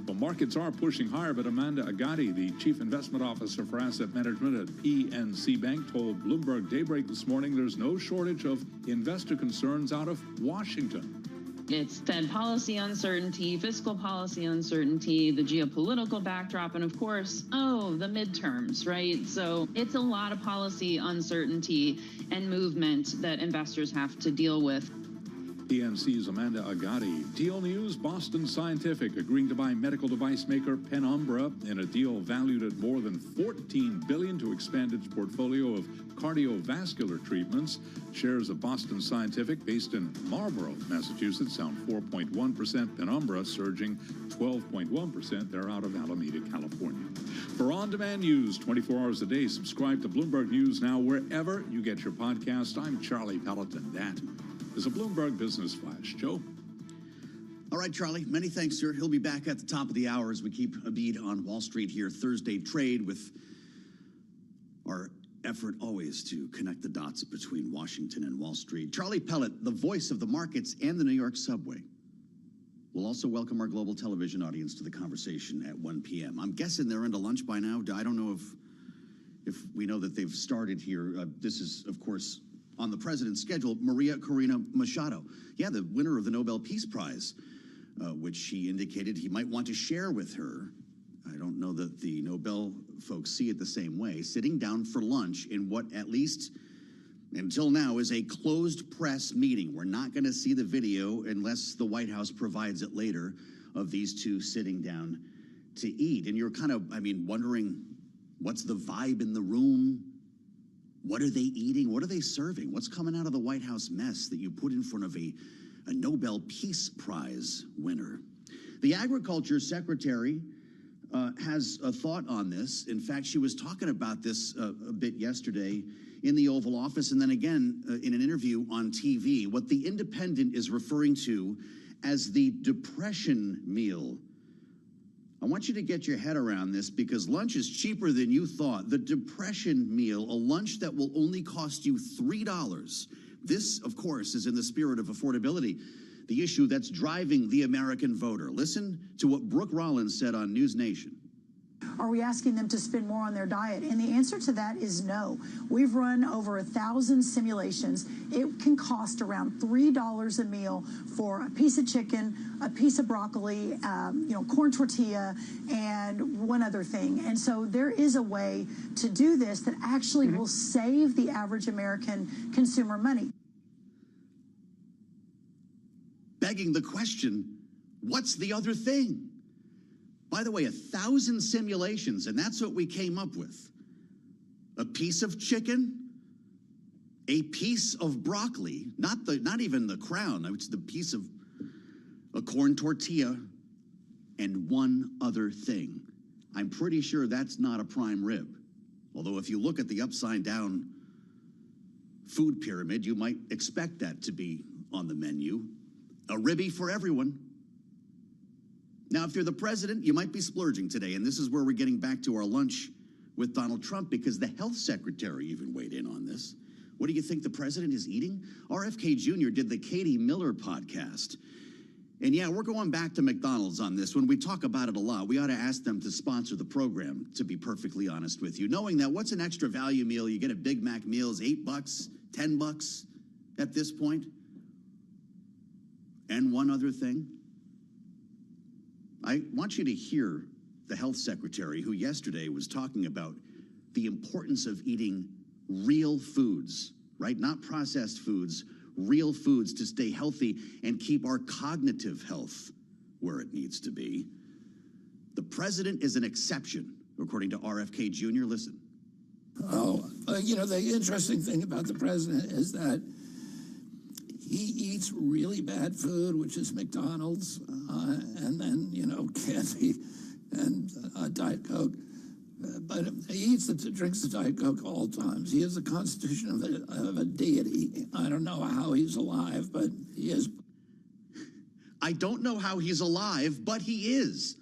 Well, markets are pushing higher, but Amanda Agati, the Chief Investment Officer for Asset Management at PNC Bank, told Bloomberg Daybreak this morning there's no shortage of investor concerns out of Washington. It's Fed policy uncertainty, fiscal policy uncertainty, the geopolitical backdrop, and of course, the midterms, right? So it's a lot of policy uncertainty and movement that investors have to deal with. PNC's Amanda Agati. Deal news, Boston Scientific agreeing to buy medical device maker Penumbra in a deal valued at more than $14 billion to expand its portfolio of cardiovascular treatments. Shares of Boston Scientific, based in Marlborough, Massachusetts, down 4.1%. Penumbra surging 12.1%. They're out of Alameda, California. For on-demand news 24 hours a day, subscribe to Bloomberg News Now wherever you get your podcast. I'm Charlie Pelleton. That is a Bloomberg Business Flash. Joe? All right, Charlie, many thanks, sir. He'll be back at the top of the hour as we keep a bead on Wall Street here. Thursday trade with our effort always to connect the dots between Washington and Wall Street. Charlie Pellet, the voice of the markets and the New York subway. We'll also welcome our global television audience to the conversation at 1 p.m. I'm guessing they're into lunch by now. I don't know if we know that they've started here. This is, of course, on the president's schedule, Maria Corina Machado. Yeah, the winner of the Nobel Peace Prize, which he indicated he might want to share with her. I don't know that the Nobel folks see it the same way. Sitting down for lunch in what, at least until now, is a closed press meeting. We're not going to see the video unless the White House provides it later of these two sitting down to eat. And you're kind of, wondering what's the vibe in the room? What are they eating? What are they serving? What's coming out of the White House mess that you put in front of a Nobel Peace Prize winner? The Agriculture Secretary has a thought on this. In fact, she was talking about this a bit yesterday in the Oval Office and then again in an interview on TV, what the Independent is referring to as the depression meal. I want you to get your head around this because lunch is cheaper than you thought. The depression meal, a lunch that will only cost you $3. This, of course, is in the spirit of affordability, the issue that's driving the American voter. Listen to what Brooke Rollins said on News Nation. Are we asking them to spend more on their diet? And the answer to that is no. We've run over 1,000 simulations. It can cost around $3 a meal for a piece of chicken, a piece of broccoli, corn tortilla, and one other thing. And so there is a way to do this that actually will save the average American consumer money. Begging the question, what's the other thing? By the way, 1,000 simulations, and that's what we came up with. A piece of chicken, a piece of broccoli, not even the crown, it's the piece of a corn tortilla, and one other thing. I'm pretty sure that's not a prime rib. Although if you look at the upside down food pyramid, you might expect that to be on the menu. A ribby for everyone. Now, if you're the president, you might be splurging today, and this is where we're getting back to our lunch with Donald Trump, because the health secretary even weighed in on this. What do you think the president is eating? RFK Jr. did the Katie Miller podcast. And yeah, we're going back to McDonald's on this. When we talk about it a lot, we ought to ask them to sponsor the program, to be perfectly honest with you. Knowing that what's an extra value meal? You get a Big Mac meal is $8, $10 at this point. And one other thing. I want you to hear the health secretary who yesterday was talking about the importance of eating real foods, right? Not processed foods, real foods to stay healthy and keep our cognitive health where it needs to be. The president is an exception, according to RFK Jr. Listen. The interesting thing about the president is that he eats really bad food, which is McDonald's, and then, candy and Diet Coke. But he drinks the Diet Coke all times. He has the constitution of a deity. I don't know how he's alive, but he is. I don't know how he's alive, but he is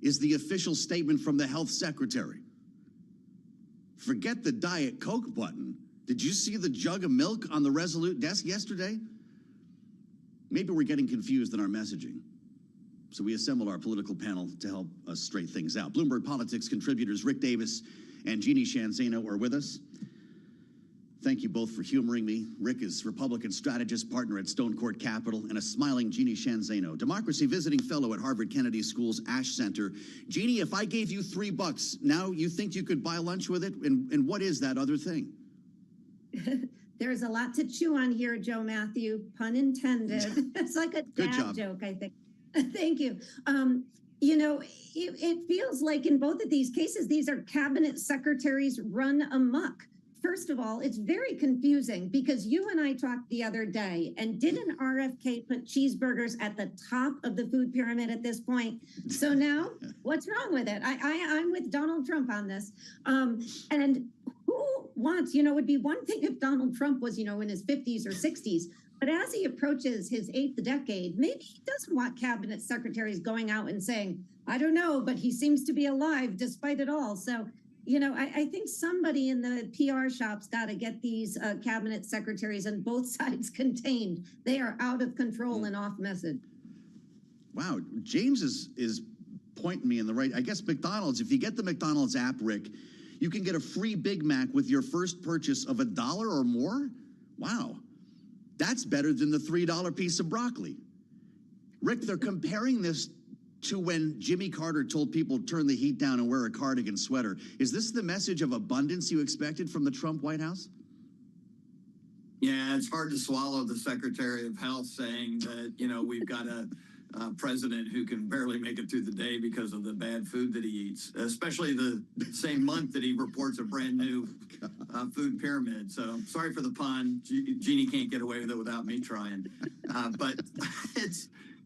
the official statement from the health secretary. Forget the Diet Coke button. Did you see the jug of milk on the Resolute desk yesterday? Maybe we're getting confused in our messaging. So we assembled our political panel to help us straighten things out. Bloomberg Politics contributors Rick Davis and Jeannie Shanzano are with us. Thank you both for humoring me. Rick is Republican strategist partner at Stone Court Capital, and a smiling Jeannie Shanzano, democracy visiting fellow at Harvard Kennedy School's Ash Center. Jeannie, if I gave you $3, now you think you could buy lunch with it? And what is that other thing? There's a lot to chew on here, Joe Matthew, pun intended. It's like a dad joke, I think. Thank you. It feels like in both of these cases, these are cabinet secretaries run amok. First of all, it's very confusing because you and I talked the other day, and didn't RFK put cheeseburgers at the top of the food pyramid at this point? So now, what's wrong with it? I'm with Donald Trump on this. And who wants, it would be one thing if Donald Trump was, in his 50s or 60s. But as he approaches his 8th decade, maybe he doesn't want cabinet secretaries going out and saying, I don't know, but he seems to be alive despite it all. So, I think somebody in the PR shop's got to get these cabinet secretaries on both sides contained. They are out of control and off message. Wow, James is pointing me in the right. I guess McDonald's, if you get the McDonald's app, Rick, you can get a free Big Mac with your first purchase of $1 or more. Wow. That's better than the $3 piece of broccoli. Rick, they're comparing this to when Jimmy Carter told people turn the heat down and wear a cardigan sweater. Is this the message of abundance you expected from the Trump White House? Yeah, it's hard to swallow the Secretary of Health saying that, we've got a president who can barely make it through the day because of the bad food that he eats, especially the same month that he reports a brand new food pyramid. So sorry for the pun. Jeannie can't get away with it without me trying. But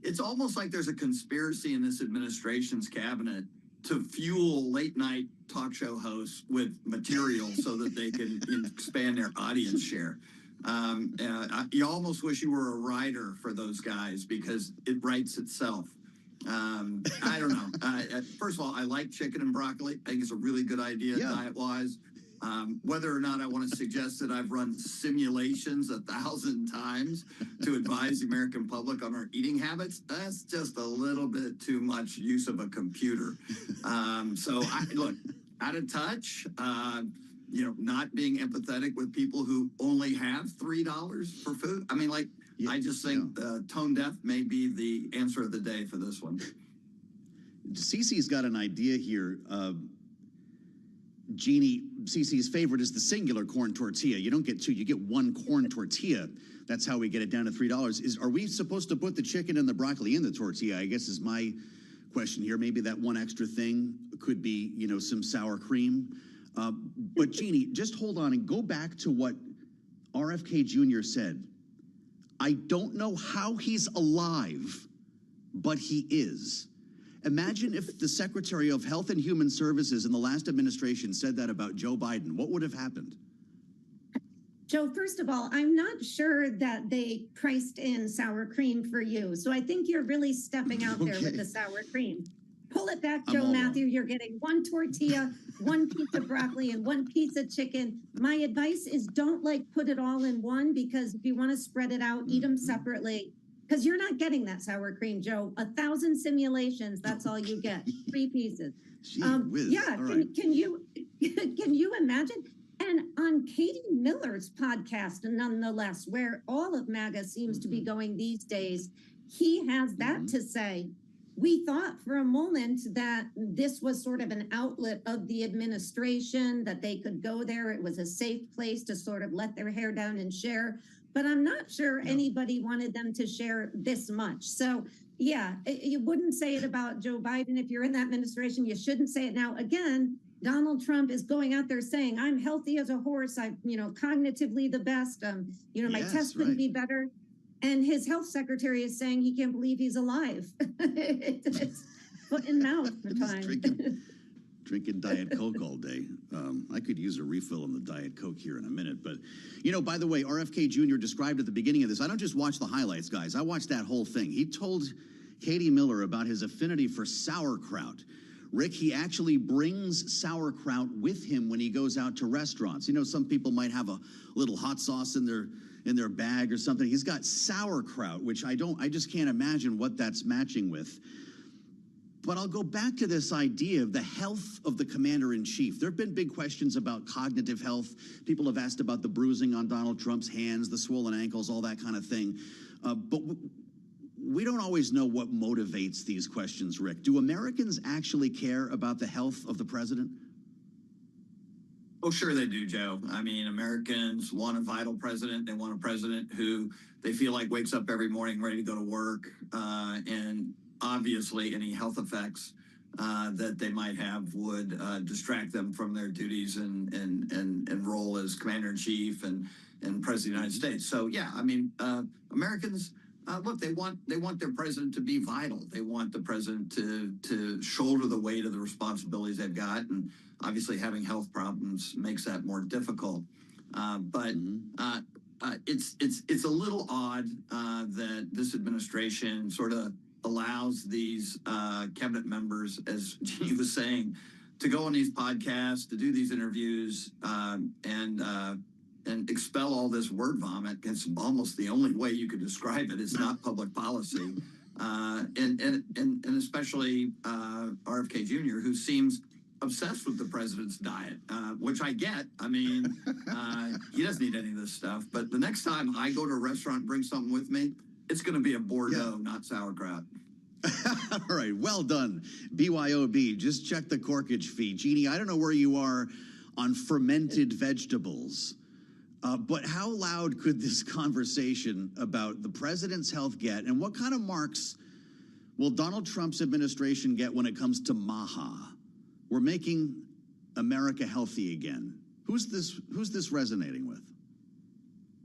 it's almost like there's a conspiracy in this administration's cabinet to fuel late night talk show hosts with material so that they can expand their audience share. You almost wish you were a writer for those guys because it writes itself. I don't know. First of all, I like chicken and broccoli. I think it's a really good idea diet-wise. Whether or not I want to suggest that I've run simulations 1,000 times to advise the American public on our eating habits, that's just a little bit too much use of a computer. So, look, out of touch, not being empathetic with people who only have $3 for food. I mean, I just think tone deaf may be the answer of the day for this one. Cece's got an idea here. Jeannie, Cece's favorite is the singular corn tortilla. You don't get two, you get one corn tortilla. That's how we get it down to $3. Are we supposed to put the chicken and the broccoli in the tortilla? I guess is my question here. Maybe that one extra thing could be, some sour cream. But Jeannie, just hold on and go back to what RFK Jr. said. I don't know how he's alive, but he is. Imagine if the Secretary of Health and Human Services in the last administration said that about Joe Biden. What would have happened? Joe, first of all, I'm not sure that they priced in sour cream for you. So I think you're really stepping out there with the sour cream. Pull it back, Joe Matthew. You're getting one tortilla, one piece of broccoli, and one piece of chicken. My advice is don't put it all in one, because if you want to spread it out, eat them separately. because you're not getting that sour cream, Joe. 1,000 simulations, that's all you get. 3 pieces. Gee whiz. Yeah, All right. can you imagine? And on Katie Miller's podcast, nonetheless, where all of MAGA seems to be going these days, he has that to say. We thought for a moment that this was sort of an outlet of the administration, that they could go there. It was a safe place to sort of let their hair down and share. But I'm not sure anybody wanted them to share this much. So, yeah, you wouldn't say it about Joe Biden if you're in that administration. You shouldn't say it now. Again, Donald Trump is going out there saying, I'm healthy as a horse. I'm, cognitively the best. My test couldn't be better. And his health secretary is saying he can't believe he's alive. It's foot and mouth for time. Drinking Diet Coke all day. I could use a refill on the Diet Coke here in a minute. But, by the way, RFK Jr. described at the beginning of this, I don't just watch the highlights, guys. I watched that whole thing. He told Katie Miller about his affinity for sauerkraut. Rick, he actually brings sauerkraut with him when he goes out to restaurants. Some people might have a little hot sauce in their bag or something. He's got sauerkraut, which I just can't imagine what that's matching with. But I'll go back to this idea of the health of the commander-in-chief. There have been big questions about cognitive health. People have asked about the bruising on Donald Trump's hands, the swollen ankles, all that kind of thing. But we don't always know what motivates these questions, Rick. Do Americans actually care about the health of the president? Oh, sure they do, Joe. I mean, Americans want a vital president. They want a president who they feel like wakes up every morning ready to go to work. And obviously, any health effects that they might have would distract them from their duties and role as commander-in-chief and president of the United States. So, yeah, I mean, Americans, look, they want their president to be vital. They want the president to shoulder the weight of the responsibilities they've got. And obviously, having health problems makes that more difficult. But it's a little odd that this administration sort of allows these cabinet members, as Jeannie was saying, to go on these podcasts, to do these interviews, and expel all this word vomit. It's almost the only way you could describe it. It's not public policy, and especially RFK Jr., who seems obsessed with the president's diet, which I get. I mean, he doesn't eat any of this stuff. But the next time I go to a restaurant and bring something with me, it's going to be a Bordeaux, not sauerkraut. All right, well done, BYOB. Just check the corkage fee. Jeannie, I don't know where you are on fermented vegetables, but how loud could this conversation about the president's health get, and what kind of marks will Donald Trump's administration get when it comes to MAHA? We're making America healthy again. Who's this resonating with?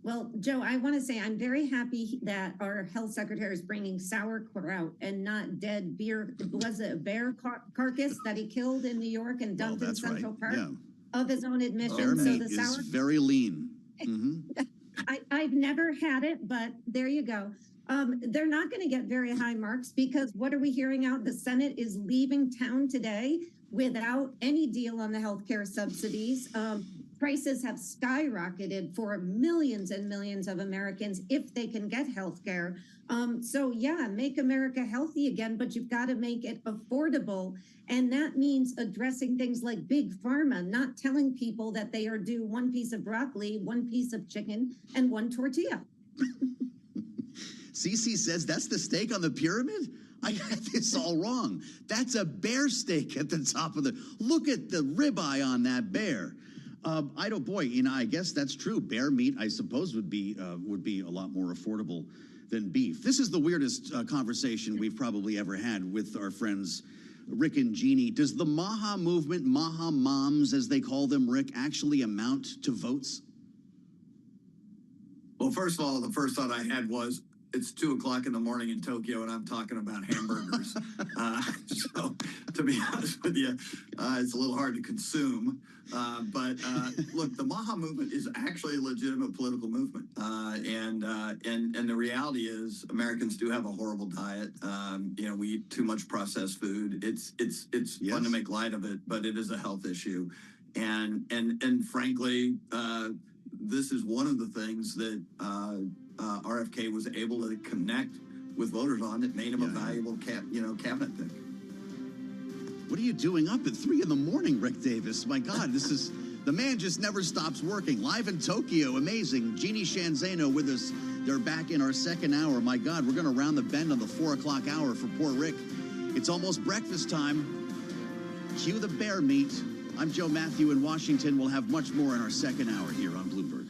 Well, Joe, I want to say I'm very happy that our health secretary is bringing sauerkraut and not dead beer. Was it a bear carcass that he killed in New York and dumped in Central Park of his own admission? Bear meat is very lean. I've never had it, but there you go. They're not going to get very high marks because what are we hearing out? The Senate is leaving town today without any deal on the healthcare subsidies. Prices have skyrocketed for millions and millions of Americans if they can get health care. So yeah, make America healthy again, but you've got to make it affordable. And that means addressing things like big pharma, not telling people that they are due 1 piece of broccoli, 1 piece of chicken, and 1 tortilla. Cece says that's the steak on the pyramid? I got this all wrong. That's a bear steak at the top of the... Look at the ribeye on that bear. I guess that's true. Bear meat, I suppose, would be a lot more affordable than beef. This is the weirdest conversation we've probably ever had with our friends Rick and Jeannie. Does the MAHA movement, MAHA moms, as they call them, Rick, actually amount to votes? Well, first of all, the first thought I had was, it's 2 o'clock in the morning in Tokyo, and I'm talking about hamburgers. So, to be honest with you, it's a little hard to consume. But look, the MAHA movement is actually a legitimate political movement, and the reality is Americans do have a horrible diet. We eat too much processed food. It's fun to make light of it, but it is a health issue, and frankly, this is one of the things that RFK was able to connect with voters on that made him a valuable cabinet pick. What are you doing up at 3 in the morning, Rick Davis? My God, this is... The man just never stops working. Live in Tokyo, amazing. Jeannie Shanzano with us. They're back in our second hour. My God, we're going to round the bend on the 4 o'clock hour for poor Rick. It's almost breakfast time. Cue the bear meat. I'm Joe Matthew in Washington. We'll have much more in our second hour here on Bloomberg.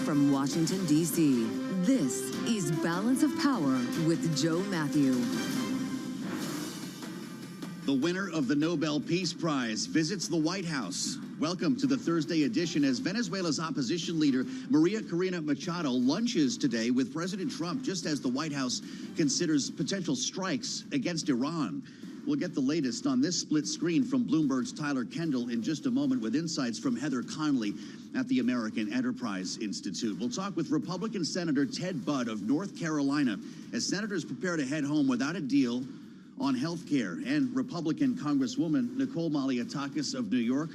From Washington, D.C., this is Balance of Power with Joe Matthew. The winner of the Nobel Peace Prize visits the White House. Welcome to the Thursday edition as Venezuela's opposition leader, Maria Corina Machado, lunches today with President Trump just as the White House considers potential strikes against Iran. We'll get the latest on this split screen from Bloomberg's Tyler Kendall in just a moment with insights from Heather Conley at the American Enterprise Institute. We'll talk with Republican Senator Ted Budd of North Carolina as senators prepare to head home without a deal on health care, and Republican Congresswoman Nicole Malliotakis of New York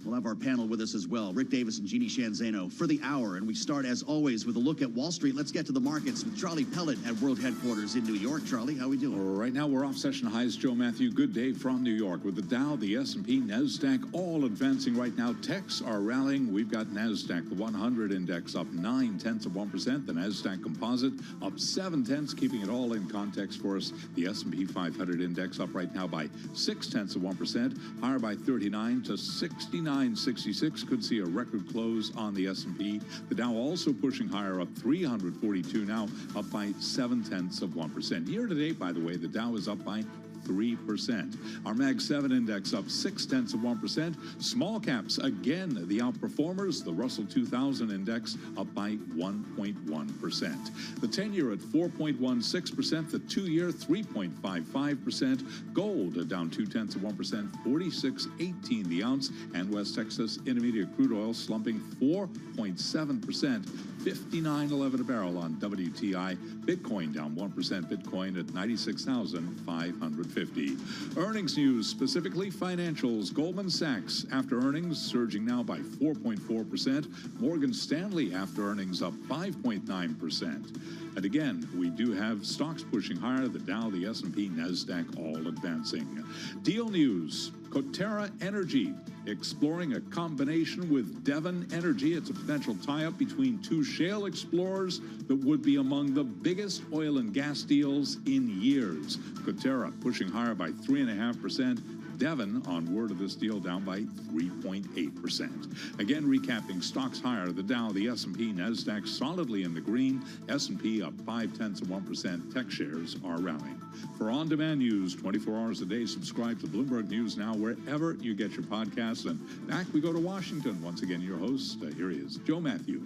We'll have our panel with us as well, Rick Davis and Jeannie Shanzano, for the hour. And we start, as always, with a look at Wall Street. Let's get to the markets with Charlie Pellet at World Headquarters in New York. Charlie, how are we doing? Right now, we're off session highs. Joe Matthew, good day from New York. With the Dow, the S&P, NASDAQ, all advancing right now. Techs are rallying. We've got NASDAQ, the 100 index, up 0.9%. The NASDAQ Composite up 0.7, keeping it all in context for us. The S&P 500 index up right now by 0.6%, higher by 39 to 69.66. Could see a record close on the S&P. The Dow also pushing higher, up 342 now, up by 0.7%. Year to date, by the way, the Dow is up by 3%. Our Mag 7 index up 0.6%. Small caps, again, the outperformers. The Russell 2000 index up by 1.1%. The 10-year at 4.16%. The 2-year 3.55%. Gold down 0.2%, 46.18 the ounce. And West Texas Intermediate crude oil slumping 4.7%. 59.11 a barrel on WTI. Bitcoin down 1%. Bitcoin at 96,550. Earnings news, specifically financials. Goldman Sachs after earnings surging now by 4.4%. Morgan Stanley after earnings up 5.9%. And again, we do have stocks pushing higher. The Dow, the S&P, NASDAQ all advancing. Deal news. Coterra Energy exploring a combination with Devon Energy. It's a potential tie-up between two shale explorers that would be among the biggest oil and gas deals in years. Coterra pushing higher by 3.5%. Devon, on word of this deal, down by 3.8%. Again, recapping stocks higher. The Dow, the S&P, NASDAQ solidly in the green. S&P up 0.5%. Tech shares are rallying. For on-demand news, 24 hours a day, subscribe to Bloomberg News Now wherever you get your podcasts. And back we go to Washington. Once again, your host, here he is, Joe Matthew.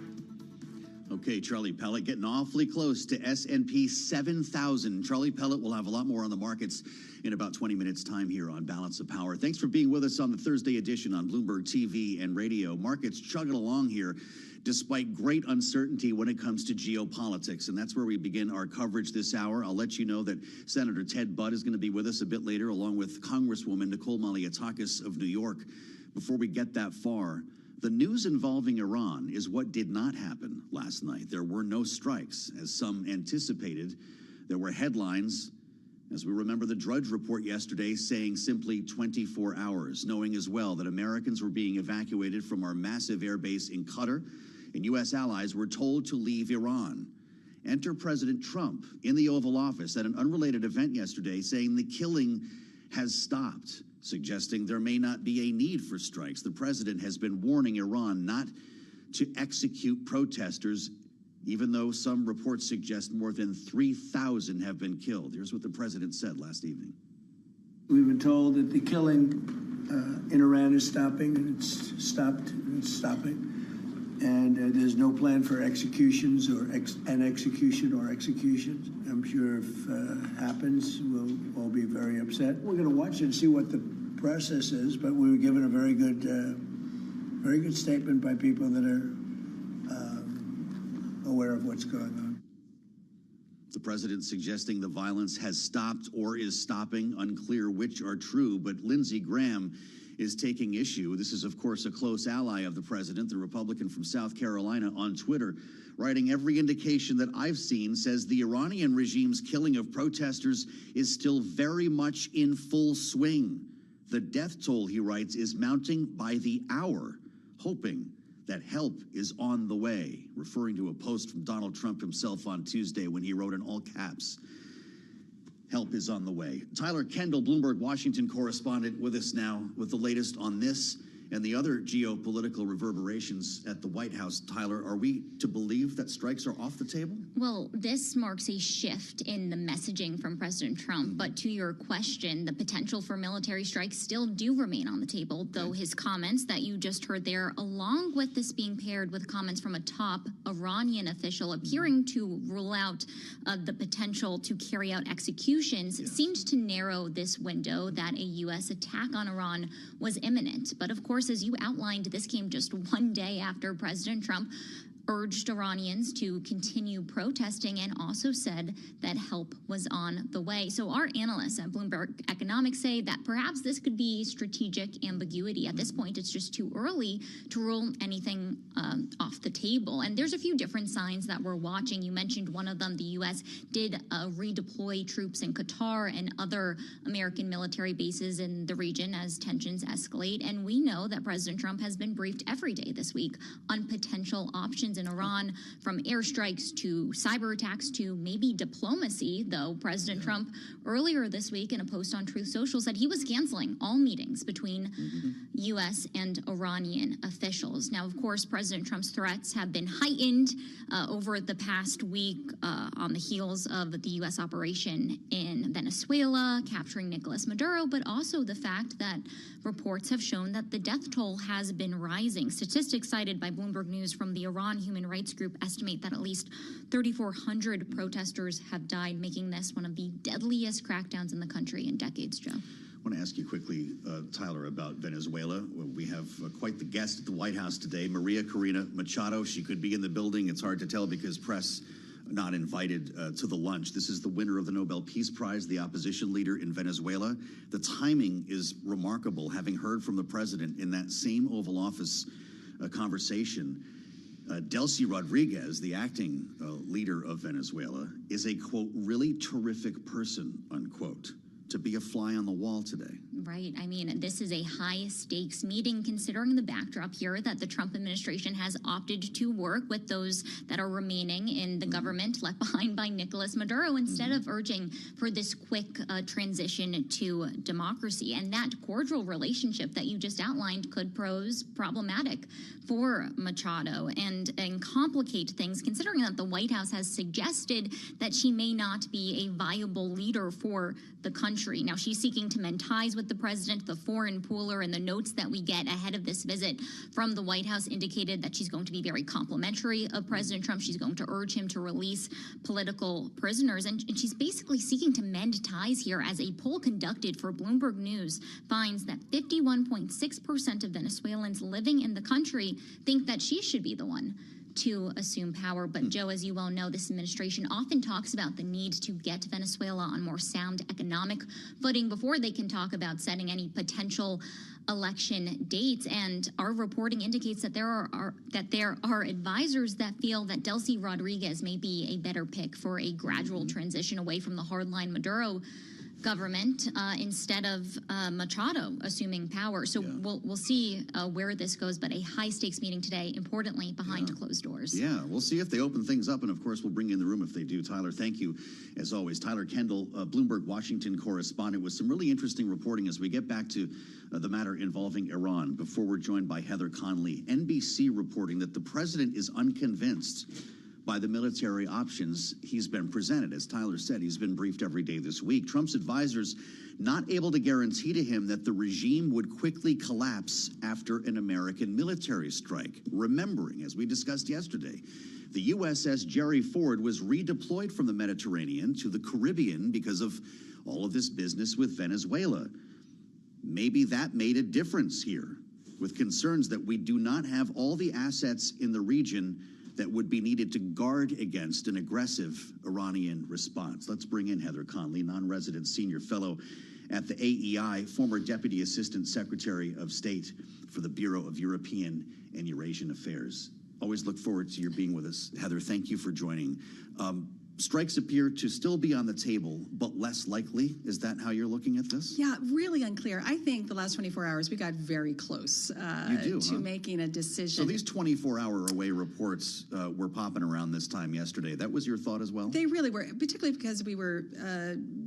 Okay, Charlie Pellet getting awfully close to S&P 7,000. Charlie Pellet will have a lot more on the markets in about 20 minutes' time here on Balance of Power. Thanks for being with us on the Thursday edition on Bloomberg TV and radio. Markets chugging along here despite great uncertainty when it comes to geopolitics. And that's where we begin our coverage this hour. I'll let you know that Senator Ted Budd is going to be with us a bit later, along with Congresswoman Nicole Malliotakis of New York. Before we get that far, the news involving Iran is what did not happen last night. There were no strikes, as some anticipated. There were headlines, as we remember the Drudge report yesterday, saying simply 24 hours, knowing as well that Americans were being evacuated from our massive airbase in Qatar, and U.S. allies were told to leave Iran. Enter President Trump in the Oval Office at an unrelated event yesterday, saying the killing has stopped, suggesting there may not be a need for strikes. The president has been warning Iran not to execute protesters, even though some reports suggest more than 3,000 have been killed. Here's what the president said last evening. We've been told that the killing in Iran is stopping, and it's stopped, and it's stopping. And there's no plan for executions or executions. I'm sure if it happens, we'll all be very upset. We're going to watch it and see what the process is, but we were given a very good statement by people that are aware of what's going on. The president suggesting the violence has stopped or is stopping. Unclear which are true, but Lindsey Graham is taking issue. This is, of course, a close ally of the president, the Republican from South Carolina, on Twitter, writing, every indication that I've seen says the Iranian regime's killing of protesters is still very much in full swing. The death toll, he writes, is mounting by the hour, hoping that help is on the way, referring to a post from Donald Trump himself on Tuesday when he wrote in all caps, help is on the way. Tyler Kendall, Bloomberg Washington correspondent, with us now with the latest on this and the other geopolitical reverberations at the White House. Tyler, are we to believe that strikes are off the table? Well, this marks a shift in the messaging from President Trump. But to your question, the potential for military strikes still do remain on the table, though his comments that you just heard there, along with this being paired with comments from a top Iranian official appearing to rule out the potential to carry out executions, seemed to narrow this window that a U.S. attack on Iran was imminent. But of course, as you outlined, this came just one day after President Trump urged Iranians to continue protesting and also said that help was on the way. So our analysts at Bloomberg Economics say that perhaps this could be strategic ambiguity. At this point, it's just too early to rule anything off the table. And there's a few different signs that we're watching. You mentioned one of them. The U.S. did redeploy troops in Qatar and other American military bases in the region as tensions escalate. And we know that President Trump has been briefed every day this week on potential options in Iran, from airstrikes to cyber attacks to maybe diplomacy, though President Trump earlier this week in a post on Truth Social said he was canceling all meetings between U.S. and Iranian officials. Now, of course, President Trump's threats have been heightened over the past week on the heels of the U.S. operation in Venezuela, capturing Nicolas Maduro, but also the fact that reports have shown that the death toll has been rising. Statistics cited by Bloomberg News from the Iran Human Rights Group estimate that at least 3,400 protesters have died, making this one of the deadliest crackdowns in the country in decades, Joe. I want to ask you quickly, Tyler, about Venezuela. We have quite the guest at the White House today, Maria Corina Machado. She could be in the building. It's hard to tell because press not invited to the lunch. This is the winner of the Nobel Peace Prize, the opposition leader in Venezuela. The timing is remarkable, having heard from the president in that same Oval Office conversation. Delcy Rodriguez, the acting leader of Venezuela, is a, quote, really terrific person, unquote, to be a fly on the wall today. Right. I mean, this is a high-stakes meeting, considering the backdrop here that the Trump administration has opted to work with those that are remaining in the government left behind by Nicolas Maduro instead of urging for this quick transition to democracy. And that cordial relationship that you just outlined could pose problematic for Machado and complicate things, considering that the White House has suggested that she may not be a viable leader for the country. Now, she's seeking to mend ties with the president. The foreign pooler and the notes that we get ahead of this visit from the White House indicated that she's going to be very complimentary of President Trump. She's going to urge him to release political prisoners. And she's basically seeking to mend ties here, as a poll conducted for Bloomberg News finds that 51.6% of Venezuelans living in the country think that she should be the one to assume power. But Joe, as you well know, this administration often talks about the need to get Venezuela on more sound economic footing before they can talk about setting any potential election dates. And our reporting indicates that there are advisors that feel that Delcy Rodriguez may be a better pick for a gradual transition away from the hardline Maduro government instead of Machado assuming power. So we'll see where this goes, but a high-stakes meeting today, importantly, behind closed doors. Yeah, we'll see if they open things up, and of course, we'll bring you in the room if they do. Tyler, thank you, as always. Tyler Kendall, Bloomberg Washington correspondent, with some really interesting reporting as we get back to the matter involving Iran. Before we're joined by Heather Conley, NBC reporting that the president is unconvinced by the military options he's been presented. As Tyler said, he's been briefed every day this week. Trump's advisors not able to guarantee to him that the regime would quickly collapse after an American military strike. Remembering, as we discussed yesterday, the USS Jerry Ford was redeployed from the Mediterranean to the Caribbean because of all of this business with Venezuela. Maybe that made a difference here, with concerns that we do not have all the assets in the region that would be needed to guard against an aggressive Iranian response. Let's bring in Heather Conley, non-resident senior fellow at the AEI, former Deputy Assistant Secretary of State for the Bureau of European and Eurasian Affairs. Always look forward to your being with us. Heather, thank you for joining. Strikes appear to still be on the table, but less likely. Is that how you're looking at this? Yeah, really unclear. I think the last 24 hours, we got very close to making a decision. So these 24-hour away reports were popping around this time yesterday. That was your thought as well? They really were, particularly because we were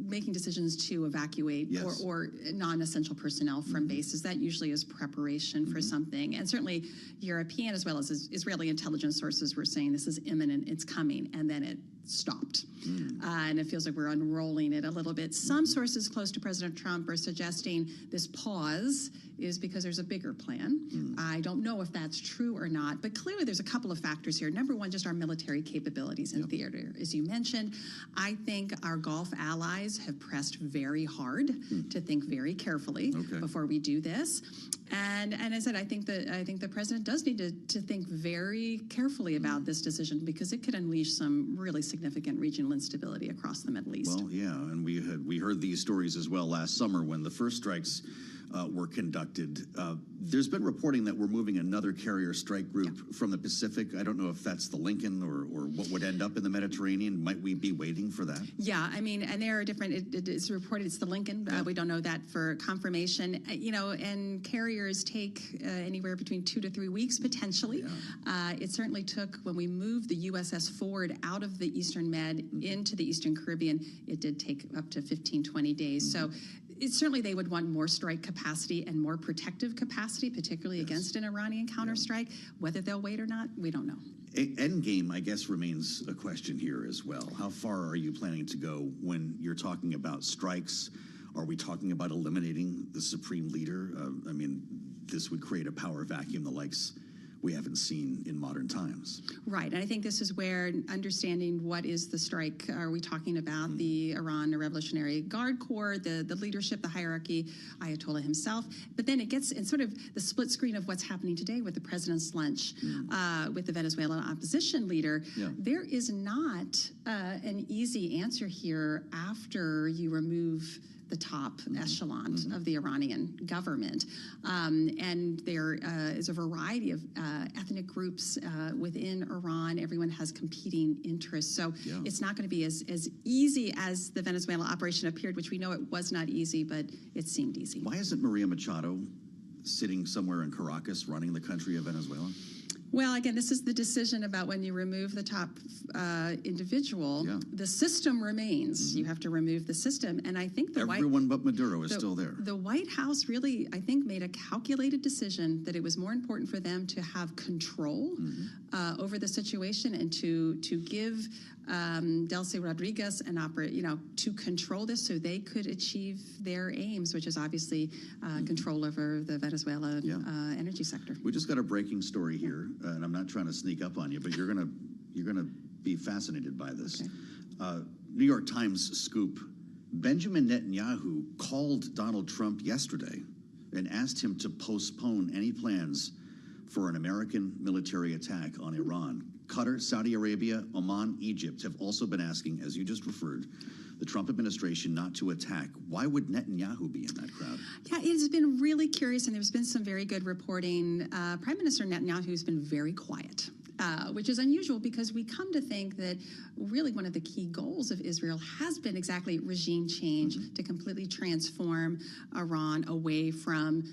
making decisions to evacuate or non-essential personnel from bases. That usually is preparation for something. And certainly European as well as Israeli intelligence sources were saying this is imminent, it's coming, and then it stopped. And it feels like we're unrolling it a little bit. Some sources close to President Trump are suggesting this pause is because there's a bigger plan. I don't know if that's true or not, but clearly there's a couple of factors here. Number one, just our military capabilities in theater. As you mentioned, I think our Gulf allies have pressed very hard to think very carefully before we do this. And as I said, I think the president does need to think very carefully about this decision, because it could unleash some really significant regional instability across the Middle East. Well, yeah, and we heard these stories as well last summer when the first strikes were conducted. There's been reporting that we're moving another carrier strike group from the Pacific. I don't know if that's the Lincoln or what would end up in the Mediterranean. Might we be waiting for that? Yeah, I mean, and there are different, it's reported it's the Lincoln. We don't know that for confirmation. And carriers take anywhere between 2 to 3 weeks, potentially. It certainly took, when we moved the USS Ford out of the Eastern Med into the Eastern Caribbean, it did take up to 15, 20 days. So certainly they would want more strike capacity and more protective capacity, particularly against an Iranian counterstrike. Whether they'll wait or not, we don't know. Endgame, I guess, remains a question here as well. How far are you planning to go when you're talking about strikes? Are we talking about eliminating the supreme leader? I mean, this would create a power vacuum the likes we haven't seen in modern times. Right, and I think this is where understanding what is the strike, are we talking about the Iran Revolutionary Guard Corps, the leadership, the hierarchy, Ayatollah himself, but then it gets in sort of the split screen of what's happening today with the president's lunch with the Venezuelan opposition leader. There is not an easy answer here after you remove the top echelon of the Iranian government. And there is a variety of ethnic groups within Iran. Everyone has competing interests. So it's not going to be as easy as the Venezuela operation appeared, which we know it was not easy, but it seemed easy. Why isn't Maria Machado sitting somewhere in Caracas running the country of Venezuela? Well, again, this is the decision about when you remove the top individual. The system remains. You have to remove the system. And I think everyone but Maduro is still there. The White House really, I think, made a calculated decision that it was more important for them to have control over the situation and to give Delcy Rodriguez to control this so they could achieve their aims, which is obviously control over the Venezuela energy sector. We just got a breaking story here, and I'm not trying to sneak up on you, but you're gonna be fascinated by this. New York Times scoop: Benjamin Netanyahu called Donald Trump yesterday and asked him to postpone any plans for an American military attack on Iran. Qatar, Saudi Arabia, Oman, Egypt have also been asking, as you just referred, the Trump administration not to attack. Why would Netanyahu be in that crowd? Yeah, it's been really curious, and there's been some very good reporting. Prime Minister Netanyahu has been very quiet. Which is unusual because we come to think that really one of the key goals of Israel has been exactly regime change to completely transform Iran away from,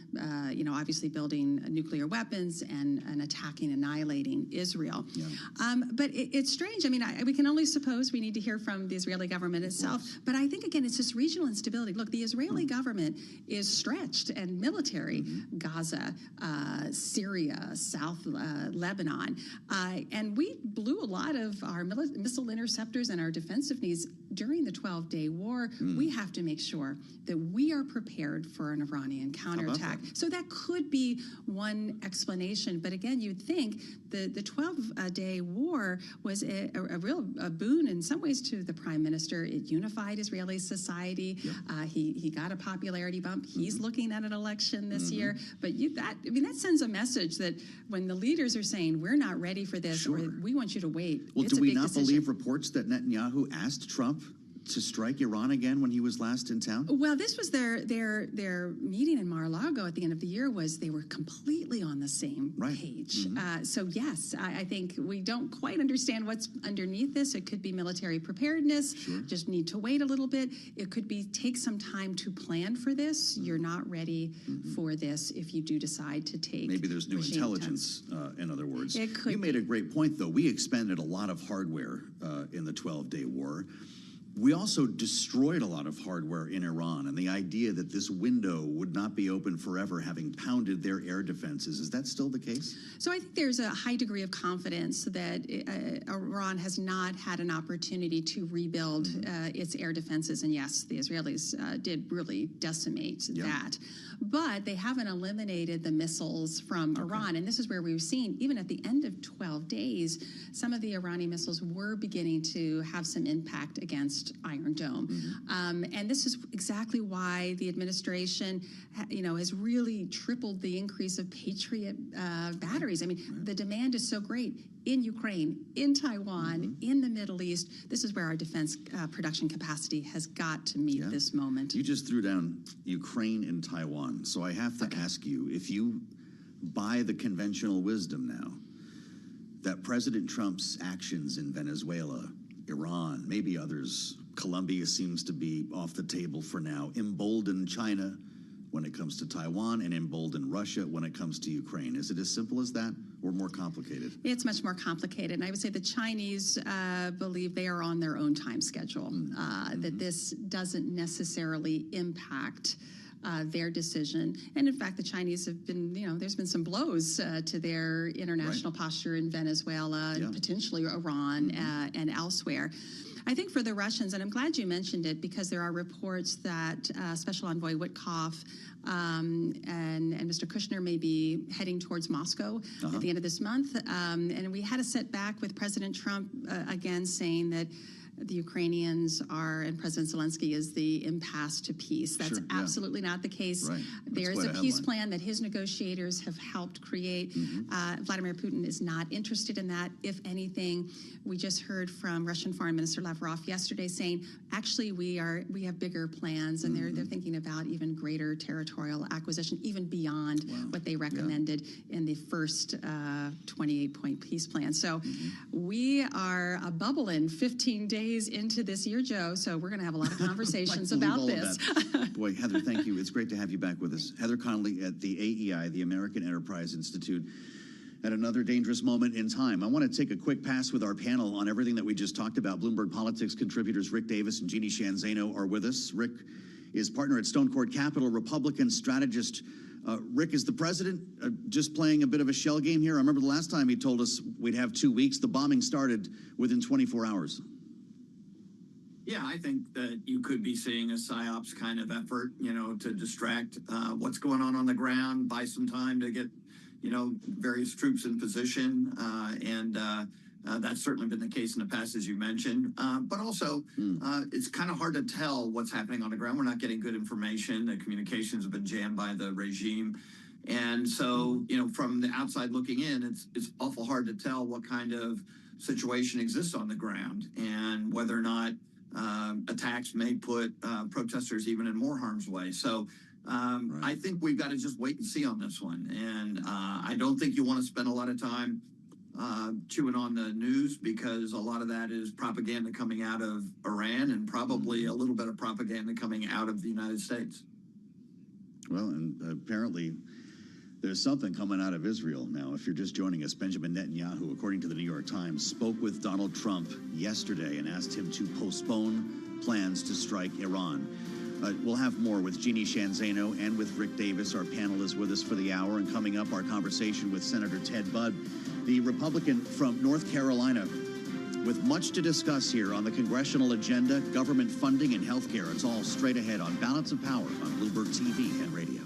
obviously building nuclear weapons and attacking, annihilating Israel. But it's strange. I mean, we can only suppose. We need to hear from the Israeli government itself. But I think, again, it's just regional instability. Look, the Israeli government is stretched and military. Gaza, Syria, South Lebanon. And we blew a lot of our missile interceptors and our defensive needs during the 12-day war. We have to make sure that we are prepared for an Iranian counterattack. So that could be one explanation. But again, you'd think the 12-day war was a real boon in some ways to the prime minister. It unified Israeli society. He got a popularity bump. He's looking at an election this year. But that sends a message that when the leaders are saying, we're not ready for this, or we want you to wait. Well, do we not believe reports that Netanyahu asked Trump to strike Iran again when he was last in town? Well, this was their meeting in Mar-a-Lago at the end of the year. They were completely on the same page. So yes, I think we don't quite understand what's underneath this. It could be military preparedness. Just need to wait a little bit. It could be take some time to plan for this. You're not ready for this if you do decide to take. Maybe there's new intelligence. In other words, it could. You made a great point, though. We expended a lot of hardware in the 12-day war. We also destroyed a lot of hardware in Iran, and the idea that this window would not be open forever, having pounded their air defenses, is that still the case? So I think there's a high degree of confidence that Iran has not had an opportunity to rebuild its air defenses. And yes, the Israelis did really decimate that. But they haven't eliminated the missiles from Iran. And this is where we've seen, even at the end of 12 days, some of the Iranian missiles were beginning to have some impact against Iron Dome. And this is exactly why the administration, has really tripled the increase of Patriot batteries. I mean, the demand is so great in Ukraine, in Taiwan, in the Middle East. This is where our defense production capacity has got to meet this moment. You just threw down Ukraine and Taiwan. So I have to ask you, if you buy the conventional wisdom now that President Trump's actions in Venezuela, Iran, maybe others, Colombia seems to be off the table for now, embolden China when it comes to Taiwan and embolden Russia when it comes to Ukraine. Is it as simple as that or more complicated? It's much more complicated. And I would say the Chinese believe they are on their own time schedule, that this doesn't necessarily impact their decision. And in fact, the Chinese have been, there's been some blows to their international posture in Venezuela and potentially Iran and elsewhere. I think for the Russians, and I'm glad you mentioned it because there are reports that Special Envoy Witkoff and Mr. Kushner may be heading towards Moscow at the end of this month. And we had a setback with President Trump again saying that the Ukrainians are, and President Zelensky is the impasse to peace. That's absolutely not the case. There is a peace plan that his negotiators have helped create. Vladimir Putin is not interested in that. If anything, we just heard from Russian Foreign Minister Lavrov yesterday saying, actually, we have bigger plans, and they're thinking about even greater territorial acquisition, even beyond what they recommended in the first 28-point peace plan. So we are a bubble in 15 days into this year, Joe, so we're going to have a lot of conversations about this. Boy, Heather, thank you. It's great to have you back with us. Heather Connolly at the AEI, the American Enterprise Institute, at another dangerous moment in time. I want to take a quick pass with our panel on everything that we just talked about. Bloomberg Politics contributors Rick Davis and Jeannie Shanzano are with us. Rick is partner at Stone Court Capital, Republican strategist. Rick, is the president just playing a bit of a shell game here? I remember the last time he told us we'd have 2 weeks. The bombing started within 24 hours. Yeah, I think that you could be seeing a PSYOPs kind of effort, to distract what's going on the ground, buy some time to get, various troops in position. And that's certainly been the case in the past, as you mentioned. But also, it's kind of hard to tell what's happening on the ground. We're not getting good information. The communications have been jammed by the regime. And so, from the outside looking in, it's awful hard to tell what kind of situation exists on the ground and whether or not attacks may put protesters even in more harm's way. So I think we've got to just wait and see on this one. And I don't think you want to spend a lot of time chewing on the news because a lot of that is propaganda coming out of Iran and probably a little bit of propaganda coming out of the United States. Well, and apparently there's something coming out of Israel now. If you're just joining us, Benjamin Netanyahu, according to the New York Times, spoke with Donald Trump yesterday and asked him to postpone plans to strike Iran. We'll have more with Jeannie Shanzano and with Rick Davis. Our panel is with us for the hour. And coming up, our conversation with Senator Ted Budd, the Republican from North Carolina, with much to discuss here on the congressional agenda, government funding, and health care. It's all straight ahead on Balance of Power on Bloomberg TV and radio.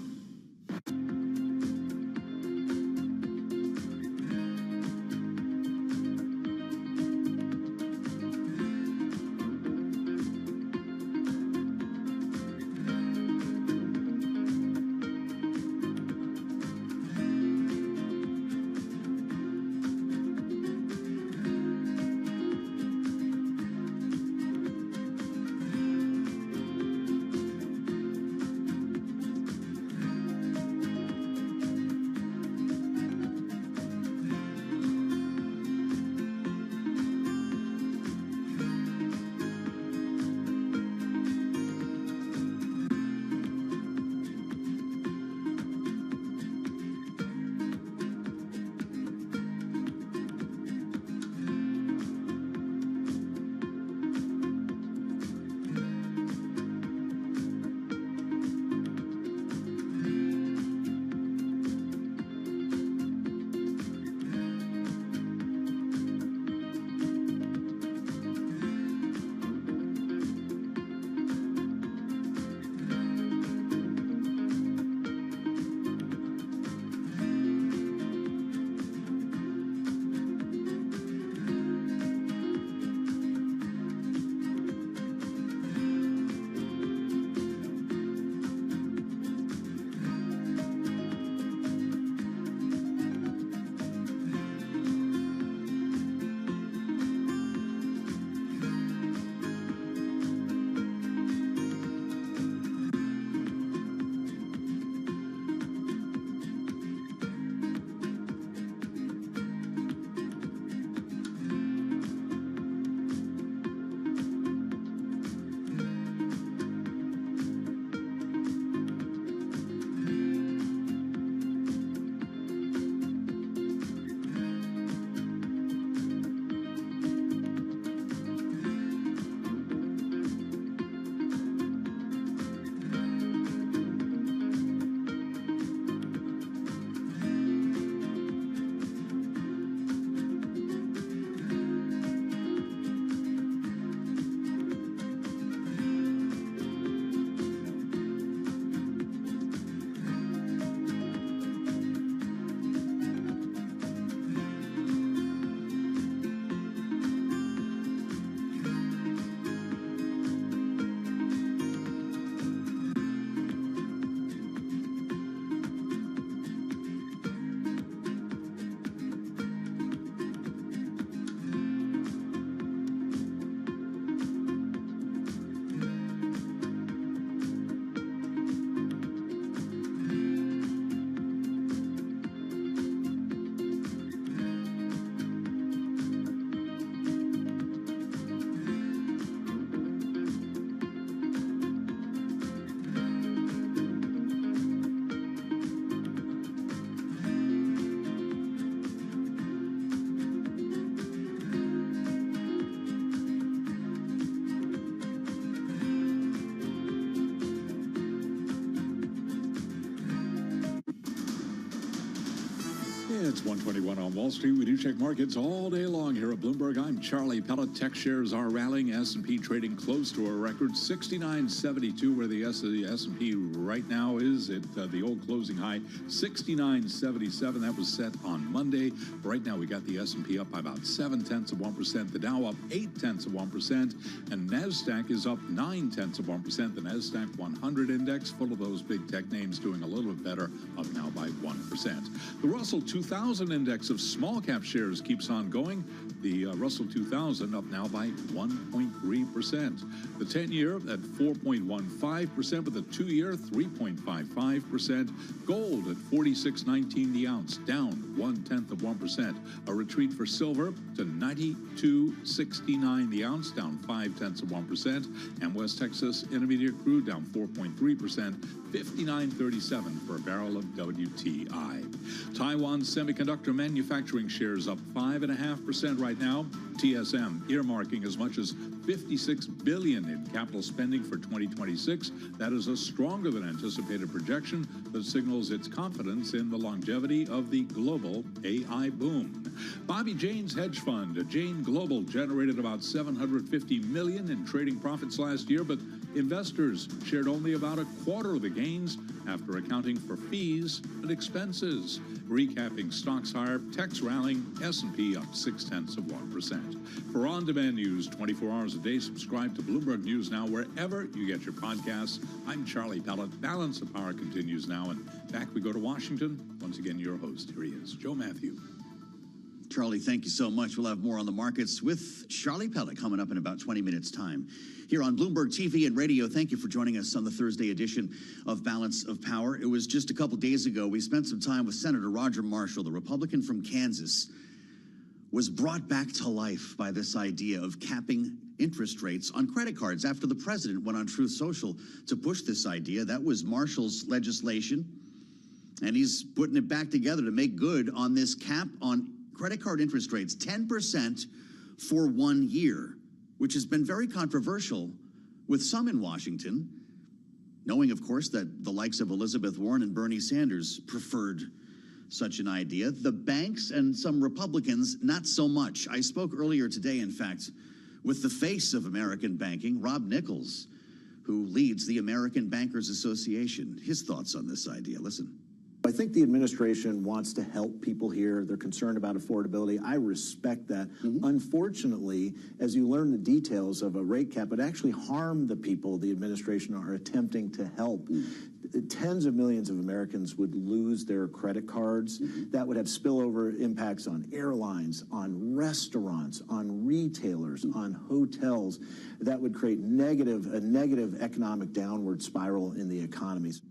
It's 1:21 on Wall Street. We do check markets all day long here at Bloomberg. I'm Charlie Pellet. Tech shares are rallying. S&P trading close to a record 69.72, where the S&P right now is at the old closing high 69.77. That was set on Monday. Right now we got the S&P up by about 0.7%. The Dow up 0.8%, and NASDAQ is up 0.9%. The NASDAQ 100 index, full of those big tech names, doing a little bit better, up now by 1%. The Russell 2000 index of small cap shares keeps on going. The Russell 2000 up now by 1.3%. The 10-year at 4.15%, with the 2-year 3.55%. Gold at 46.19 the ounce, down 0.1%. A retreat for silver to 92.69 the ounce, down 0.5%. And West Texas Intermediate crude down 4.3%, 59.37 for a barrel of WTI. Taiwan semiconductor manufacturing shares up 5.5% right now. TSM earmarking as much as $56 billion in capital spending for 2026. That is a stronger than anticipated projection that signals its confidence in the longevity of the global AI boom. Bobby Jane's hedge fund, Jane Global, generated about $750 million in trading profits last year, but investors shared only about a quarter of the gains after accounting for fees and expenses. Recapping stocks higher, tech's rallying, S&P up 0.6%. For on-demand news 24 hours a day, subscribe to Bloomberg News Now wherever you get your podcasts. I'm Charlie Pellet. Balance of Power continues now, and back we go to Washington. Once again, your host, here he is, Joe Matthew. Charlie, thank you so much. We'll have more on the markets with Charlie Pellet coming up in about 20 minutes' time. Here on Bloomberg TV and radio, thank you for joining us on the Thursday edition of Balance of Power. It was just a couple days ago, we spent some time with Senator Roger Marshall, the Republican from Kansas, was brought back to life by this idea of capping interest rates on credit cards after the president went on Truth Social to push this idea. That was Marshall's legislation, and he's putting it back together to make good on this cap on credit card interest rates, 10% for 1 year, which has been very controversial with some in Washington, knowing, of course, that the likes of Elizabeth Warren and Bernie Sanders preferred such an idea. The banks and some Republicans, not so much. I spoke earlier today, in fact, with the face of American banking, Rob Nichols, who leads the American Bankers Association. His thoughts on this idea. Listen. I think the administration wants to help people here. They're concerned about affordability. I respect that. Unfortunately, as you learn the details of a rate cap, it actually harmed the people the administration are attempting to help. Tens of millions of Americans would lose their credit cards. That would have spillover impacts on airlines, on restaurants, on retailers, on hotels. That would create a negative economic downward spiral in the economies.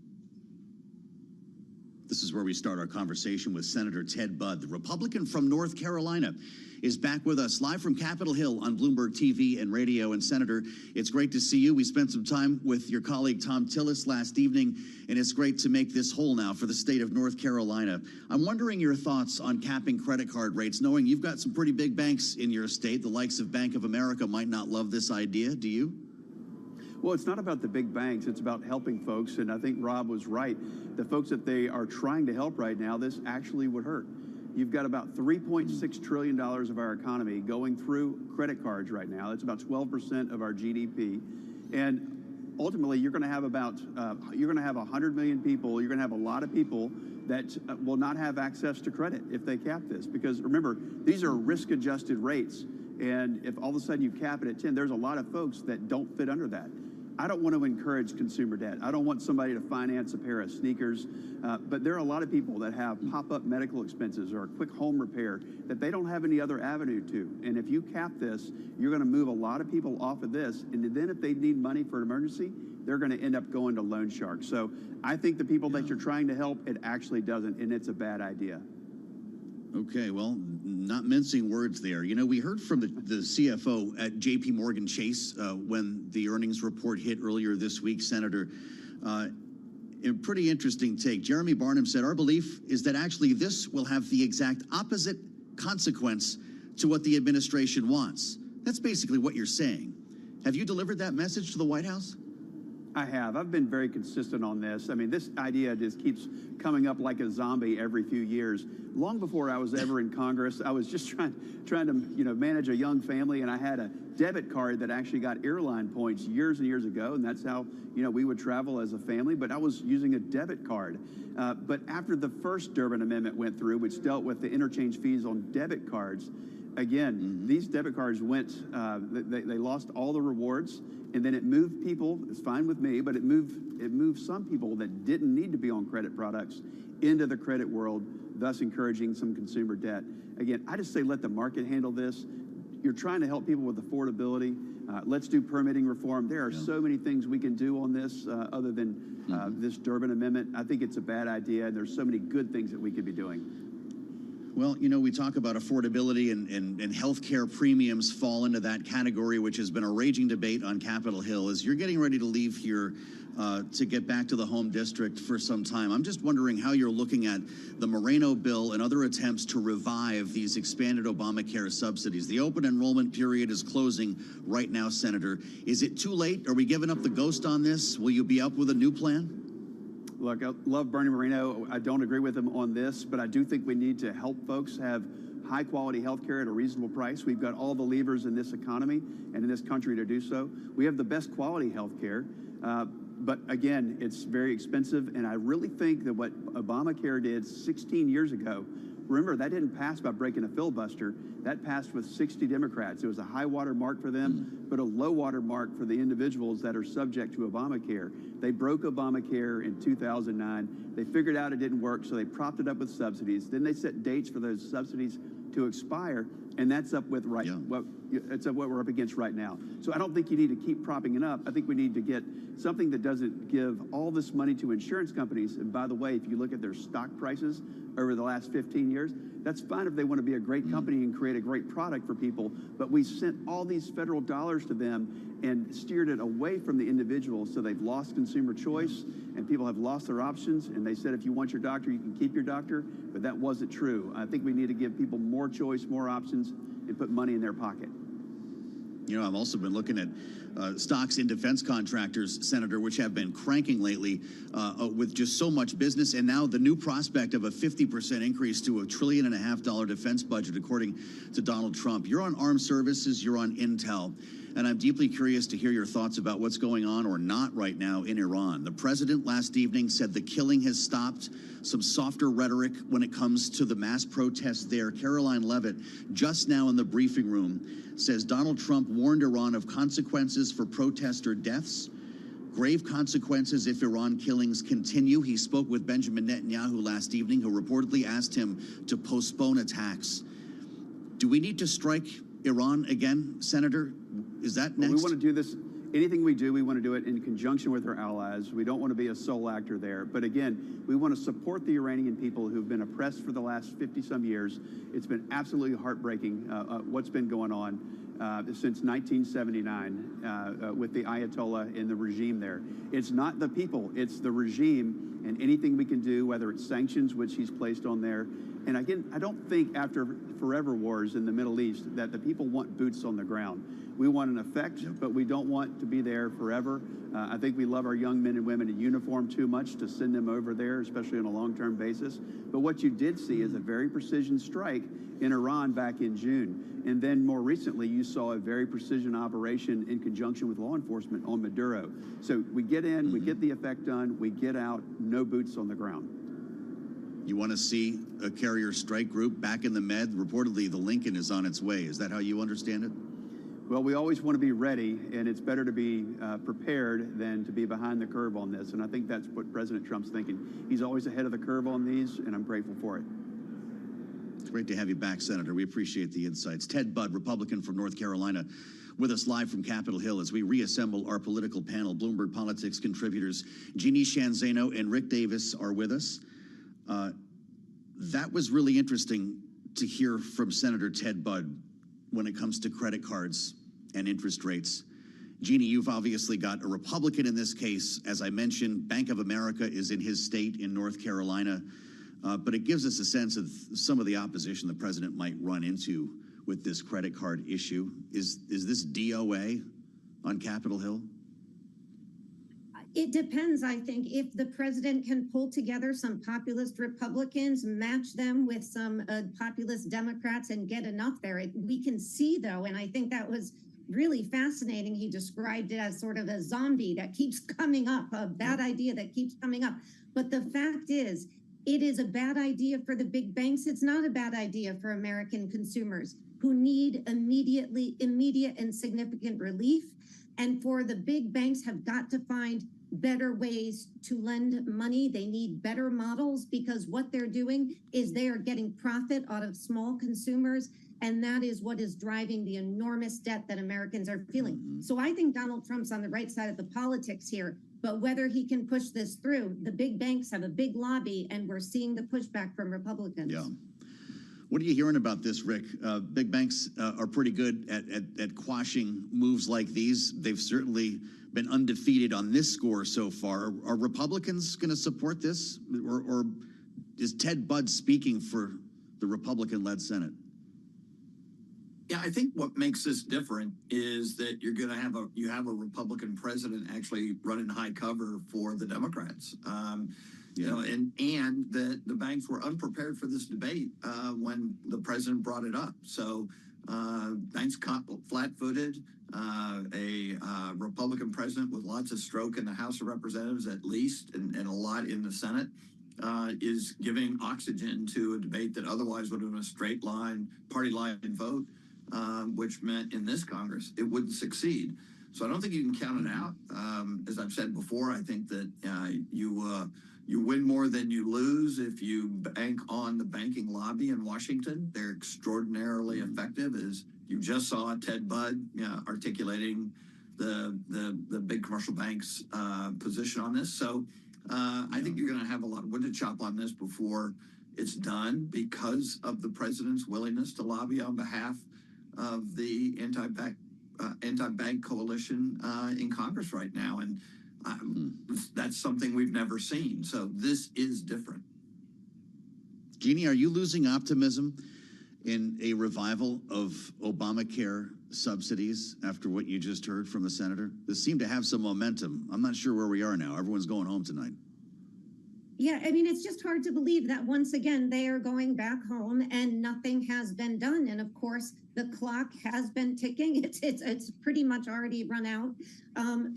This is where we start our conversation with Senator Ted Budd, the Republican from North Carolina, is back with us live from Capitol Hill on Bloomberg TV and radio. And Senator, it's great to see you. We spent some time with your colleague Tom Tillis last evening, and it's great to make this whole now for the state of North Carolina. I'm wondering your thoughts on capping credit card rates, knowing you've got some pretty big banks in your state. The likes of Bank of America might not love this idea. Do you? Well, it's not about the big banks. It's about helping folks. And I think Rob was right. The folks that they are trying to help right now, this actually would hurt. You've got about $3.6 trillion of our economy going through credit cards right now. That's about 12% of our GDP. And ultimately, you're going to have about, 100 million people. You're going to have a lot of people that will not have access to credit if they cap this. Because remember, these are risk-adjusted rates. And if all of a sudden you cap it at 10, there's a lot of folks that don't fit under that. I don't want to encourage consumer debt. I don't want somebody to finance a pair of sneakers. But there are a lot of people that have pop-up medical expenses or a quick home repair that they don't have any other avenue to. And if you cap this, you're going to move a lot of people off of this. And then if they need money for an emergency, they're going to end up going to loan sharks. So I think the people that you're trying to help, it actually doesn't, and it's a bad idea. Okay, well, not mincing words there. You know, we heard from the CFO at J.P. Morgan Chase when the earnings report hit earlier this week, Senator. A pretty interesting take. Jeremy Barnum said, our belief is that actually this will have the exact opposite consequence to what the administration wants. That's basically what you're saying. Have you delivered that message to the White House? I have. I've been very consistent on this. I mean, this idea just keeps coming up like a zombie every few years. Long before I was ever in Congress, I was just trying to manage a young family, and I had a debit card that actually got airline points years and years ago, and that's how we would travel as a family. But I was using a debit card. But after the first Durbin Amendment went through, which dealt with the interchange fees on debit cards, again, these debit cards went. They lost all the rewards. And then it moved people, it's fine with me, but it moved some people that didn't need to be on credit products into the credit world, thus encouraging some consumer debt. Again, I just say let the market handle this. You're trying to help people with affordability. Let's do permitting reform. There are so many things we can do on this other than this Durbin Amendment. I think it's a bad idea, and there's so many good things that we could be doing. Well, we talk about affordability and healthcare premiums fall into that category, which has been a raging debate on Capitol Hill. As you're getting ready to leave here to get back to the home district for some time, I'm just wondering how you're looking at the Moreno bill and other attempts to revive these expanded Obamacare subsidies. The open enrollment period is closing right now, Senator. Is it too late? Are we giving up the ghost on this? Will you be up with a new plan? Look, I love Bernie Moreno. I don't agree with him on this, but I do think we need to help folks have high-quality health care at a reasonable price. We've got all the levers in this economy and in this country to do so. We have the best quality health care, but again, it's very expensive, and I really think that what Obamacare did 16 years ago, remember, that didn't pass by breaking a filibuster. That passed with 60 Democrats. It was a high water mark for them, but a low water mark for the individuals that are subject to Obamacare. They broke Obamacare in 2009. They figured out it didn't work, so they propped it up with subsidies. Then they set dates for those subsidies to expire, and that's up with what we're up against right now. So I don't think you need to keep propping it up. I think we need to get something that doesn't give all this money to insurance companies. And by the way, if you look at their stock prices over the last 15 years, that's fine if they want to be a great company and create a great product for people, but we sent all these federal dollars to them and steered it away from the individuals, so they've lost consumer choice, and people have lost their options, and they said if you want your doctor, you can keep your doctor, but that wasn't true. I think we need to give people more choice, more options, and put money in their pocket. I've also been looking at stocks in defense contractors, Senator, which have been cranking lately with just so much business. And now the new prospect of a 50% increase to $1.5 trillion defense budget, according to Donald Trump. You're on armed services, you're on intel. And I'm deeply curious to hear your thoughts about what's going on or not right now in Iran. The president last evening said the killing has stopped. Some softer rhetoric when it comes to the mass protests there. Caroline Levitt, just now in the briefing room, says Donald Trump warned Iran of consequences for protester deaths, grave consequences if Iran killings continue. He spoke with Benjamin Netanyahu last evening, who reportedly asked him to postpone attacks. Do we need to strike Iran again, Senator? Is that next? Well, we want to do this. Anything we do, we want to do it in conjunction with our allies. We don't want to be a sole actor there. But again, we want to support the Iranian people who've been oppressed for the last 50-some years. It's been absolutely heartbreaking what's been going on since 1979 with the Ayatollah and the regime there. It's not the people, it's the regime, and anything we can do, whether it's sanctions, which he's placed on there. And again, I don't think after forever wars in the Middle East that the people want boots on the ground. We want an effect, but we don't want to be there forever. I think we love our young men and women in uniform too much to send them over there, especially on a long-term basis. But what you did see is a very precision strike in Iran back in June. And then more recently, you saw a very precision operation in conjunction with law enforcement on Maduro. So we get in, we get the effect done, we get out, no boots on the ground. You want to see a carrier strike group back in the Med? Reportedly, the Lincoln is on its way. Is that how you understand it? Well, we always want to be ready, and it's better to be prepared than to be behind the curve on this. And I think that's what President Trump's thinking. He's always ahead of the curve on these, and I'm grateful for it. It's great to have you back, Senator. We appreciate the insights. Ted Budd, Republican from North Carolina, with us live from Capitol Hill as we reassemble our political panel. Bloomberg Politics contributors Jeannie Shanzano and Rick Davis are with us. That was really interesting to hear from Senator Ted Budd when it comes to credit cards and interest rates. Jeannie, you've obviously got a Republican in this case. As I mentioned, Bank of America is in his state in North Carolina. But it gives us a sense of some of the opposition the president might run into with this credit card issue. Is this DOA on Capitol Hill? It depends, I think, if the president can pull together some populist Republicans, match them with some populist Democrats and get enough there. We can see, though, and I think that was really fascinating. He described it as sort of a zombie that keeps coming up, a bad idea that keeps coming up. But the fact is, it is a bad idea for the big banks. It's not a bad idea for American consumers who need immediate and significant relief. And for the big banks have got to find better ways to lend money. They need better models because what they're doing is they are getting profit out of small consumers. And that is what is driving the enormous debt that Americans are feeling. So I think Donald Trump's on the right side of the politics here. But whether he can push this through, the big banks have a big lobby, and we're seeing the pushback from Republicans. Yeah. What are you hearing about this, Rick? Big banks are pretty good at quashing moves like these. They've certainly been undefeated on this score so far. Are Republicans going to support this? Or is Ted Budd speaking for the Republican-led Senate? Yeah, I think what makes this different is that you're going to have a Republican president actually running high cover for the Democrats. You know, and that the banks were unprepared for this debate when the president brought it up. So banks caught flat-footed. A Republican president with lots of stroke in the House of Representatives, at least, and a lot in the Senate, is giving oxygen to a debate that otherwise would have been a straight line, party line vote, which meant in this Congress it wouldn't succeed. So I don't think you can count it out. As I've said before, I think that you win more than you lose if you bank on the banking lobby in Washington. They're extraordinarily effective, as you just saw Ted Budd articulating the big commercial banks' position on this. So I think you're going to have a lot of wood to chop on this before it's done because of the president's willingness to lobby on behalf of the anti-bank coalition in Congress right now. And that's something we've never seen. So this is different. Jeannie, are you losing optimism in a revival of Obamacare subsidies after what you just heard from the senator? This seemed to have some momentum. I'm not sure where we are now. Everyone's going home tonight. Yeah, I mean, it's just hard to believe that once again, they are going back home and nothing has been done. And of course, the clock has been ticking. It's pretty much already run out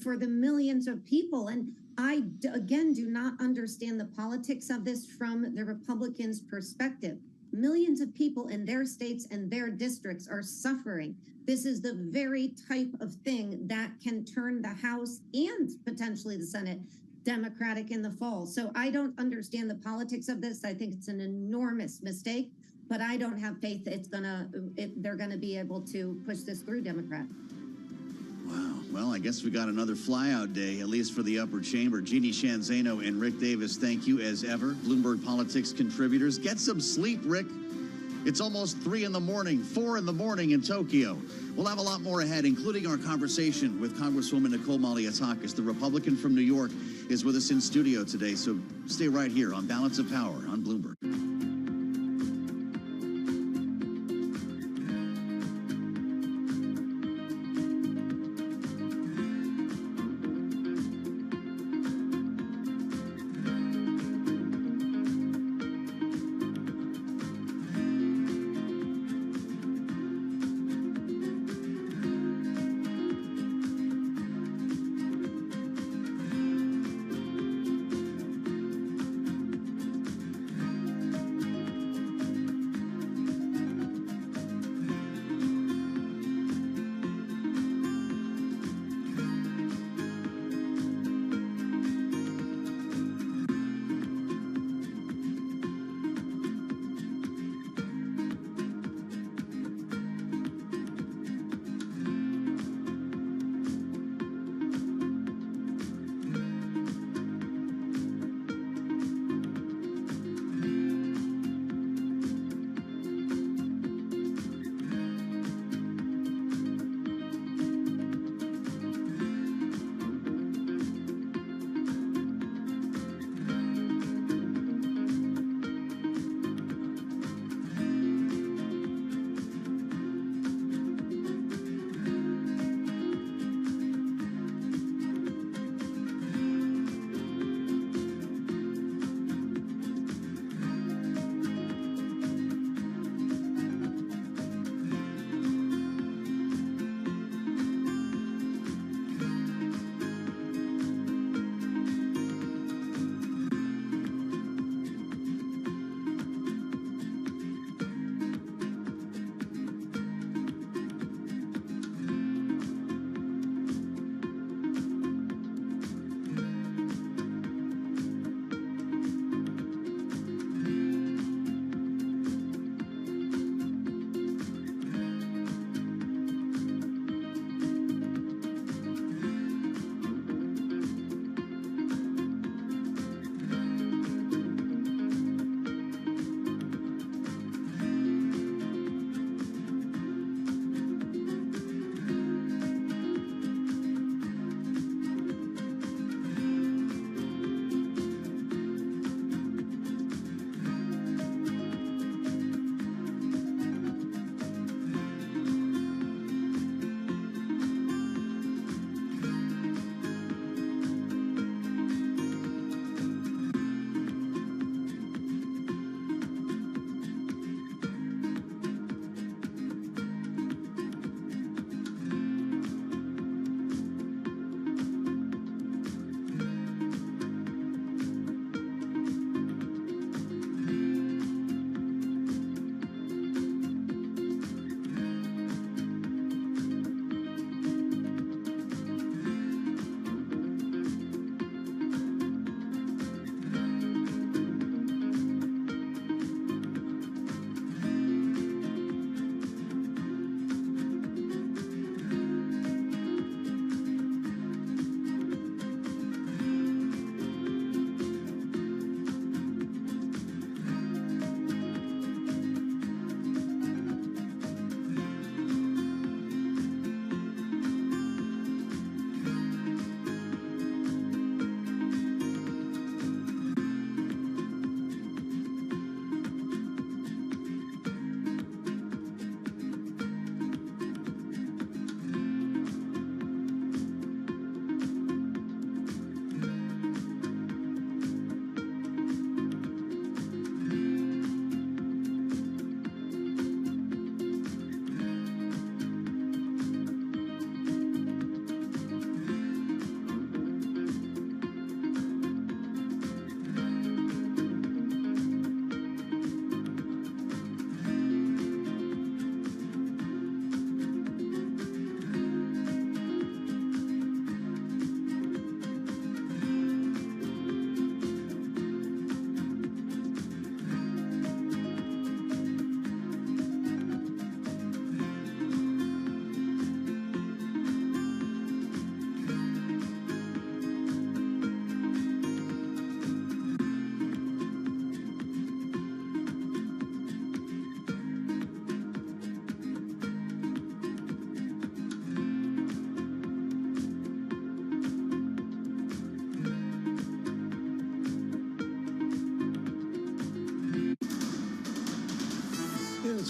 for the millions of people. And I, again, do not understand the politics of this from the Republicans' perspective. Millions of people in their states and their districts are suffering. This is the very type of thing that can turn the House and potentially the Senate Democratic in the fall. So I don't understand the politics of this. I think it's an enormous mistake, but I don't have faith they're gonna be able to push this through, Democrat. Wow. Well, I guess we got another flyout day, at least for the upper chamber. Jeannie Shanzano and Rick Davis, thank you as ever. Bloomberg Politics contributors. Get some sleep, Rick. It's almost 3 in the morning, 4 in the morning in Tokyo. We'll have a lot more ahead, including our conversation with Congresswoman Nicole Malliotakis. The Republican from New York is with us in studio today, so stay right here on Balance of Power on Bloomberg.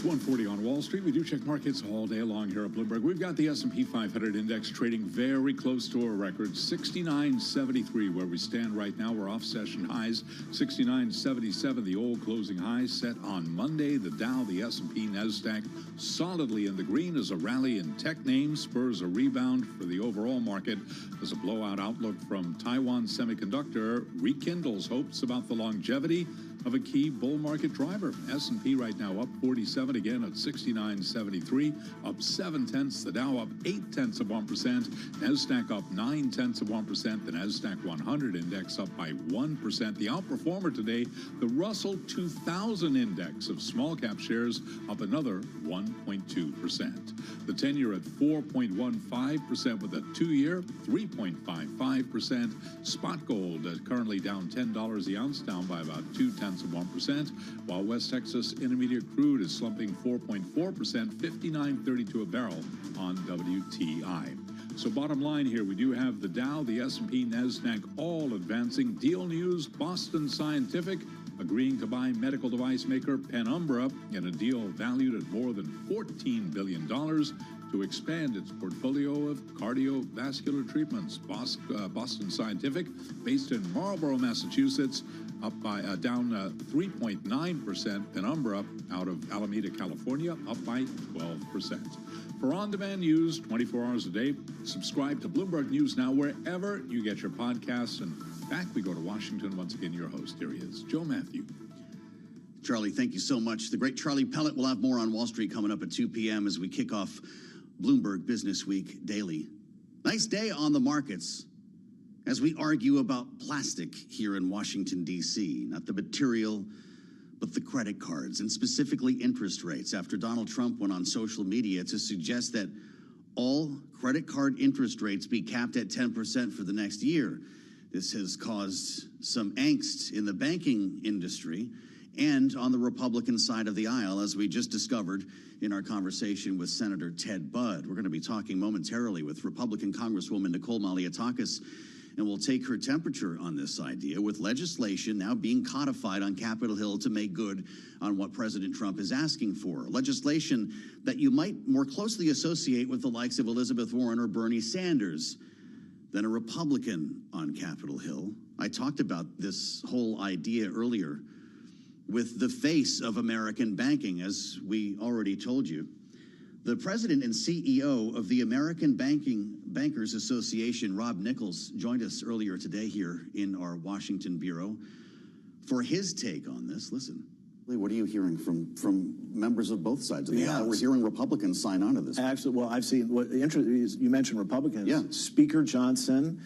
It's 1:40 on Wall Street. We do check markets all day long here at Bloomberg. We've got the S&P 500 index trading very close to a record, 69.73 where we stand right now. We're off session highs, 69.77, the old closing highs set on Monday. The Dow, the S&P, NASDAQ solidly in the green as a rally in tech names spurs a rebound for the overall market as a blowout outlook from Taiwan Semiconductor rekindles hopes about the longevity of a key bull market driver. S&P right now up 47 again at 69.73, up 0.7. The Dow up 0.8%. NASDAQ up 0.9%. The NASDAQ 100 index up by 1%. The outperformer today, the Russell 2000 index of small cap shares up another 1.2%. The 10-year at 4.15% with a 2-year 3.55%. Spot gold currently down $10 the ounce, down by about 0.2%, while West Texas Intermediate crude is slumping 4.4%, $59.32 a barrel on WTI. So bottom line here, we do have the Dow, the S&P, NASDAQ all advancing. Deal news, Boston Scientific agreeing to buy medical device maker Penumbra in a deal valued at more than $14 billion to expand its portfolio of cardiovascular treatments. Boston Scientific, based in Marlborough, Massachusetts, up by down 3.9%. Penumbra out of Alameda, California, up by 12%. For on-demand news, 24 hours a day, subscribe to Bloomberg News Now wherever you get your podcasts. And back we go to Washington once again. Your host, here he is, Joe Matthew. Charlie, thank you so much. The great Charlie Pellet will have more on Wall Street coming up at 2 p.m. as we kick off Bloomberg Business Week Daily. Nice day on the markets as we argue about plastic here in Washington, D.C., not the material, but the credit cards, and specifically interest rates, after Donald Trump went on social media to suggest that all credit card interest rates be capped at 10% for the next year. This has caused some angst in the banking industry and on the Republican side of the aisle, as we just discovered in our conversation with Senator Ted Budd. We're going to be talking momentarily with Republican Congresswoman Nicole Malliotakis, and we'll take her temperature on this idea, with legislation now being codified on Capitol Hill to make good on what President Trump is asking for. Legislation that you might more closely associate with the likes of Elizabeth Warren or Bernie Sanders than a Republican on Capitol Hill. I talked about this whole idea earlier with the face of American banking, as we already told you. The president and CEO of the American Bankers Association, Rob Nichols, joined us earlier today here in our Washington bureau for his take on this. Listen. What are you hearing from members of both sides of the aisle? We're hearing Republicans sign on to this. Absolutely. Well, I've seen what interesting is you mentioned Republicans. Yeah. Speaker Johnson,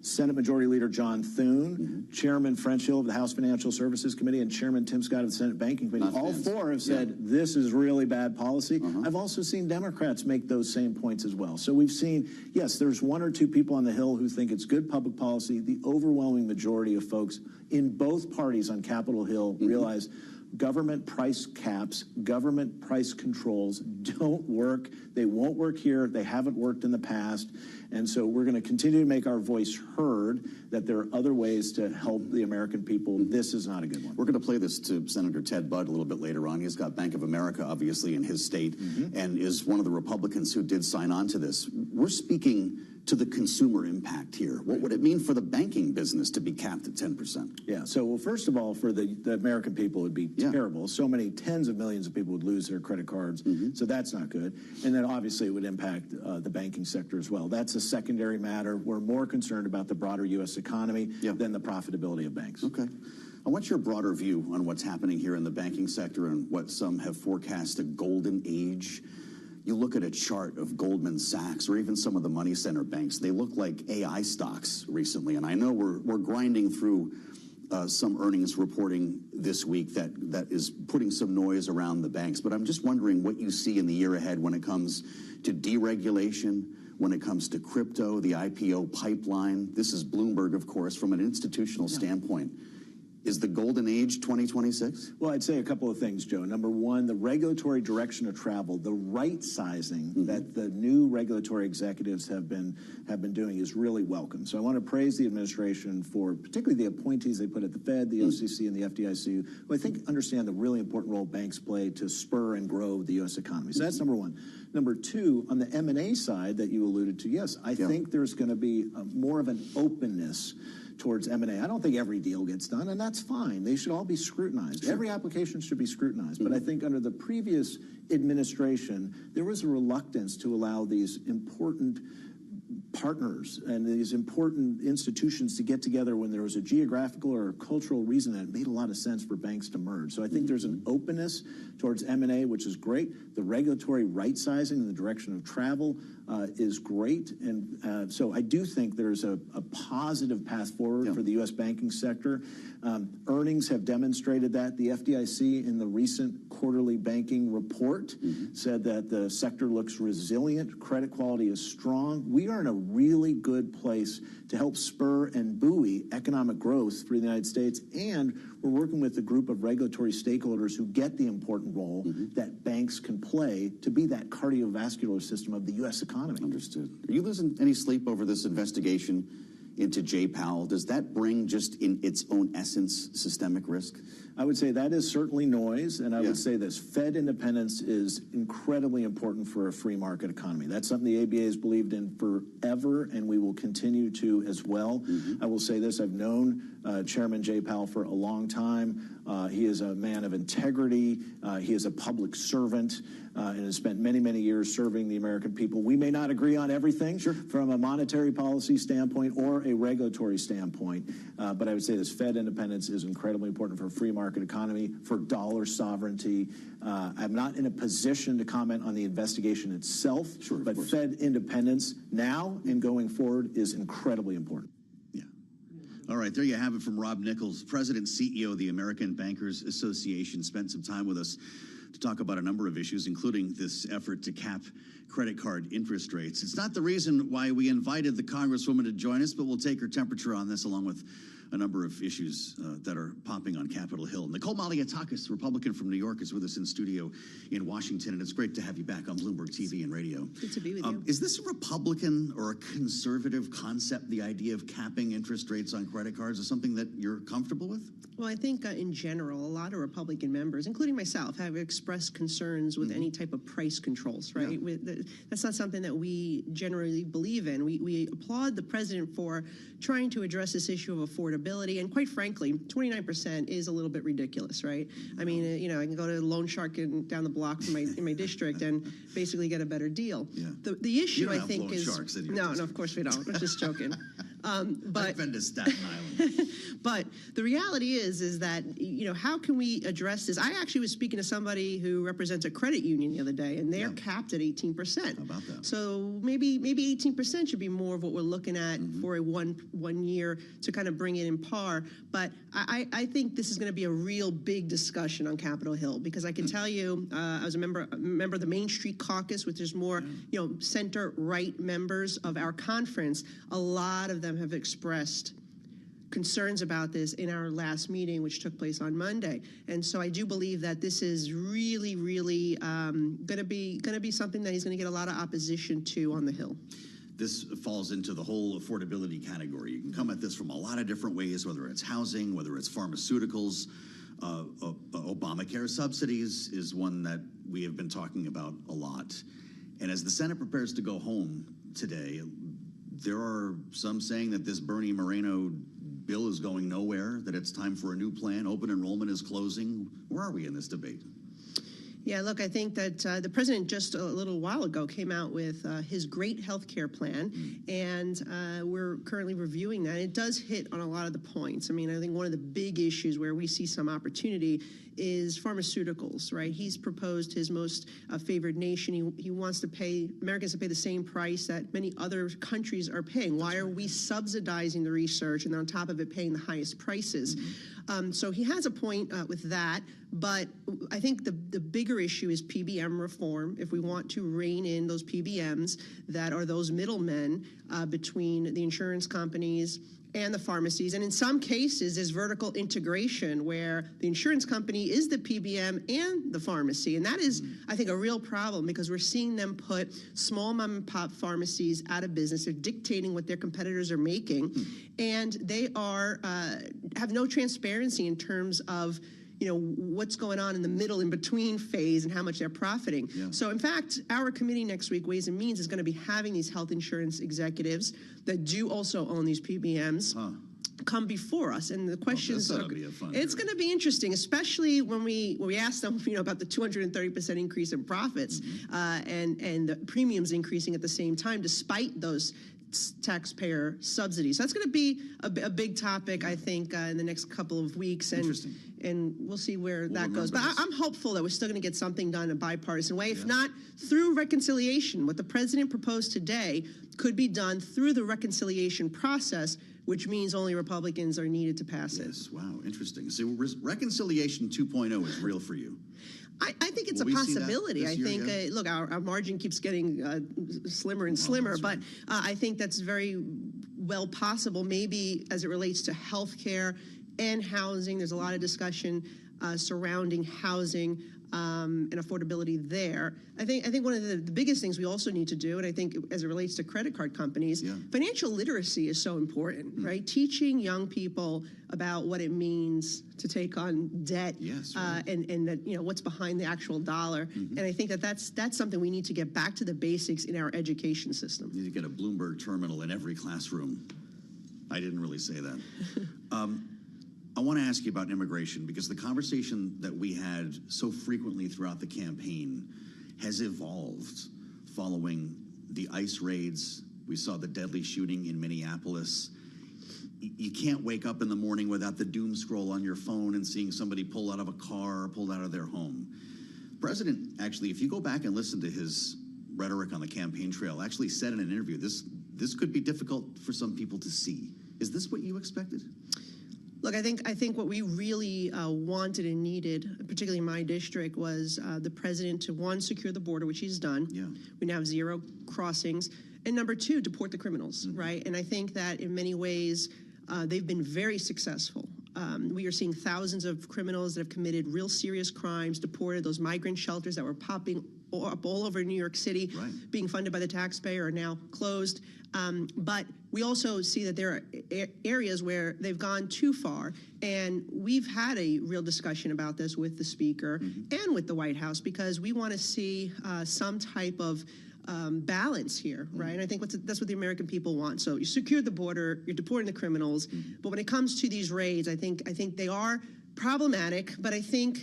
Senate Majority Leader John Thune, Chairman French Hill of the House Financial Services Committee, and Chairman Tim Scott of the Senate Banking Committee. All four have said this is really bad policy. I've also seen Democrats make those same points as well. So we've seen, yes, there's one or two people on the Hill who think it's good public policy. The overwhelming majority of folks in both parties on Capitol Hill realize government price caps, government price controls don't work. They won't work here. They haven't worked in the past. And so we're going to continue to make our voice heard that there are other ways to help the American people. This is not a good one. We're going to play this to Senator Ted Budd a little bit later on. He's got Bank of America, obviously, in his state, and is one of the Republicans who did sign on to this. We're speaking to the consumer impact here. What would it mean for the banking business to be capped at 10%? Yeah, so, well, first of all, for the American people, it would be terrible. So many tens of millions of people would lose their credit cards, so that's not good. And then, obviously, it would impact the banking sector as well. That's a secondary matter. We're more concerned about the broader U.S. economy than the profitability of banks. Okay. And what's your broader view on what's happening here in the banking sector and what some have forecast a golden age? You look at a chart of Goldman Sachs or even some of the money center banks, they look like AI stocks recently. And I know we're grinding through some earnings reporting this week that is putting some noise around the banks. But I'm just wondering what you see in the year ahead when it comes to deregulation, when it comes to crypto, the IPO pipeline. This is Bloomberg, of course, from an institutional standpoint. Is the golden age 2026? Well, I'd say a couple of things, Joe. Number one, the regulatory direction of travel, the right sizing that the new regulatory executives have been doing is really welcome. So I want to praise the administration for particularly the appointees they put at the Fed, the OCC, and the FDIC, who I think understand the really important role banks play to spur and grow the U.S. economy. So that's number one. Number two, on the M&A side that you alluded to, yes, I think there's going to be more of an openness towards M&A. I don't think every deal gets done, and that's fine. They should all be scrutinized. Every application should be scrutinized. But I think under the previous administration, there was a reluctance to allow these important partners and these important institutions to get together when there was a geographical or a cultural reason that it made a lot of sense for banks to merge. So I think there's an openness towards M&A, which is great. The regulatory right-sizing in the direction of travel is great. And so I do think there's a positive path forward for the U.S. banking sector. Earnings have demonstrated that. The FDIC in the recent quarterly banking report said that the sector looks resilient. Credit quality is strong. We are in a really good place to help spur and buoy economic growth for the United States. And we're working with a group of regulatory stakeholders who get the important role that banks can play to be that cardiovascular system of the U.S. economy. Understood. Are you losing any sleep over this investigation into Jay Powell? Does that bring, just in its own essence, systemic risk? I would say that is certainly noise, and I would say this: Fed independence is incredibly important for a free market economy. That's something the ABA has believed in forever, and we will continue to as well. I will say this: I've known Chairman Jay Powell for a long time. He is a man of integrity. He is a public servant and has spent many, many years serving the American people. We may not agree on everything from a monetary policy standpoint or a regulatory standpoint, but I would say this: Fed independence is incredibly important for a free market economy, for dollar sovereignty. I'm not in a position to comment on the investigation itself, but Fed independence now and going forward is incredibly important. All right, there you have it from Rob Nichols, President and CEO of the American Bankers Association. Spent some time with us to talk about a number of issues, including this effort to cap credit card interest rates. It's not the reason why we invited the Congresswoman to join us, but we'll take her temperature on this, along with a number of issues that are popping on Capitol Hill. Nicole Malliotakis, Republican from New York, is with us in studio in Washington, and it's great to have you back on Bloomberg TV and radio. Good to be with you. Is this a Republican or a conservative concept, the idea of capping interest rates on credit cards? Is something that you're comfortable with? Well, I think in general, a lot of Republican members, including myself, have expressed concerns with any type of price controls, right? That's not something that we generally believe in. We applaud the president for trying to address this issue of affordability. And quite frankly, 29% is a little bit ridiculous, right? I mean, I can go to Loan Shark down the block in my district and basically get a better deal. The issue, I think, is... No, of course we don't. I'm just joking. But I've been to Staten Island. But the reality is that, how can we address this? I actually was speaking to somebody who represents a credit union the other day, and they're capped at 18%. How about that? So maybe 18% should be more of what we're looking at for a one year to kind of bring it in par. But I think this is going to be a real big discussion on Capitol Hill, because I can tell you, I was a member of the Main Street Caucus, which is more, center-right members of our conference. A lot of them have expressed concerns about this in our last meeting, which took place on Monday. And so I do believe that this is really, really going to be something that he's going to get a lot of opposition to on the Hill. This falls into the whole affordability category. You can come at this from a lot of different ways, whether it's housing, whether it's pharmaceuticals. Obamacare subsidies is one that we have been talking about a lot. And as the Senate prepares to go home today, there are some saying that this Bernie Moreno bill is going nowhere, that it's time for a new plan. Open enrollment is closing. Where are we in this debate? Yeah, look, I think that the president just a little while ago came out with his great health care plan, and we're currently reviewing that. It does hit on a lot of the points. I mean, I think one of the big issues where we see some opportunity is pharmaceuticals, right? He's proposed his most favored nation. He wants to pay Americans to pay the same price that many other countries are paying. Why are we subsidizing the research and on top of it paying the highest prices? So he has a point with that, but I think the bigger issue is PBM reform. If we want to rein in those PBMs that are those middlemen between the insurance companies and the pharmacies. And in some cases, there's vertical integration where the insurance company is the PBM and the pharmacy. And that is, I think, a real problem because we're seeing them put small mom and pop pharmacies out of business. They're dictating what their competitors are making. And they are have no transparency in terms of what's going on in the middle in between phase and how much they're profiting. So in fact, our committee next week, Ways and Means, is going to be having these health insurance executives that do also own these PBMs come before us. And the questions This ought to be a fun it's going to be interesting, especially when we ask them about the 230% increase in profits and the premiums increasing at the same time despite those taxpayer subsidies. So that's going to be a big topic, I think, in the next couple of weeks. And we'll see where that goes. But I'm hopeful that we're still going to get something done in a bipartisan way. If not, through reconciliation. What the president proposed today could be done through the reconciliation process, which means only Republicans are needed to pass it. Yes, wow, interesting. So reconciliation 2.0 is real for you. I think it's a possibility. I think, look, our margin keeps getting slimmer and slimmer, but I think that's very well possible, maybe as it relates to health care and housing. There's a lot of discussion surrounding housing and affordability there. I think one of the biggest things we also need to do, and I think as it relates to credit card companies, financial literacy is so important, right? Teaching young people about what it means to take on debt, and that what's behind the actual dollar. And I think that's something we need to get back to the basics in our education system. You need to get a Bloomberg terminal in every classroom. I didn't really say that. I want to ask you about immigration because the conversation that we had so frequently throughout the campaign has evolved following the ICE raids. We saw the deadly shooting in Minneapolis. You can't wake up in the morning without the doom scroll on your phone and seeing somebody pull out of a car or pulled out of their home. The president, actually, if you go back and listen to his rhetoric on the campaign trail, actually said in an interview, this could be difficult for some people to see. Is this what you expected? Look, I think what we really wanted and needed, particularly in my district, was the president to, one, secure the border, which he's done. We now have 0 crossings. And number 2, deport the criminals, right? And I think that in many ways, they've been very successful. We are seeing thousands of criminals that have committed real serious crimes, deported. Those migrant shelters that were popping up all over New York City, being funded by the taxpayer, are now closed. But we also see that there are areas where they've gone too far. And we've had a real discussion about this with the Speaker and with the White House because we want to see some type of balance here, right? And I think that's what the American people want. So you secure the border, you're deporting the criminals. But when it comes to these raids, I think they are problematic. But I think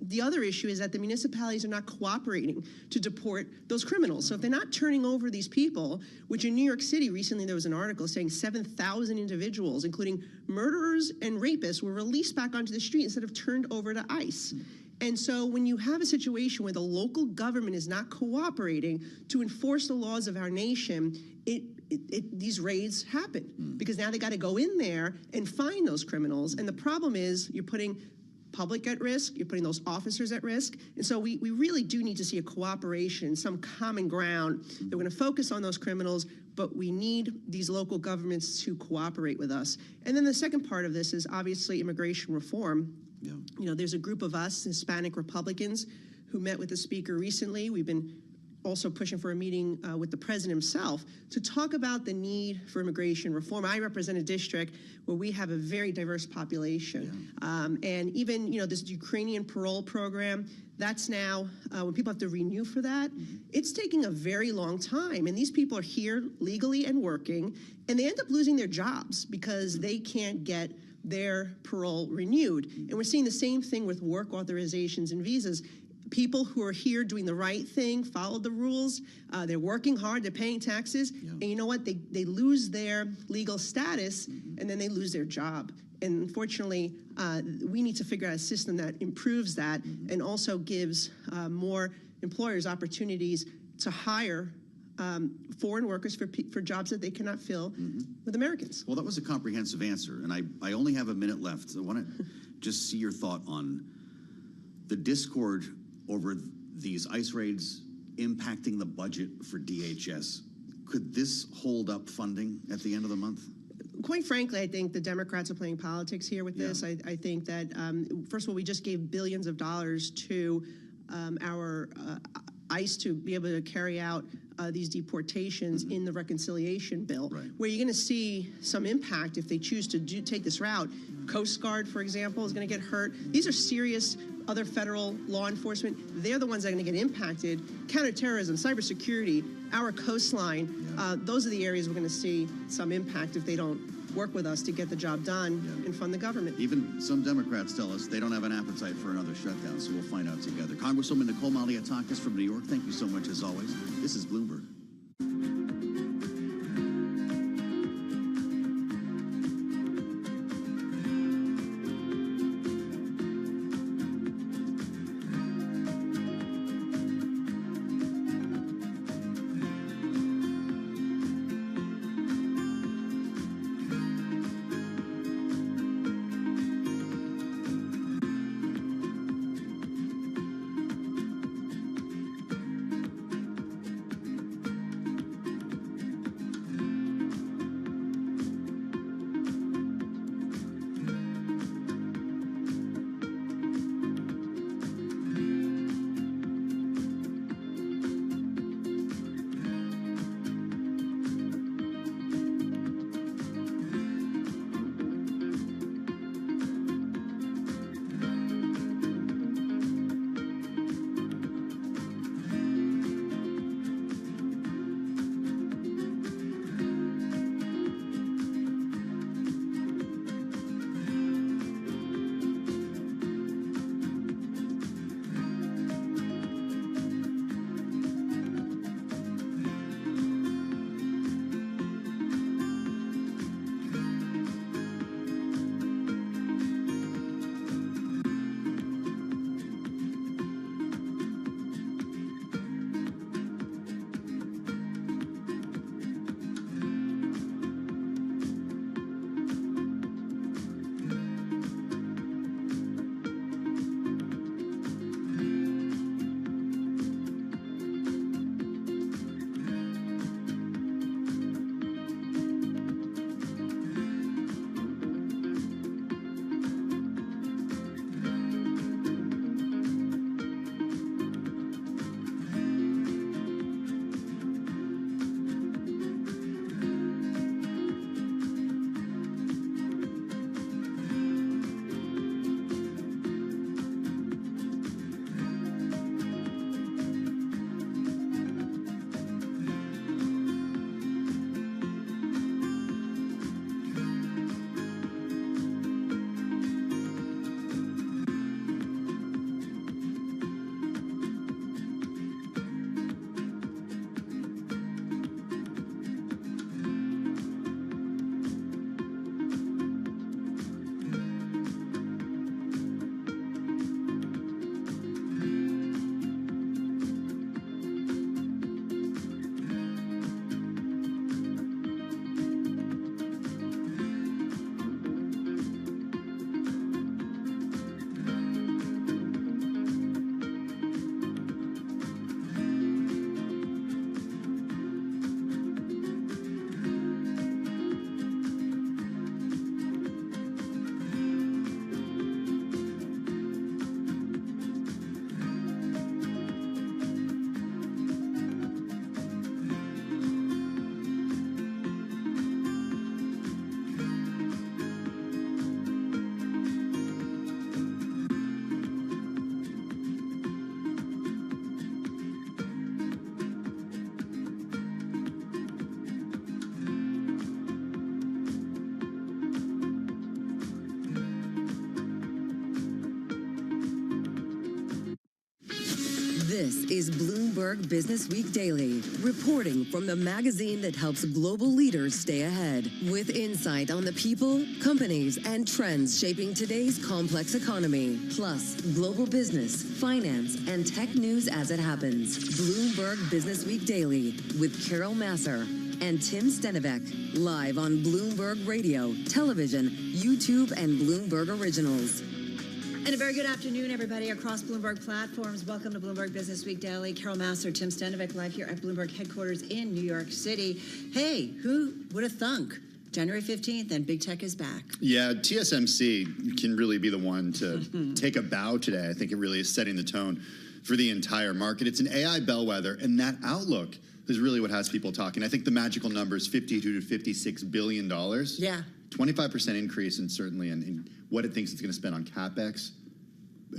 the other issue is that the municipalities are not cooperating to deport those criminals. So if they're not turning over these people, which in New York City recently there was an article saying 7,000 individuals, including murderers and rapists, were released back onto the street instead of turned over to ICE. And so when you have a situation where the local government is not cooperating to enforce the laws of our nation, these raids happen because now they got to go in there and find those criminals. And the problem is you're putting public at risk, you're putting those officers at risk. And so we really do need to see a cooperation, some common ground. They're going to focus on those criminals, but we need these local governments to cooperate with us. And then the second part of this is obviously immigration reform. There's a group of us, Hispanic Republicans, who met with the Speaker recently. We've been also pushing for a meeting with the president himself to talk about the need for immigration reform. I represent a district where we have a very diverse population. And even, this Ukrainian parole program, that's now, when people have to renew for that, it's taking a very long time. And these people are here legally and working, and they end up losing their jobs because they can't get their parole renewed. And we're seeing the same thing with work authorizations and visas. People who are here doing the right thing, follow the rules, they're working hard, they're paying taxes, and you know what? They lose their legal status, and then they lose their job. And unfortunately, we need to figure out a system that improves that and also gives more employers opportunities to hire foreign workers for jobs that they cannot fill with Americans. Well, that was a comprehensive answer, and I only have a minute left. So I want to just see your thought on the discord over these ICE raids impacting the budget for DHS. Could this hold up funding at the end of the month? quite frankly, I think the Democrats are playing politics here with this. I think that, first of all, we just gave billions of dollars to our ICE to be able to carry out these deportations in the reconciliation bill, where you're going to see some impact if they choose to take this route. Coast Guard, for example, is going to get hurt. These are serious other federal law enforcement. They're the ones that are going to get impacted. Counterterrorism, cybersecurity, our coastline, those are the areas we're going to see some impact if they don't work with us to get the job done and fund the government. Even some Democrats tell us they don't have an appetite for another shutdown, so we'll find out together. Congresswoman Nicole Malliotakis from New York, thank you so much as always. This is Bloomberg. This is Bloomberg Business Week Daily, reporting from the magazine that helps global leaders stay ahead, with insight on the people, companies, and trends shaping today's complex economy, plus global business, finance, and tech news as it happens. Bloomberg Business Week Daily with Carol Masser and Tim Stenivek, live on Bloomberg Radio, television, YouTube, and Bloomberg Originals. And a very good afternoon, everybody, across Bloomberg platforms. Welcome to Bloomberg Business Week Daily. Carol Masser, Tim Stenivek, live here at Bloomberg headquarters in New York City. Hey, who would have thunk January 15th, and big tech is back. Yeah, TSMC can really be the one to take a bow today. I think it really is setting the tone for the entire market. It's an AI bellwether, and that outlook is really what has people talking. I think the magical number is $52 to $56 billion. Yeah. 25% increase certainly in what it thinks it's going to spend on CapEx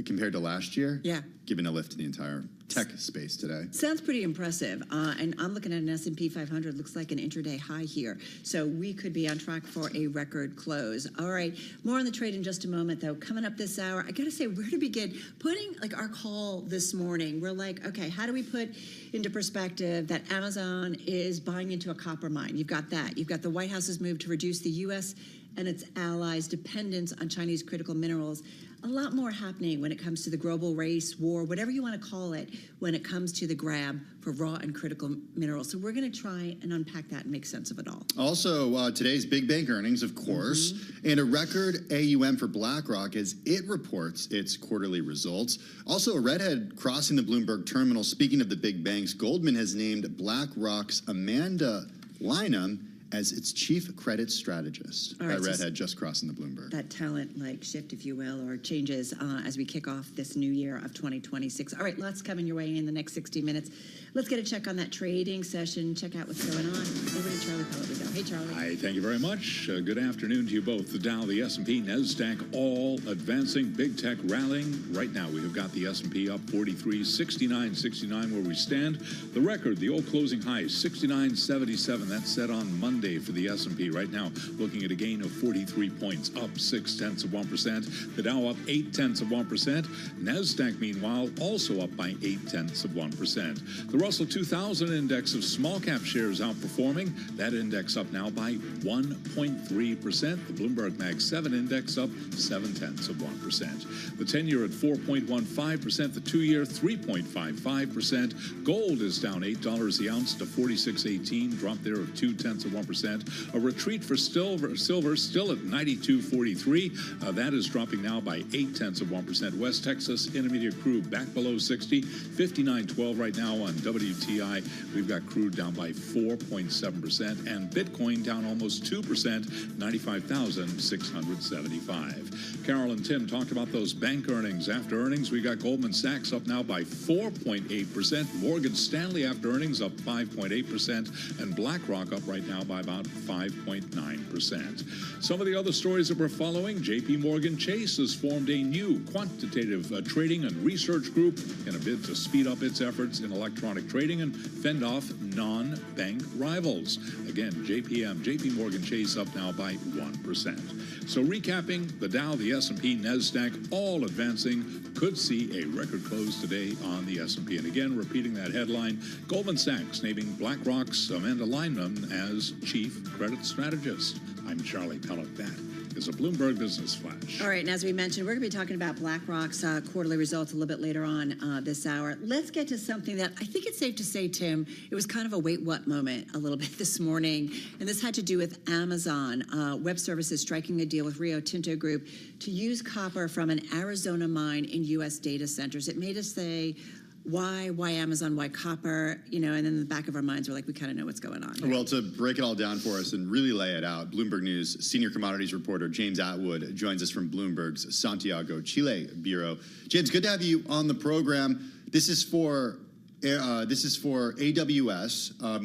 compared to last year. Yeah. Giving a lift to the entire tech space today. Sounds pretty impressive. And I'm looking at an S&P 500. Looks like an intraday high here. So we could be on track for a record close. All right. More on the trade in just a moment, though. Coming up this hour, I got to say, where to begin? Putting like our call this morning, we're like, okay, how do we put into perspective that Amazon is buying into a copper mine? You've got that. You've got the White House's move to reduce the U.S. and its allies' dependence on Chinese critical minerals. A lot more happening when it comes to the global race, war, whatever you want to call it, when it comes to the grab for raw and critical minerals. So we're going to try and unpack that and make sense of it all. Also, today's big bank earnings, of course, and a record AUM for BlackRock as it reports its quarterly results. Also, a redhead crossing the Bloomberg terminal. Speaking of the big banks, Goldman has named BlackRock's Amanda Lynham as its chief credit strategist. All right, that redhead just crossing the Bloomberg. That talent shift, if you will, or changes as we kick off this new year of 2026. All right, lots coming your way in the next 60 minutes. Let's get a check on that trading session, check out what's going on. Over to Charlie Pellet we go. Hey, Charlie. Hi, thank you very much. Good afternoon to you both. The Dow, the S&P, NASDAQ, all advancing. Big tech rallying. Right now, we have got the S&P up 43, 69.69 where we stand. The record, the old closing high, 69.77. That's set on Monday for the S&P. Right now, looking at a gain of 43 points, up 0.6%. The Dow up 0.8%. NASDAQ, meanwhile, also up by 0.8%. The Russell 2000 index of small cap shares outperforming. That index up now by 1.3%. The Bloomberg Mag 7 index up 0.7%. The 10-year at 4.15%. The 2-year 3.55%. Gold is down $8 the ounce to $46.18. Drop there of 0.2%. A retreat for silver still at 92.43. That is dropping now by 0.8%. West Texas Intermediate crude back below 60. 59.12 right now on WTI. We've got crude down by 4.7%, and Bitcoin down almost 2%, 95,675. Carol and Tim talked about those bank earnings. After earnings, we got Goldman Sachs up now by 4.8%, Morgan Stanley after earnings up 5.8%, and BlackRock up right now by about 5.9%. Some of the other stories that we're following: J.P. Morgan Chase has formed a new quantitative trading and research group in a bid to speed up its efforts in electronic trading and fend off non-bank rivals. Again, J.P. Morgan Chase up now by 1%. So recapping, the Dow, the S&P, NASDAQ, all advancing. Could see a record close today on the S&P. And again, repeating that headline, Goldman Sachs naming BlackRock's Amanda Lynham as chief credit strategist. I'm Charlie Pellet. That is a Bloomberg Business Flash. All right, and as we mentioned, we're going to be talking about BlackRock's quarterly results a little bit later on this hour. Let's get to something that I think it's safe to say, Tim, it was kind of a wait-what moment a little bit this morning, and this had to do with Amazon Web Services striking a deal with Rio Tinto Group to use copper from an Arizona mine in U.S. data centers. It made us say, why Amazon, why copper, and then in the back of our minds, we're like, we kind of know what's going on. Well, to break it all down for us and really lay it out, Bloomberg News senior commodities reporter James Atwood joins us from Bloomberg's Santiago, Chile bureau. James, good to have you on the program. This is for AWS.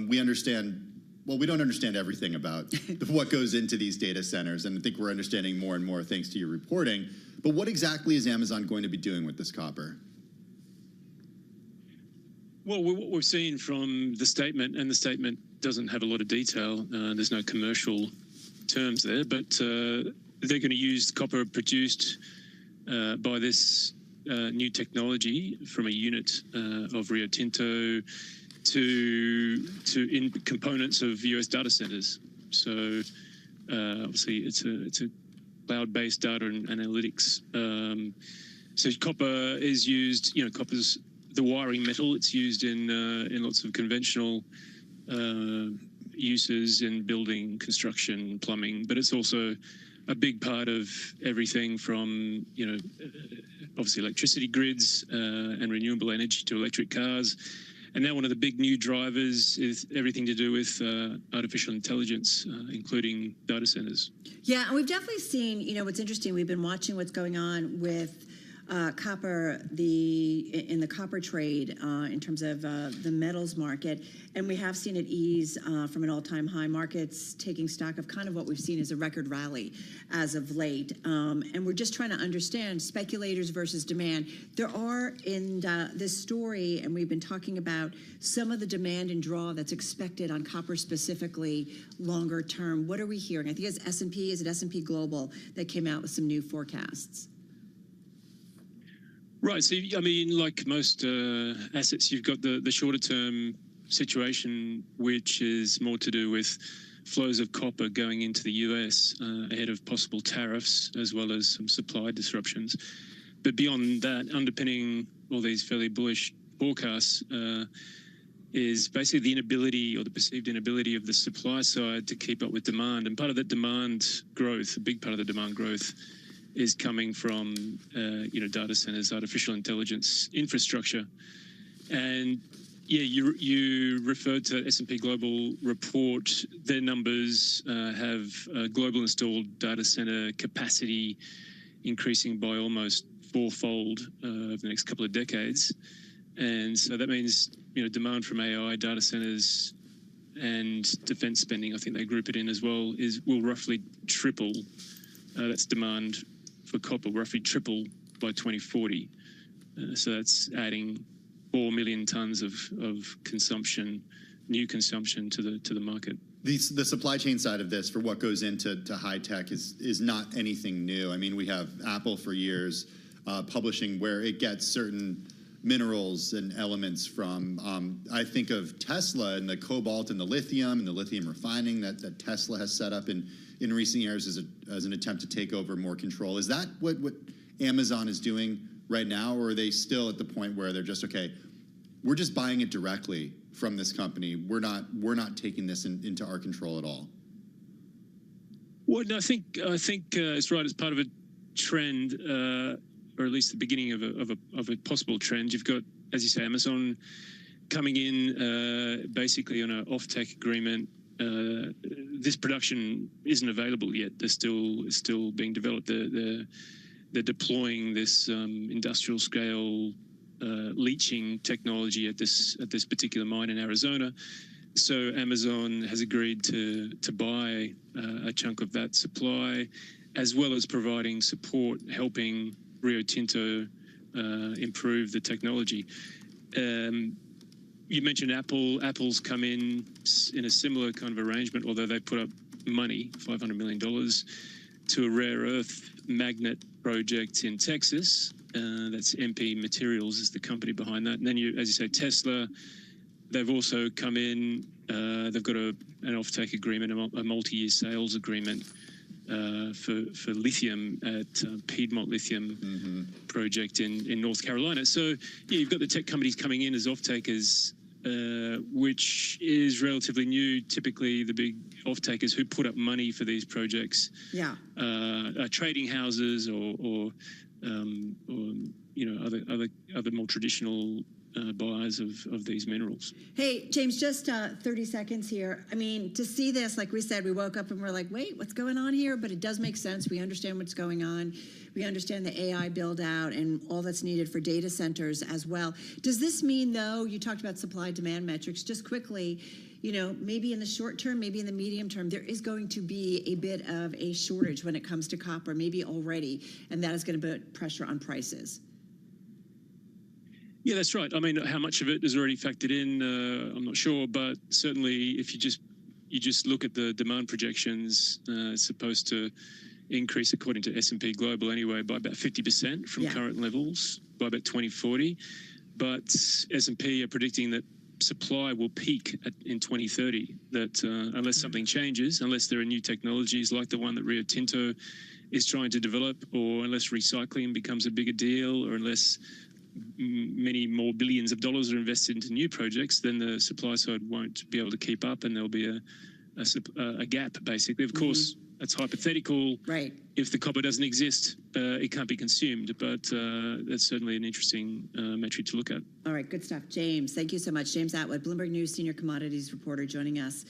We understand. Well, we don't understand everything about what goes into these data centers, and I think we're understanding more and more thanks to your reporting. But what exactly is Amazon going to be doing with this copper? Well, what we've seen from the statement, and the statement doesn't have a lot of detail, there's no commercial terms there, but they're going to use copper produced by this new technology from a unit of Rio Tinto to in components of US data centers. So obviously it's a cloud-based data and analytics. So copper is used, copper's the wiring metal. It's used in lots of conventional uses in building, construction, plumbing, but it's also a big part of everything from, obviously electricity grids and renewable energy to electric cars And now one of the big new drivers is everything to do with artificial intelligence, including data centers. Yeah, and we've definitely seen, what's interesting, we've been watching what's going on with copper, in the copper trade in terms of the metals market, and we have seen it ease from an all-time high. Markets taking stock of kind of what we've seen as a record rally as of late, and we're just trying to understand speculators versus demand. There are in this story, and we've been talking about some of the demand and draw that's expected on copper specifically longer term. What are we hearing? I think it's S&P, is it S&P Global that came out with some new forecasts? Right. So, I mean, like most assets, you've got the shorter term situation, which is more to do with flows of copper going into the US ahead of possible tariffs, as well as some supply disruptions. But beyond that, underpinning all these fairly bullish forecasts is basically the inability, or the perceived inability, of the supply side to keep up with demand. And part of that demand growth, a big part of the demand growth, is coming from data centers, artificial intelligence infrastructure. And yeah, you referred to S&P Global report. Their numbers have global installed data center capacity increasing by almost fourfold over the next couple of decades. And so that means demand from AI, data centers, and defense spending, I think they group it in as well, will roughly triple. That's demand for copper, roughly triple by 2040. So that's adding 4 million tons of consumption, new consumption to the market. The supply chain side of this for what goes into high tech is not anything new. I mean, we have Apple for years publishing where it gets certain minerals and elements from. I think of Tesla and the cobalt and the lithium refining that Tesla has set up in recent years as an attempt to take over more control. Is that what Amazon is doing right now, or are they still at the point where they're just, okay, we're just buying it directly from this company, we're not taking this into our control at all? Well, no, I think it's right. It's part of a trend, or at least the beginning of a possible trend. You've got, as you say, Amazon coming in basically on an off-take agreement. This production isn't available yet. It's still being developed. They're deploying this industrial scale leaching technology at this particular mine in Arizona. So Amazon has agreed to buy a chunk of that supply, as well as providing support, helping Rio Tinto improve the technology. You mentioned Apple. Apple's come in a similar kind of arrangement, although they put up money, $500 million, to a rare earth magnet project in Texas. That's MP Materials is the company behind that. And then, as you say, Tesla, they've also come in. They've got an offtake agreement, a multi-year sales agreement for lithium at Piedmont Lithium project in North Carolina. So, yeah, you've got the tech companies coming in as off-takers, which is relatively new. Typically, the big off-takers who put up money for these projects are trading houses or other more traditional buyers of these minerals. Hey, James, just 30 seconds here. I mean, to see this, like we said, we woke up and we're like, wait, what's going on here? But it does make sense. We understand what's going on. We understand the AI build out and all that's needed for data centers as well. Does this mean, though, you talked about supply demand metrics, just quickly, maybe in the short term, maybe in the medium term, there is going to be a bit of a shortage when it comes to copper, maybe already, and that is going to put pressure on prices? Yeah, that's right. I mean, how much of it is already factored in, I'm not sure, but certainly if you just look at the demand projections, it's supposed to increase, according to S&P Global anyway, by about 50% from current levels by about 2040. But S&P are predicting that supply will peak in 2030, that unless something changes, unless there are new technologies like the one that Rio Tinto is trying to develop, or unless recycling becomes a bigger deal, or unless many more billions of dollars are invested into new projects, then the supply side won't be able to keep up, and there'll be a gap, basically. Of course, That's hypothetical. Right. If the copper doesn't exist, it can't be consumed. But that's certainly an interesting metric to look at. All right, good stuff. James, thank you so much. James Atwood, Bloomberg News senior commodities reporter, joining us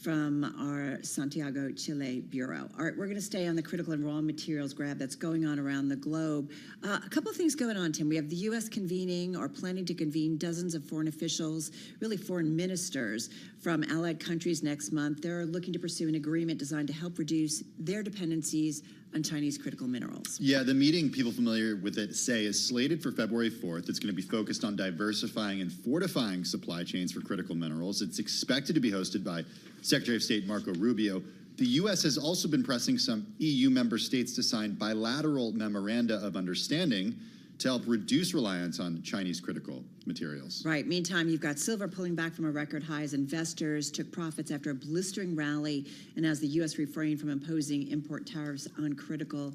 from our Santiago, Chile bureau. All right, we're going to stay on the critical and raw materials grab that's going on around the globe. A couple of things going on, Tim. We have the U.S. convening or planning to convene dozens of foreign officials, really foreign ministers from allied countries next month. They're looking to pursue an agreement designed to help reduce their dependencies on Chinese critical minerals. Yeah, the meeting, people familiar with it say, is slated for February 4th. It's going to be focused on diversifying and fortifying supply chains for critical minerals. It's expected to be hosted by Secretary of State Marco Rubio. The U.S. has also been pressing some EU member states to sign bilateral memoranda of understanding to help reduce reliance on Chinese critical materials. Right. Meantime, you've got silver pulling back from a record high as investors took profits after a blistering rally and as the U.S. refrained from imposing import tariffs on critical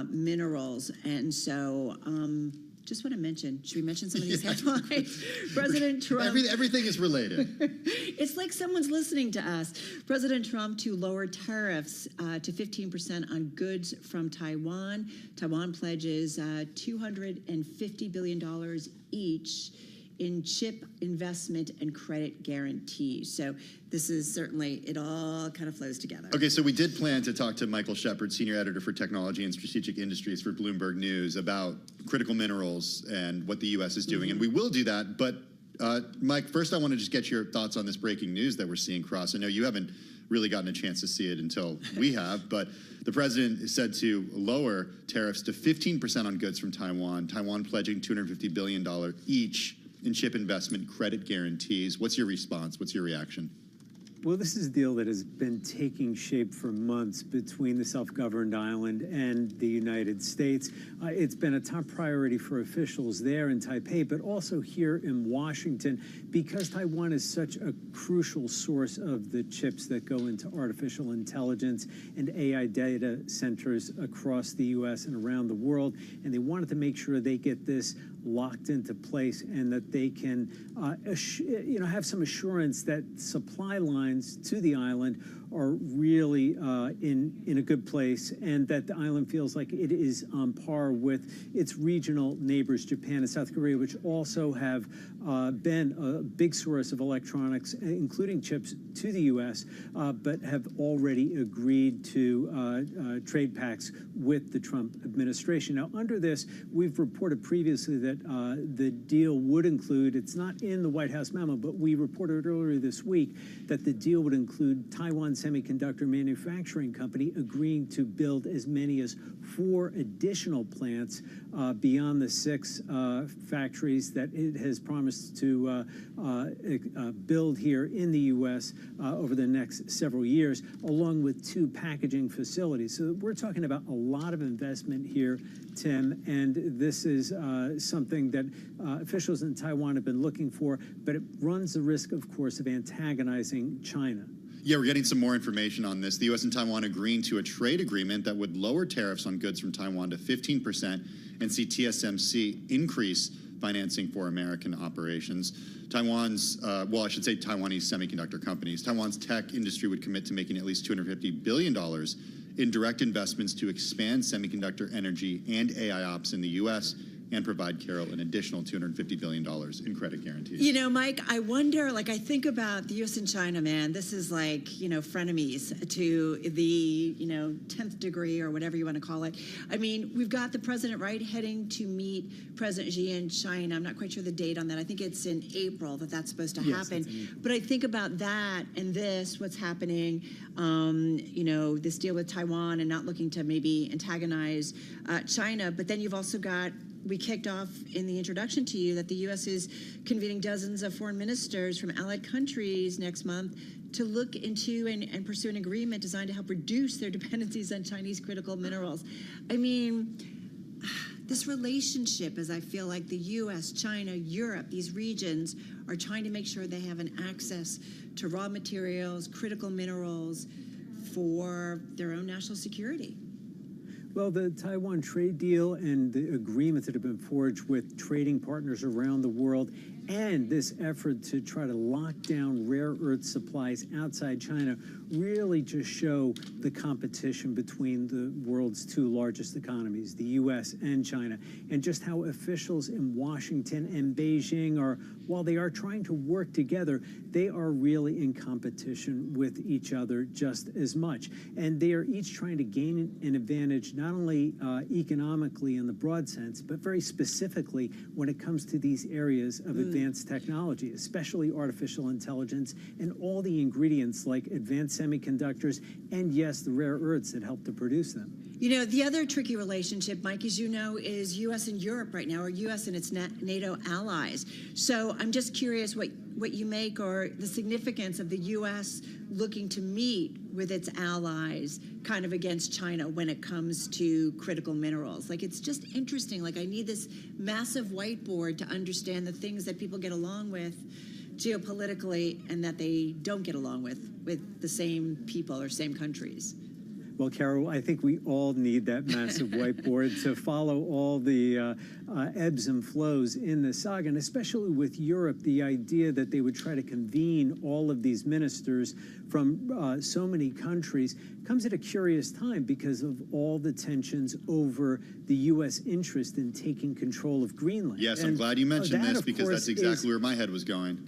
minerals. And so just want to mention, should we mention some of these headlines? President Trump. Everything is related. It's like someone's listening to us. President Trump to lower tariffs to 15% on goods from Taiwan. Taiwan pledges $250 billion each in chip investment and credit guarantees. So this is certainly, it all kind of flows together. Okay, so we did plan to talk to Michael Shepard, Senior Editor for Technology and Strategic Industries for Bloomberg News, about critical minerals and what the U.S. is doing, and we will do that. But Mike, first I want to just get your thoughts on this breaking news that we're seeing cross. I know you haven't really gotten a chance to see it until we have, but the president is said to lower tariffs to 15% on goods from Taiwan, Taiwan pledging $250 billion each in chip investment credit guarantees. What's your response? What's your reaction? Well, this is a deal that has been taking shape for months between the self-governed island and the United States. It's been a top priority for officials there in Taipei, but also here in Washington, because Taiwan is such a crucial source of the chips that go into artificial intelligence and AI data centers across the U.S. and around the world. And they wanted to make sure they get this locked into place and that they can have some assurance that supply lines to the island are really in a good place, and that the island feels like it is on par with its regional neighbors, Japan and South Korea, which also have been a big source of electronics, including chips, to the U.S., but have already agreed to trade pacts with the Trump administration. Now, under this, we've reported previously that the deal would include, it's not in the White House memo, but we reported earlier this week that the deal would include Taiwan Semiconductor Manufacturing Company agreeing to build as many as 4 additional plants beyond the 6 factories that it has promised to build here in the U.S. Over the next several years, along with 2 packaging facilities. So we're talking about a lot of investment here, Tim, and this is something that officials in Taiwan have been looking for, but it runs the risk, of course, of antagonizing China. Yeah, we're getting some more information on this. The U.S. and Taiwan agreeing to a trade agreement that would lower tariffs on goods from Taiwan to 15% and see TSMC increase financing for American operations. Taiwanese semiconductor companies. Taiwan's tech industry would commit to making at least $250 billion in direct investments to expand semiconductor energy and AI ops in the U.S., and provide Carol an additional $250 billion in credit guarantees. You know, Mike, I wonder, I think about the U.S. and China, man. This is like, frenemies to the, 10th degree or whatever you want to call it. I mean, we've got the president, right, heading to meet President Xi in China. I'm not quite sure the date on that. I think it's in April that's supposed to happen. But I think about that and this, what's happening, this deal with Taiwan and not looking to maybe antagonize China. But then you've also got, we kicked off in the introduction to you that the U.S. is convening dozens of foreign ministers from allied countries next month to look into and pursue an agreement designed to help reduce their dependencies on Chinese critical minerals. I mean, this relationship, as I feel like the U.S., China, Europe, these regions are trying to make sure they have an access to raw materials, critical minerals for their own national security. Well, the Taiwan trade deal and the agreements that have been forged with trading partners around the world and this effort to try to lock down rare earth supplies outside China really just show the competition between the world's two largest economies, the U.S. and China, and just how officials in Washington and Beijing are, while they are trying to work together, they are really in competition with each other just as much. And they are each trying to gain an advantage, not only economically in the broad sense, but very specifically when it comes to these areas of advanced technology, especially artificial intelligence and all the ingredients like advanced semiconductors and, yes, the rare earths that help to produce them. You know, the other tricky relationship, Mike, as you know, is U.S. and Europe right now, or U.S. and its NATO allies. So I'm just curious what you make or the significance of the U.S. looking to meet with its allies kind of against China when it comes to critical minerals. Like, it's just interesting. Like, I need this massive whiteboard to understand the things that people get along with geopolitically and that they don't get along with the same people or same countries. Well, Carol, I think we all need that massive whiteboard to follow all the ebbs and flows in the saga, and especially with Europe, the idea that they would try to convene all of these ministers from so many countries comes at a curious time because of all the tensions over the U.S. interest in taking control of Greenland. Yes, and I'm glad you mentioned this because course, that's exactly where my head was going.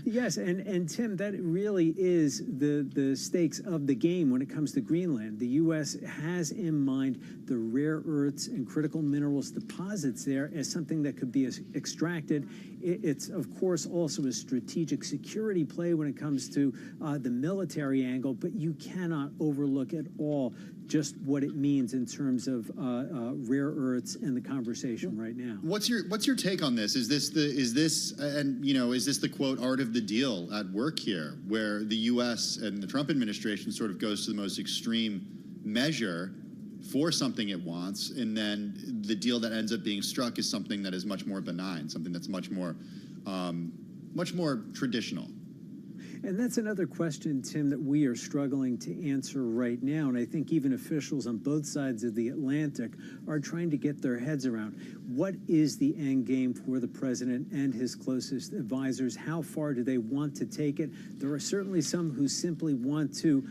Yes, and Tim, that really is the stakes of the game when it comes to Greenland. The U.S. has in mind the rare earths and critical minerals deposits there as something that could be extracted. It's, of course, also a strategic security play when it comes to the military angle, but you cannot overlook at all just what it means in terms of rare earths and the conversation right now. What's your take on this? Is this the quote art of the deal at work here, where the U.S. and the Trump administration sort of goes to the most extreme measure for something it wants, and then the deal that ends up being struck is something that is much more benign, something that's much more traditional? And that's another question, Tim, that we are struggling to answer right now. And I think even officials on both sides of the Atlantic are trying to get their heads around what is the end game for the president and his closest advisors? How far do they want to take it? There are certainly some who simply want to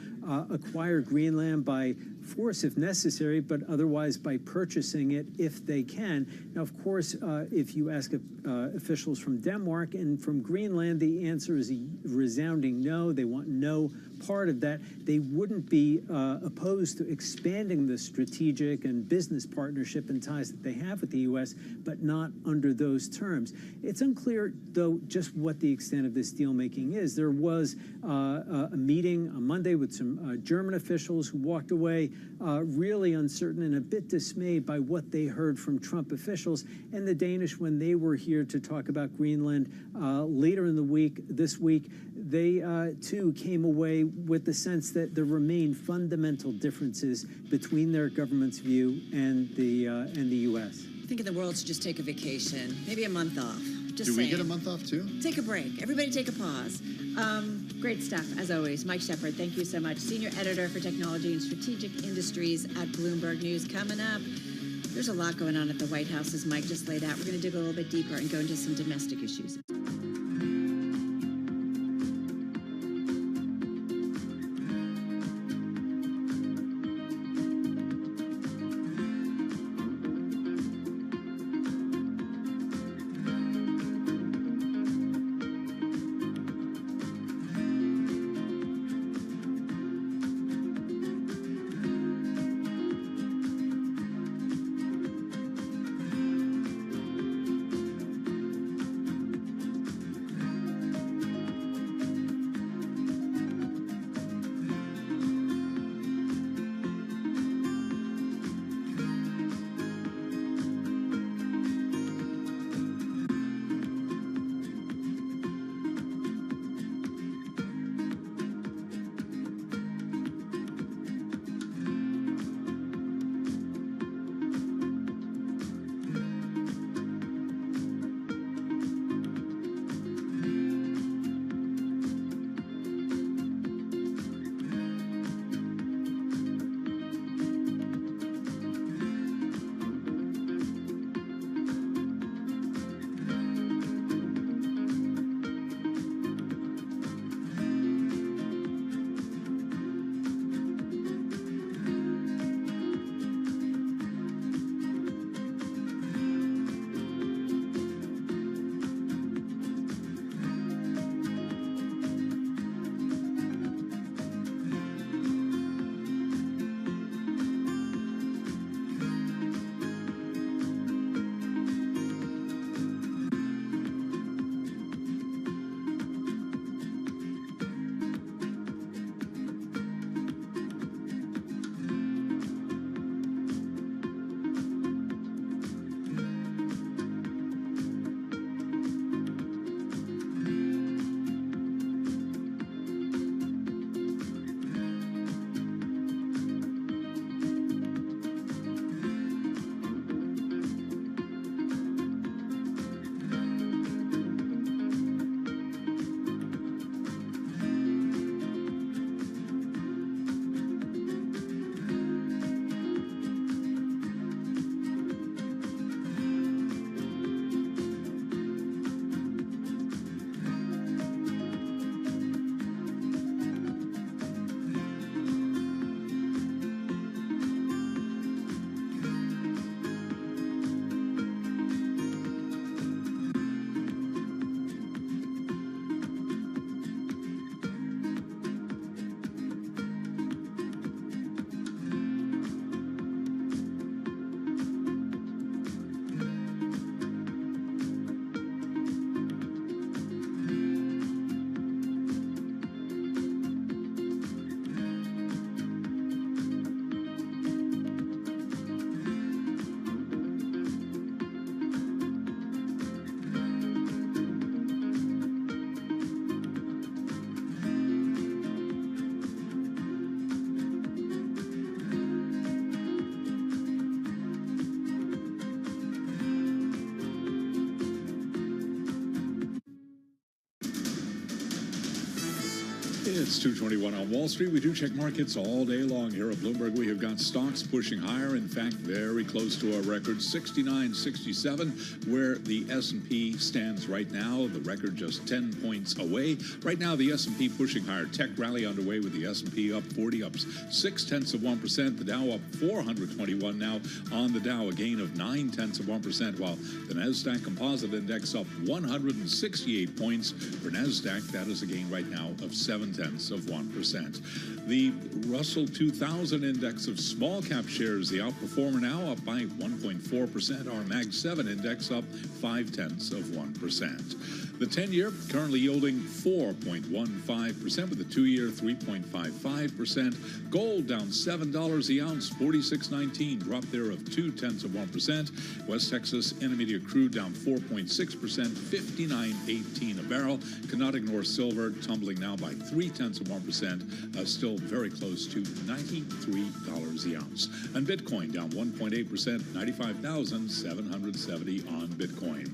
acquire Greenland by force if necessary, but otherwise by purchasing it if they can. Now, of course, if you ask officials from Denmark and from Greenland, the answer is a resounding no. They want no part of that. They wouldn't be opposed to expanding the strategic and business partnership and ties that they have with the U.S., but not under those terms. It's unclear, though, just what the extent of this deal-making is. There was a meeting on Monday with some German officials who walked away really uncertain and a bit dismayed by what they heard from Trump officials, and the Danish, when they were here to talk about Greenland later in the week, this week, they too came away with the sense that there remain fundamental differences between their government's view and the U.S. I think the world should just take a vacation, maybe a month off. Just Do we saying. get a month off too? Take a break. Everybody take a pause. Great stuff, as always. Mike Shepard, thank you so much. Senior Editor for Technology and Strategic Industries at Bloomberg News. Coming up, there's a lot going on at the White House, as Mike just laid out. We're going to dig a little bit deeper and go into some domestic issues. It's 2:21 on Wall Street. We do check markets all day long here at Bloomberg. We have got stocks pushing higher. In fact, very close to our record, 69.67, where the S&P stands right now. The record just 10 points away. Right now, the S&P pushing higher. Tech rally underway with the S&P up 40, up 0.6%. The Dow up 421 now on the Dow, a gain of 0.9%, while the NASDAQ Composite Index up 168 points. For NASDAQ, that is a gain right now of 0.7%. The Russell 2000 Index of small cap shares, the outperformer now up by 1.4%. Our Mag 7 Index up 0.5%. The 10-year currently yielding 4.15%, with the 2-year 3.55%. Gold down $7 the ounce, 46.19, drop there of 0.2%. West Texas Intermediate crude down 4.6%, 59.18 a barrel. Cannot ignore silver, tumbling now by 0.3%, still very close to $93 the ounce. And Bitcoin down 1.8%, 95,770 on Bitcoin.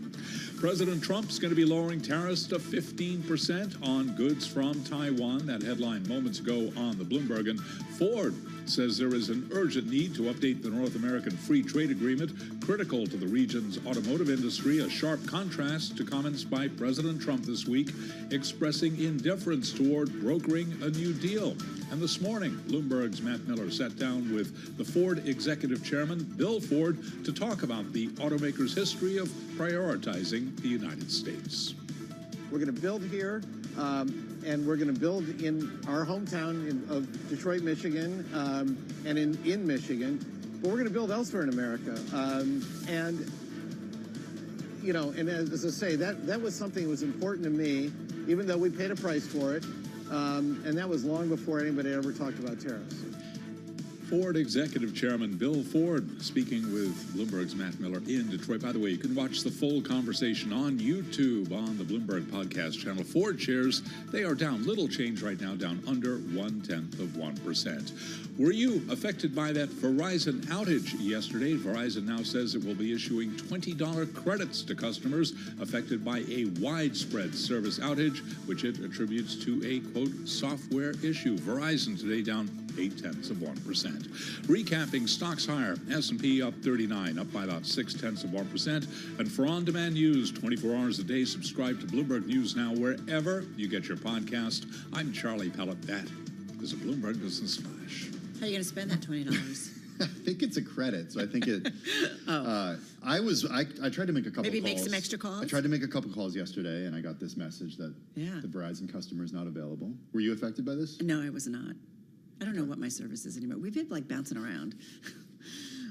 President Trump's going to be lowering tariffs to 15% on goods from Taiwan. That headline moments ago on the Bloomberg. And Ford says there is an urgent need to update the North American Free Trade Agreement, critical to the region's automotive industry, a sharp contrast to comments by President Trump this week, expressing indifference toward brokering a new deal. And this morning, Bloomberg's Matt Miller sat down with the Ford executive chairman, Bill Ford, to talk about the automaker's history of prioritizing the United States. We're going to build here, and we're going to build in our hometown of Detroit, Michigan, and in Michigan, but we're going to build elsewhere in America. And as I say, that was something that was important to me, even though we paid a price for it, and that was long before anybody ever talked about tariffs. Ford Executive Chairman Bill Ford speaking with Bloomberg's Matt Miller in Detroit. By the way, you can watch the full conversation on YouTube on the Bloomberg podcast channel. Ford shares, they are down little change right now, down under 0.1%. Were you affected by that Verizon outage yesterday? Verizon now says it will be issuing $20 credits to customers affected by a widespread service outage, which it attributes to a, quote, software issue. Verizon today down 0.8%. Recapping stocks higher, S&P up 39, up by about 0.6%. And for on-demand news, 24 hours a day, subscribe to Bloomberg News Now wherever you get your podcast. I'm Charlie Pellet. That is a Bloomberg Business Flash. How are you going to spend that $20? I think it's a credit, so I think it. I tried to make a couple. Maybe calls. make some extra calls. I tried to make a couple calls yesterday, and I got this message that the Verizon customer is not available. Were you affected by this? No, I was not. I don't know what my service is anymore. We've been like bouncing around.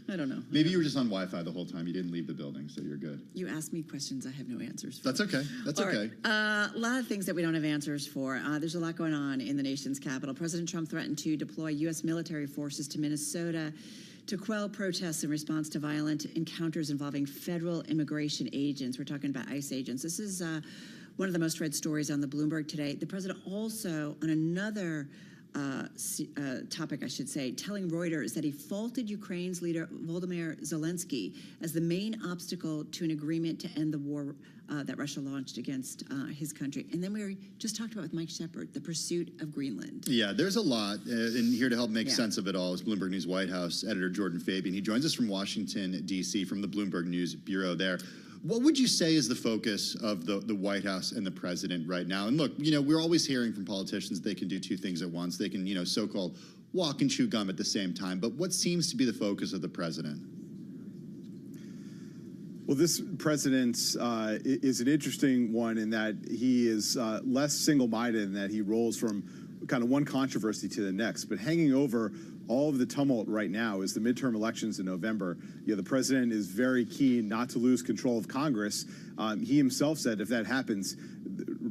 I don't know. Maybe you were just on Wi-Fi the whole time. You didn't leave the building, so you're good. You asked me questions I have no answers for. That's okay. That's okay. A lot of things that we don't have answers for. There's a lot going on in the nation's capital. President Trump threatened to deploy U.S. military forces to Minnesota to quell protests in response to violent encounters involving federal immigration agents. We're talking about ICE agents. This is one of the most read stories on the Bloomberg today. The president also, on another topic, I should say, telling Reuters that he faulted Ukraine's leader Volodymyr Zelensky as the main obstacle to an agreement to end the war that Russia launched against his country. And then we just talked about with Mike Shepard, the pursuit of Greenland. Yeah, there's a lot. And here to help make sense of it all is Bloomberg News White House editor Jordan Fabian. He joins us from Washington, D.C., from the Bloomberg News Bureau there. What would you say is the focus of the White House and the president right now? And look, we're always hearing from politicians they can do two things at once. They can, so-called walk and chew gum at the same time. But what seems to be the focus of the president? Well, this president is an interesting one in that he is less single-minded in that he rolls from kind of one controversy to the next. But hanging over all of the tumult right now is the midterm elections in November. The president is very keen not to lose control of Congress. He himself said if that happens,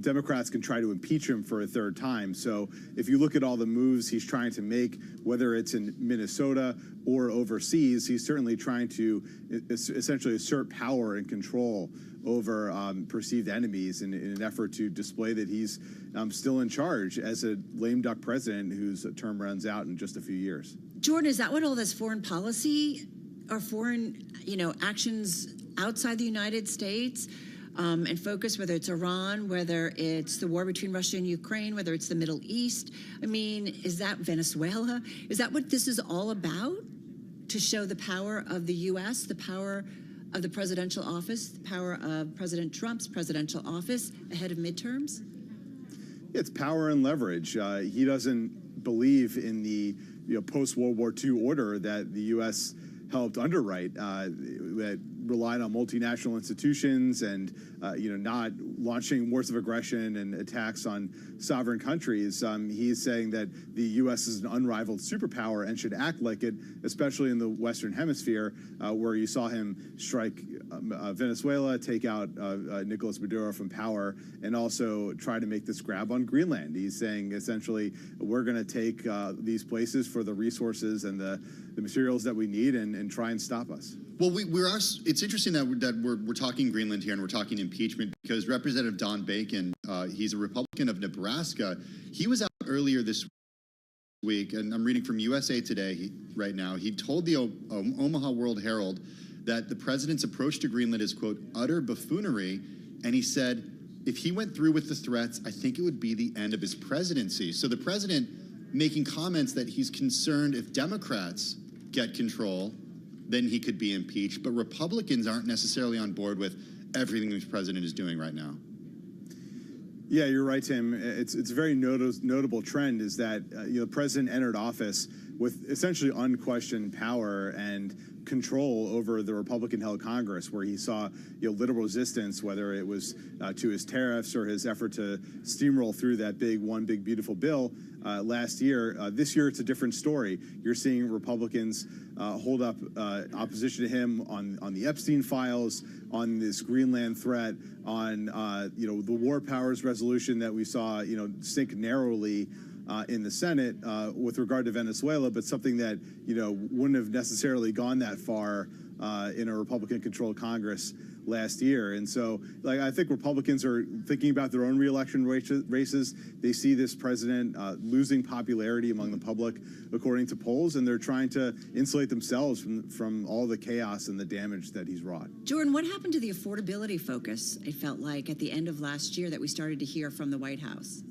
Democrats can try to impeach him for a third time. So if you look at all the moves he's trying to make, whether it's in Minnesota or overseas, he's certainly trying to essentially assert power and control over perceived enemies in an effort to display that he's still in charge as a lame duck president whose term runs out in just a few years. Jordan, is that what all this foreign policy or foreign, actions outside the United States and focus, whether it's Iran, whether it's the war between Russia and Ukraine, whether it's the Middle East. I mean, is that Venezuela? Is that what this is all about? To show the power of the U.S., the power of the presidential office, the power of President Trump's presidential office ahead of midterms? It's power and leverage. He doesn't believe in the post-World War II order that the U.S. helped underwrite, that relied on multinational institutions and not launching wars of aggression and attacks on sovereign countries. He's saying that the U.S. is an unrivaled superpower and should act like it, especially in the Western Hemisphere, where you saw him strike Venezuela, take out Nicolas Maduro from power, and also try to make this grab on Greenland. He's saying essentially, we're going to take these places for the resources and the materials that we need and try and stop us. Well, it's interesting that we're talking Greenland here and we're talking impeachment because Representative Don Bacon, he's a Republican of Nebraska. He was out earlier this week, and I'm reading from USA Today right now. He told the Omaha World Herald that the president's approach to Greenland is, quote, utter buffoonery. And he said, if he went through with the threats, I think it would be the end of his presidency. So the president making comments that he's concerned if Democrats get control, then he could be impeached. But Republicans aren't necessarily on board with everything this president is doing right now. Yeah, you're right, Tim. It's a very notable trend is that the president entered office with essentially unquestioned power and control over the Republican-held Congress, where he saw little resistance, whether it was to his tariffs or his effort to steamroll through that one big beautiful bill last year. This year, it's a different story. You're seeing Republicans hold up opposition to him on the Epstein files, on this Greenland threat, on the war powers resolution that we saw sink narrowly in the Senate with regard to Venezuela, but something that wouldn't have necessarily gone that far in a Republican-controlled Congress last year. And so, I think Republicans are thinking about their own reelection races. They see this president losing popularity among the public, according to polls, and they're trying to insulate themselves from all the chaos and the damage that he's wrought. Jordan, what happened to the affordability focus, it felt like, at the end of last year that we started to hear from the White House?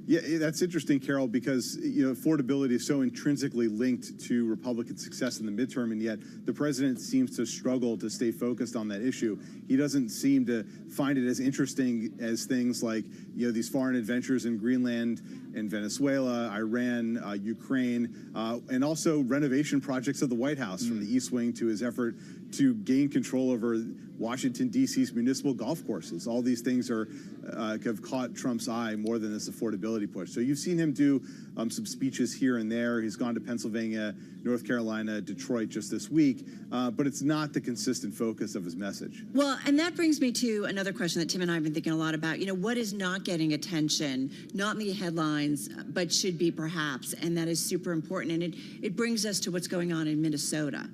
Yeah, that's interesting, Carol, because affordability is so intrinsically linked to Republican success in the midterm, and yet the president seems to struggle to stay focused on that issue. He doesn't seem to find it as interesting as things like these foreign adventures in Greenland and Venezuela, Iran, Ukraine, and also renovation projects of the White House, from the East Wing to his effort to gain control over Washington, D.C.'s municipal golf courses. All these things have caught Trump's eye more than this affordability push. So you've seen him do some speeches here and there. He's gone to Pennsylvania, North Carolina, Detroit just this week, but it's not the consistent focus of his message. Well, and that brings me to another question that Tim and I have been thinking a lot about. What is not getting attention, not in the headlines, but should be perhaps, and that is super important. And it brings us to what's going on in Minnesota.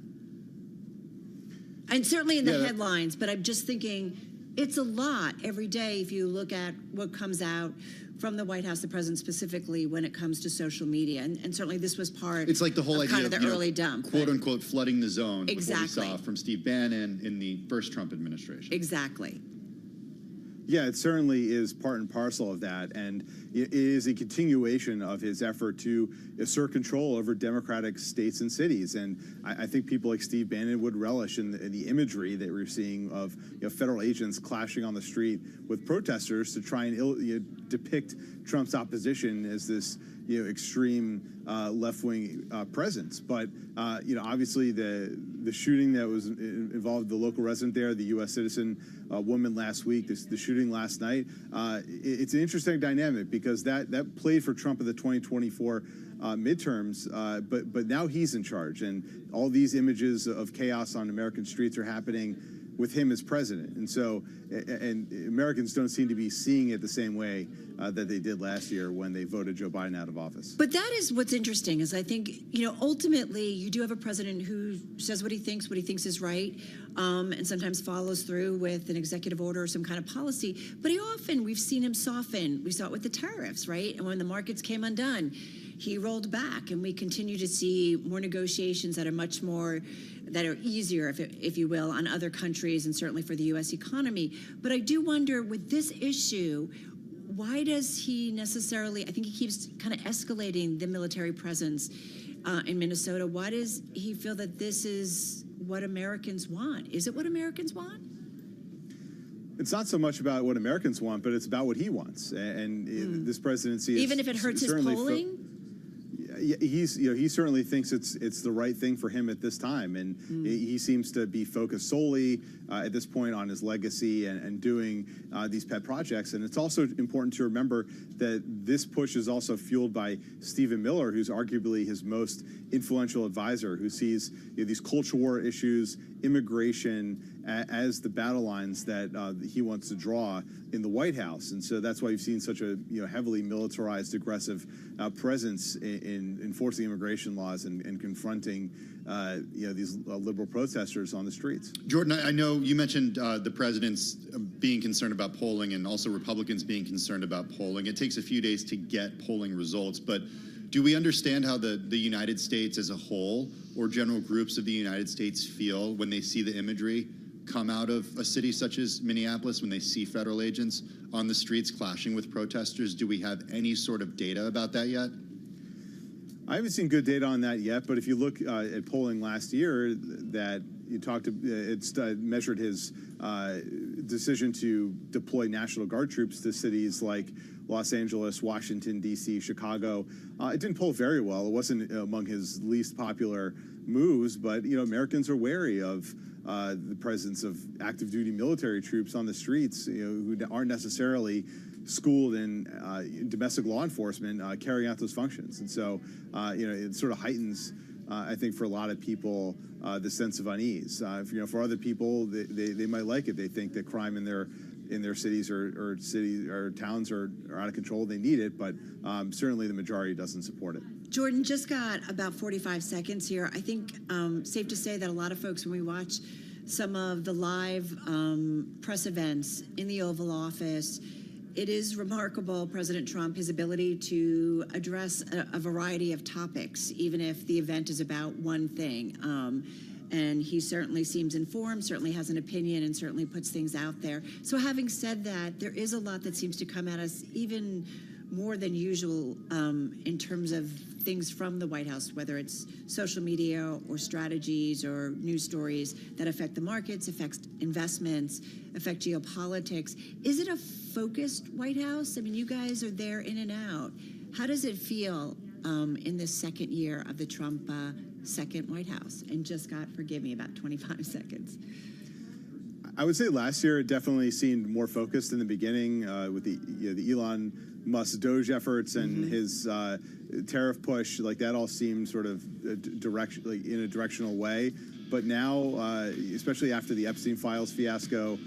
And certainly in the headlines, but I'm just thinking it's a lot every day if you look at what comes out from the White House, the president specifically, when it comes to social media. And certainly this was part it's like the whole of idea kind of the early dump. Quote unquote flooding the zone. Exactly. What we saw from Steve Bannon in the first Trump administration. Exactly. Yeah, it certainly is part and parcel of that, and it is a continuation of his effort to assert control over Democratic states and cities. And I think people like Steve Bannon would relish in the imagery that we're seeing of federal agents clashing on the street with protesters to try and depict Trump's opposition as this extreme left-wing presence. But obviously the shooting that was involved the local resident there, the U.S. citizen woman last week, the shooting last night, it's an interesting dynamic because that played for Trump in the 2024 midterms, but now he's in charge, and all these images of chaos on American streets are happening with him as president. And so, and Americans don't seem to be seeing it the same way that they did last year when they voted Joe Biden out of office. But that is what's interesting is I think, ultimately you do have a president who says what he thinks is right, and sometimes follows through with an executive order or some kind of policy. But we've seen him soften. We saw it with the tariffs, right? And when the markets came undone, he rolled back, and we continue to see more negotiations that are easier, if you will, on other countries and certainly for the U.S. economy. But I do wonder with this issue, why does he necessarily, I think he keeps kind of escalating the military presence in Minnesota. Why does he feel that this is what Americans want? Is it what Americans want? It's not so much about what Americans want, but it's about what he wants. And this presidency is even if it hurts his polling? He certainly thinks it's the right thing for him at this time, and he seems to be focused solely at this point on his legacy and doing these pet projects. And it's also important to remember that this push is also fueled by Stephen Miller, who's arguably his most influential advisor, who sees these culture war issues, immigration, as the battle lines that he wants to draw in the White House. And so that's why you've seen such a heavily militarized, aggressive presence in enforcing immigration laws and confronting these liberal protesters on the streets. Jordan, I know you mentioned the president's being concerned about polling and also Republicans being concerned about polling. It takes a few days to get polling results, but do we understand how the United States as a whole or general groups of the United States feel when they see the imagery come out of a city such as Minneapolis, when they see federal agents on the streets clashing with protesters? Do we have any sort of data about that yet? I haven't seen good data on that yet, but if you look at polling last year that you talked to, it's measured his decision to deploy National Guard troops to cities like Los Angeles, Washington, D.C., Chicago. It didn't poll very well. It wasn't among his least popular moves, but Americans are wary of the presence of active duty military troops on the streets, who aren't necessarily schooled in domestic law enforcement carrying out those functions. And so, it sort of heightens, I think, for a lot of people, the sense of unease. For other people, they might like it. They think that crime in their cities or cities or towns are out of control. They need it, but certainly the majority doesn't support it. Jordan, just got about 45 seconds here. I think safe to say that a lot of folks, when we watch some of the live press events in the Oval Office, it is remarkable, President Trump, his ability to address a variety of topics, even if the event is about one thing. And he certainly seems informed, certainly has an opinion, and certainly puts things out there. So having said that, there is a lot that seems to come at us even more than usual in terms of things from the White House, whether it's social media or strategies or news stories that affect the markets, affect investments, affect geopolitics. Is it a focused White House? I mean, you guys are there in and out. How does it feel in this second year of the Trump second White House? And just got, forgive me, about 25 seconds. I would say last year it definitely seemed more focused in the beginning with the Elon Musk Doge efforts and his tariff push. Like that all seemed sort of in a directional way. But now, especially after the Epstein Files fiasco,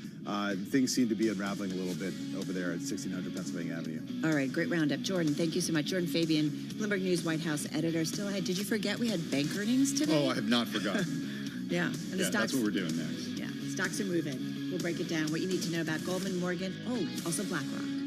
things seem to be unraveling a little bit over there at 1600 Pennsylvania Avenue. All right, great roundup. Jordan, thank you so much. Jordan Fabian, Bloomberg News White House editor. Still ahead. Did you forget we had bank earnings today? Oh, I have not forgotten. Yeah. And the stocks, that's what we're doing next. Yeah, stocks are moving. We'll break it down. What you need to know about Goldman, Morgan, also BlackRock.